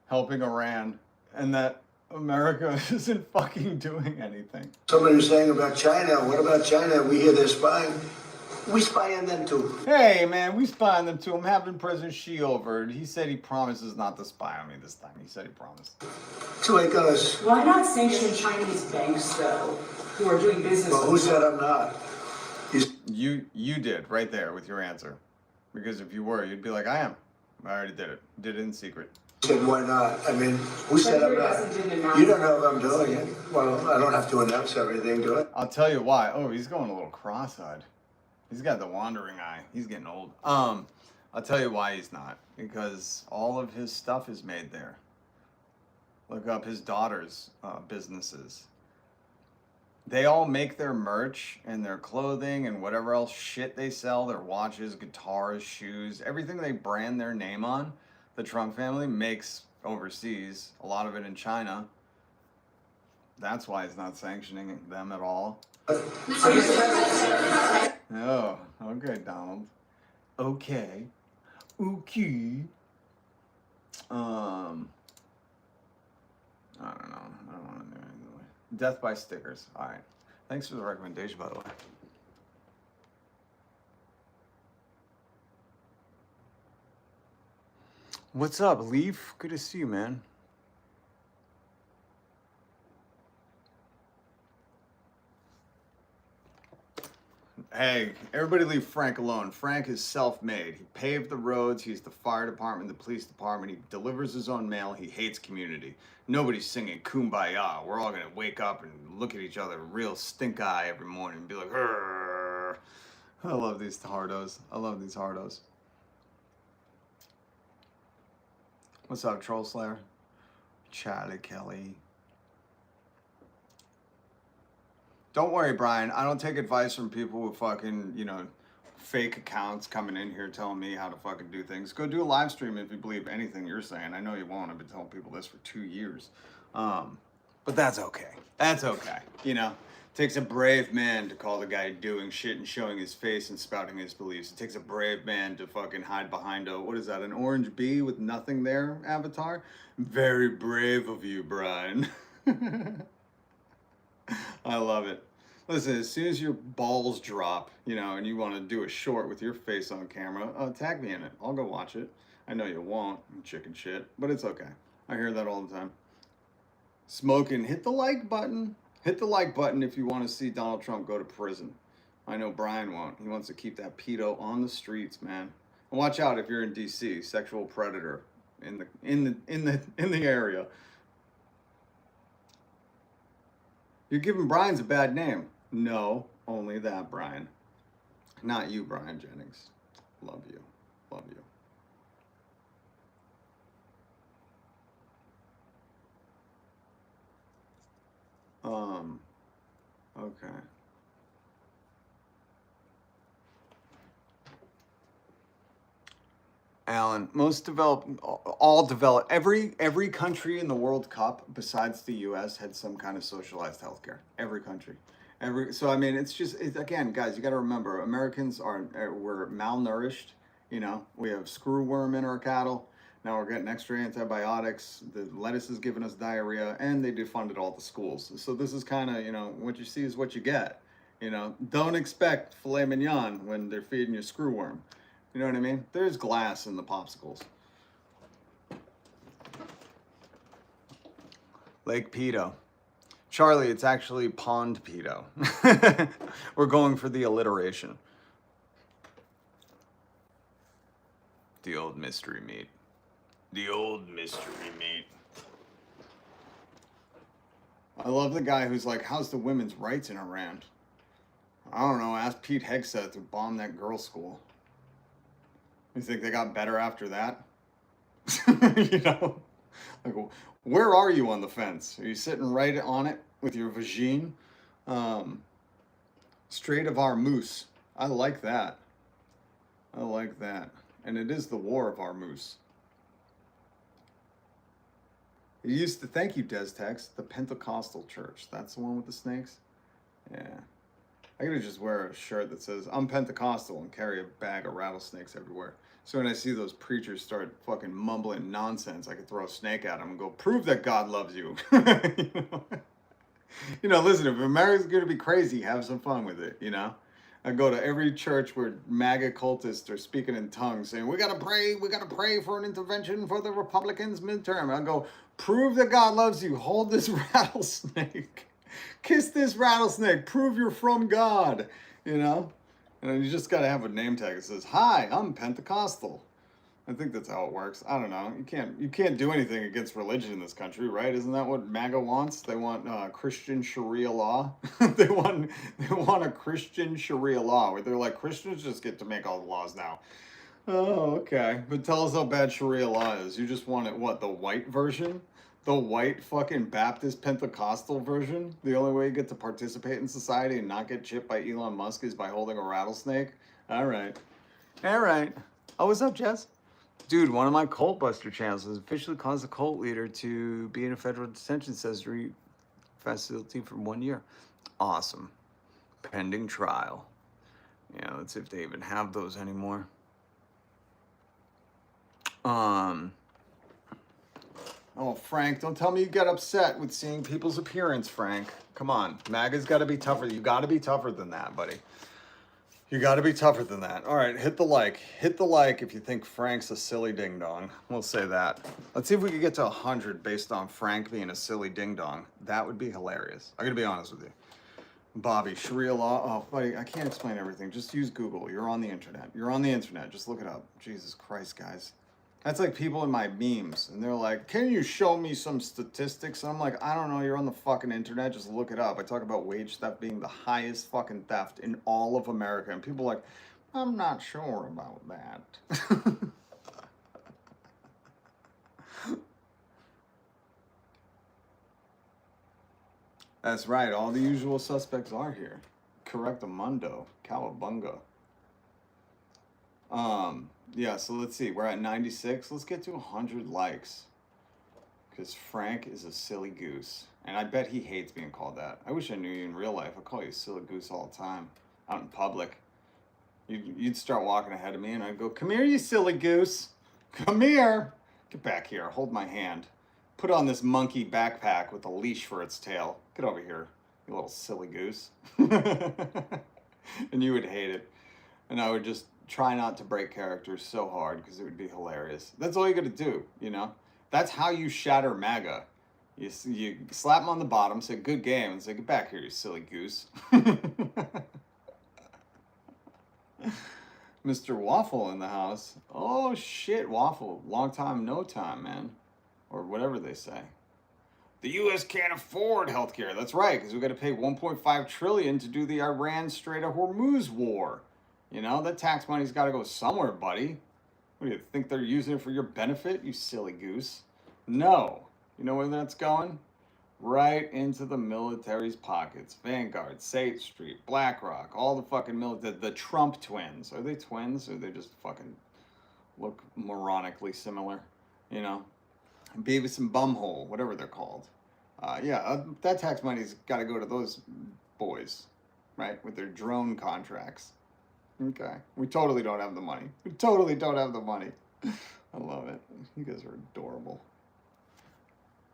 Speaker 1: helping Iran, and that America isn't fucking doing anything.
Speaker 2: Somebody was saying about China, what about China? We hear they're spying. We spy on them too.
Speaker 1: Hey, man, we spy on them too. I'm having President Xi over. He said he promises not to spy on me this time. He said he promised.
Speaker 2: That's the way it goes.
Speaker 15: Why not sanction Chinese banks, though, who are doing business?
Speaker 2: Well, who said I'm not?
Speaker 1: You did right there with your answer. Because if you were, you'd be like, I am. I already did it. Did it in secret.
Speaker 2: Said, why not? I mean, who said I'm not? You don't know if I'm doing it. Well, I don't have to announce everything, do I?
Speaker 1: I'll tell you why. Oh, he's going a little cross-eyed. He's got the wandering eye. He's getting old. I'll tell you why he's not. Because all of his stuff is made there. Look up his daughter's businesses. They all make their merch and their clothing and whatever else shit they sell, their watches, guitars, shoes, everything they brand their name on, the Trump family makes overseas, a lot of it in China. That's why he's not sanctioning them at all. Oh, okay, Donald. Okay. Okay. I don't know. I don't want to do anything. Death by stickers. All right. Thanks for the recommendation, by the way. What's up, Leaf? Good to see you, man. Hey, everybody leave Frank alone. Frank is self-made. He paved the roads. He's the fire department, the police department. He delivers his own mail. He hates community. Nobody's singing Kumbaya. We're all going to wake up and look at each other real stink-eye every morning and be like, "Arr." I love these hardos. I love these hardos. What's up, Troll Slayer? Charlie Kelly. Don't worry, Brian. I don't take advice from people with fucking, fake accounts coming in here telling me how to fucking do things. Go do a live stream if you believe anything you're saying. I know you won't. I've been telling people this for 2 years. But that's okay. That's okay. Takes a brave man to call the guy doing shit and showing his face and spouting his beliefs. It takes a brave man to fucking hide behind what is that, an orange bee with nothing there, avatar? Very brave of you, Brian. I love it. Listen, as soon as your balls drop, and you want to do a short with your face on camera, tag me in it. I'll go watch it. I know you won't, chicken shit, but it's okay. I hear that all the time. Smoking, hit the like button. Hit the like button if you want to see Donald Trump go to prison. I know Brian won't. He wants to keep that pedo on the streets, man. And watch out if you're in DC, sexual predator in the area. You're giving Brian's a bad name. No, only that, Brian. Not you, Brian Jennings. Love you. Love you. Okay. Alan, most developed, all developed, every country in the World Cup besides the U.S. had some kind of socialized healthcare. Every country, so I mean, again, guys, you got to remember, Americans we're malnourished. You know, we have screwworm in our cattle. Now we're getting extra antibiotics. The lettuce is giving us diarrhea, and they defunded all the schools. So this is kind of, you know, what you see is what you get. You know, don't expect filet mignon when they're feeding you screwworm. You know what I mean? There's glass in the popsicles. Lake Pedo. Charlie, it's actually Pond Pedo. We're going for the alliteration. The old mystery meat. The old mystery meat. I love the guy who's like, how's the women's rights in Iran? I don't know, ask Pete Hegseth to bomb that girls' school. You think they got better after that? You know? Like, where are you on the fence? Are you sitting right on it with your vagine? Strait of Hormuz. I like that. I like that. And it is the War of Hormuz. It used to, thank you, Destex, the Pentecostal church. That's the one with the snakes? Yeah. I gotta just wear a shirt that says, I'm Pentecostal, and carry a bag of rattlesnakes everywhere. So when I see those preachers start fucking mumbling nonsense, I could throw a snake at them and go, prove that God loves you. You know, listen, if America's gonna be crazy, have some fun with it, you know? I go to every church where MAGA cultists are speaking in tongues saying, we gotta pray for an intervention for the Republicans midterm. I go, prove that God loves you. Hold this rattlesnake. Kiss this rattlesnake. Prove you're from God, you know? And you just gotta have a name tag that says, hi, I'm Pentecostal. I think that's how it works. I don't know. You can't do anything against religion in this country, right? Isn't that what MAGA wants? They want Christian Sharia law. they want a Christian Sharia law where they're like, Christians just get to make all the laws now. Oh, okay. But tell us how bad Sharia law is. You just want it, what, the white version? The white fucking Baptist Pentecostal version? The only way you get to participate in society and not get chipped by Elon Musk is by holding a rattlesnake? All right. All right. Oh, what's up, Jess? Dude, one of my cult buster channels has officially caused a cult leader to be in a federal detention facility for 1 year. Awesome. Pending trial. Yeah, let's see if they even have those anymore. Oh, Frank, don't tell me you get upset with seeing people's appearance, Frank. Come on. MAGA's got to be tougher. You got to be tougher than that, buddy. You got to be tougher than that. All right, hit the like. Hit the like if you think Frank's a silly ding-dong. We'll say that. Let's see if we can get to 100 based on Frank being a silly ding-dong. That would be hilarious. I'm going to be honest with you. Bobby, Sharia law. Oh, buddy, I can't explain everything. Just use Google. You're on the internet. You're on the internet. Just look it up. Jesus Christ, guys. That's like people in my memes, and they're like, can you show me some statistics? And I'm like, I don't know, you're on the fucking internet, just look it up. I talk about wage theft being the highest fucking theft in all of America, and people are like, I'm not sure about that. That's right, all the usual suspects are here. Correctamundo, Cowabunga. Yeah, so let's see. We're at 96. Let's get to 100 likes. Because Frank is a silly goose. And I bet he hates being called that. I wish I knew you in real life. I'd call you a silly goose all the time. Out in public. You'd start walking ahead of me and I'd go, come here, you silly goose. Come here. Get back here. Hold my hand. Put on this monkey backpack with a leash for its tail. Get over here, you little silly goose. And you would hate it. And I would just try not to break characters so hard because it would be hilarious. That's all you got to do, you know? That's how you shatter MAGA. You slap them on the bottom, say good game, and say get back here, you silly goose. Mr. Waffle in the house. Oh shit, Waffle. Long time, no time, man. Or whatever they say. The U.S. can't afford healthcare. That's right, because we got to pay $1.5 trillion to do the Iran Strait of Hormuz war. You know, that tax money's got to go somewhere, buddy. What do you think they're using it for your benefit, you silly goose? No. You know where that's going? Right into the military's pockets. Vanguard, State Street, BlackRock, all the fucking military. The Trump twins. Are they twins or are they just fucking look moronically similar, you know. Beavis and Bumhole, whatever they're called. That tax money's got to go to those boys, right, with their drone contracts. Okay, we totally don't have the money. We totally don't have the money. I love it. You guys are adorable.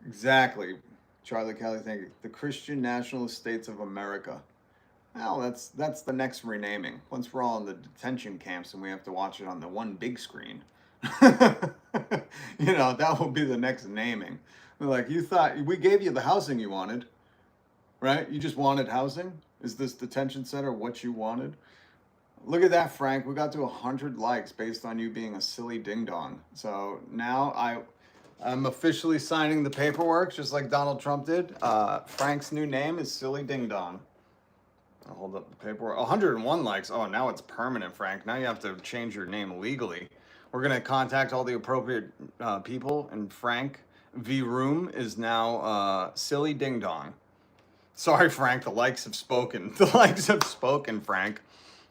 Speaker 1: Exactly. Charlie Kelly, thank you. The Christian Nationalist States of America. Well, that's the next renaming. Once we're all in the detention camps and we have to watch it on the one big screen, you know, that will be the next naming. Like, you thought we gave you the housing you wanted, right? You just wanted housing? Is this detention center what you wanted? Look at that, Frank. We got to 100 likes based on you being a silly ding-dong. So now I'm officially signing the paperwork, just like Donald Trump did. Frank's new name is Silly Ding Dong. I'll hold up the paperwork. 101 likes. Oh, now it's permanent, Frank. Now you have to change your name legally. We're going to contact all the appropriate people, and Frank V. Room is now Silly Ding Dong. Sorry, Frank. The likes have spoken. The likes have spoken, Frank.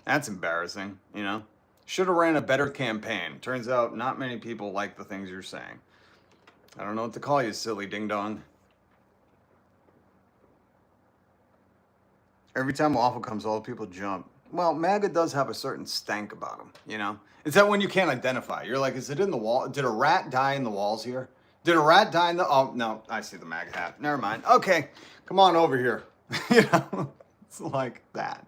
Speaker 1: That's embarrassing, you know? Should have ran a better campaign. Turns out not many people like the things you're saying. I don't know what to call you, silly ding-dong. Every time Waffle comes, all the people jump. Well, MAGA does have a certain stank about them, you know? It's that one you can't identify. You're like, is it in the wall? Did a rat die in the walls here? Did a rat die in the... Oh, no, I see the MAGA hat. Never mind. Okay, come on over here. You know? It's like that.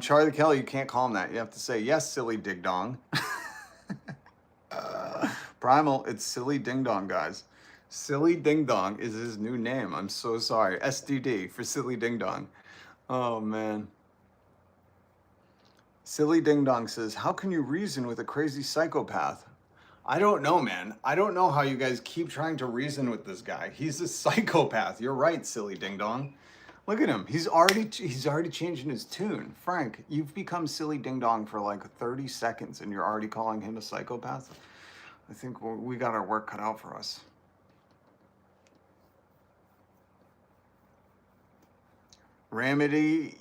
Speaker 1: Charlie Kelly, you can't call him that. You have to say, yes, silly dig-dong. Primal, it's Silly Ding Dong, guys. Silly Ding Dong is his new name. I'm so sorry. SDD for Silly Ding Dong. Oh, man. Silly Ding Dong says, how can you reason with a crazy psychopath? I don't know, man. I don't know how you guys keep trying to reason with this guy. He's a psychopath. You're right, Silly Ding Dong. Look at him. He's already changing his tune. Frank, you've become Silly Ding Dong for like 30 seconds and you're already calling him a psychopath? I think we got our work cut out for us. Ramiti.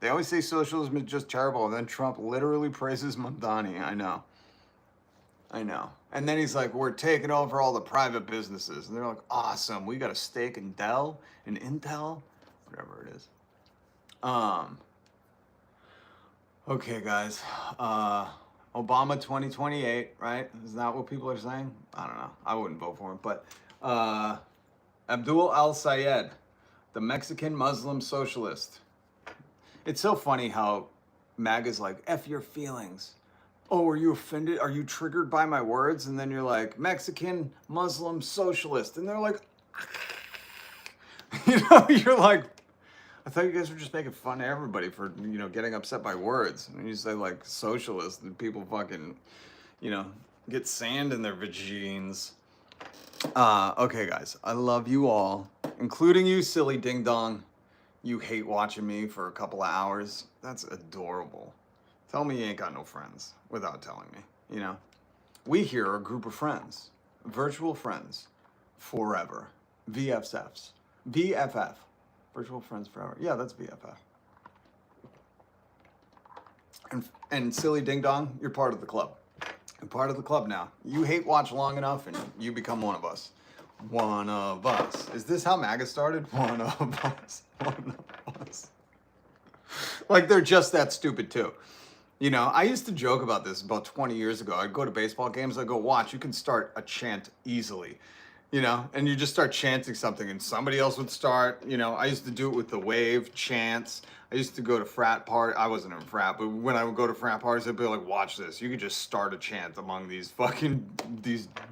Speaker 1: They always say socialism is just terrible, and then Trump literally praises Mamdani. I know. And then he's like, we're taking over all the private businesses. And they're like, awesome. We got a stake in Dell and Intel, whatever it is. Okay, guys. Obama 2028, right? Is that what people are saying? I don't know. I wouldn't vote for him. But Abdul al-Sayed, the Mexican Muslim socialist. It's so funny how MAGA's like, F your feelings. Oh, are you offended? Are you triggered by my words? And then you're like, Mexican Muslim socialist. And they're like, you know, you're like, I thought you guys were just making fun of everybody for, you know, getting upset by words. And you say like socialist and people fucking, you know, get sand in their vagines. Okay, guys, I love you all, including you, silly ding dong. You hate watching me for a couple of hours. That's adorable. Tell me you ain't got no friends without telling me, you know? We here are a group of friends, virtual friends, forever. VFFs. BFF. Virtual friends forever. Yeah, that's BFF. And silly ding dong, you're part of the club. You're part of the club now. You hate watch long enough and you become one of us. One of us. Is this how MAGA started? One of us. One of us. Like they're just that stupid too. You know, I used to joke about this about 20 years ago. I'd go to baseball games, I'd go, watch, you can start a chant easily. You know, and you just start chanting something and somebody else would start, you know, I used to do it with the wave chants. I used to go to frat party. I wasn't in a frat, but when I would go to frat parties, I'd be like, watch this. You could just start a chant among these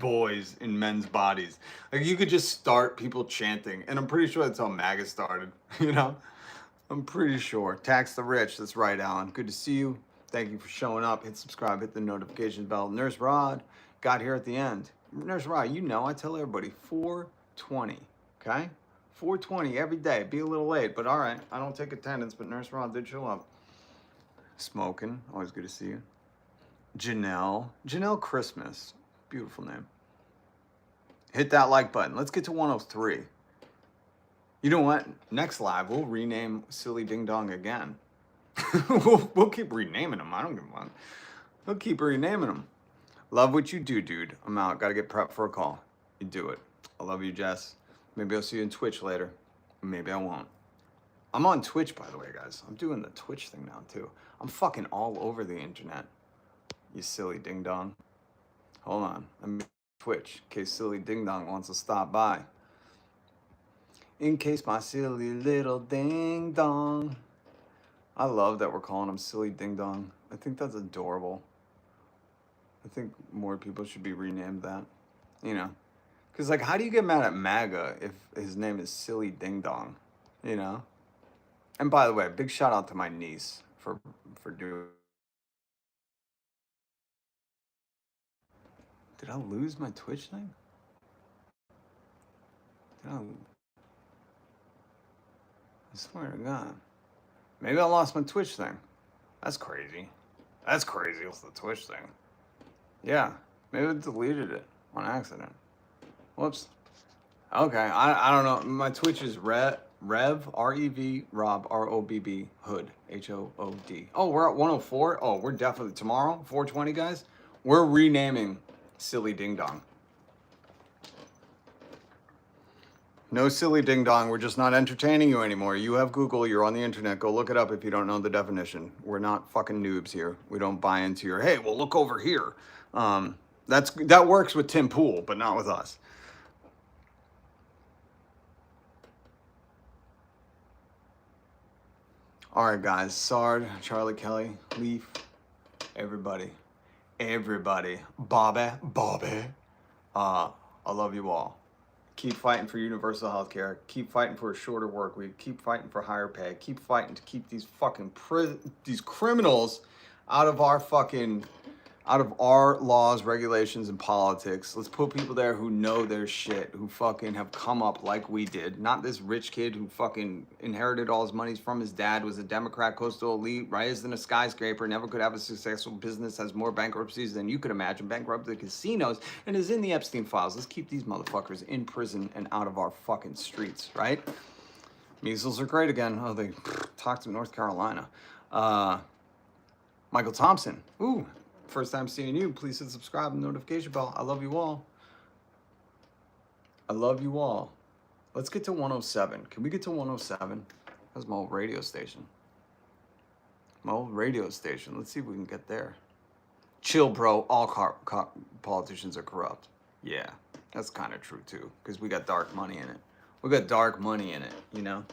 Speaker 1: boys in men's bodies. Like you could just start people chanting. And I'm pretty sure that's how MAGA started, you know? I'm pretty sure. Tax the rich. That's right, Alan. Good to see you. Thank you for showing up. Hit subscribe, hit the notification bell. Nurse Rod got here at the end. Nurse Rod, you know, I tell everybody 4:20, okay? 4:20 every day. Be a little late, but all right. I don't take attendance, but Nurse Rod did show up. Smoking, always good to see you. Janelle Christmas, beautiful name. Hit that like button. Let's get to 103. You know what? Next live, we'll rename Silly Ding Dong again. We'll keep renaming them. I don't give a fuck. We'll keep renaming them. Love what you do, dude. I'm out. Gotta get prepped for a call. You do it. I love you, Jess. Maybe I'll see you in Twitch later. Maybe I won't. I'm on Twitch, by the way, guys. I'm doing the Twitch thing now, too. I'm fucking all over the internet. You silly ding-dong. Hold on. I'm Twitch, in case silly ding-dong wants to stop by. In case my silly little ding-dong. I love that we're calling him silly ding-dong. I think that's adorable. I think more people should be renamed that. You know? Because, like, how do you get mad at MAGA if his name is silly ding-dong? You know? And by the way, big shout out to my niece for doing. Did I lose my Twitch thing? I swear to God. Maybe I lost my Twitch thing. That's crazy. That's crazy. It's the Twitch thing. Yeah. Maybe I deleted it on accident. Whoops. Okay. I don't know. My Twitch is Rev, R-E-V, Rob, R-O-B-B, Hood, H-O-O-D. Oh, we're at 104? Oh, we're definitely, tomorrow, 420, guys, we're renaming Silly Ding Dong. No silly ding dong, we're just not entertaining you anymore. You have Google, you're on the internet, go look it up if you don't know the definition. We're not fucking noobs here. We don't buy into your, hey, well, look over here. That works with Tim Pool, but not with us. All right, guys, Sard, Charlie Kelly, Leaf, everybody, Bobby, I love you all. Keep fighting for universal health care. Keep fighting for a shorter work week. Keep fighting for higher pay. Keep fighting to keep these fucking these criminals out of our laws, regulations, and politics. Let's put people there who know their shit, who fucking have come up like we did. Not this rich kid who fucking inherited all his monies from his dad, was a Democrat, coastal elite, raised in a skyscraper, never could have a successful business, has more bankruptcies than you could imagine, bankrupted casinos, and is in the Epstein files. Let's keep these motherfuckers in prison and out of our fucking streets, right? Measles are great again. Oh, they talked to North Carolina. Michael Thompson. Ooh. First time seeing you, please hit subscribe and notification bell. I love you all. I love you all. Let's get to 107. Can we get to 107? That's my old radio station. Let's see if we can get there. Chill, bro. All politicians are corrupt. Yeah, that's kind of true too, because we got dark money in it. We got dark money in it, you know?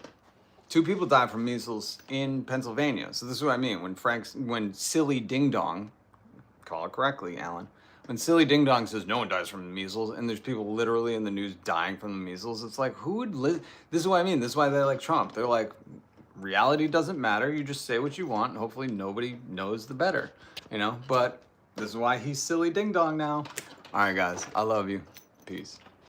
Speaker 1: 2 people died from measles in Pennsylvania. So this is what I mean. When silly ding dong, call it correctly, Alan. When silly ding dong says no one dies from the measles, and there's people literally in the news dying from the measles, it's like, who would live? This is what I mean. This is why they like Trump. They're like, reality doesn't matter. You just say what you want, and hopefully nobody knows the better, you know? But this is why he's silly ding dong now. All right, guys. I love you. Peace.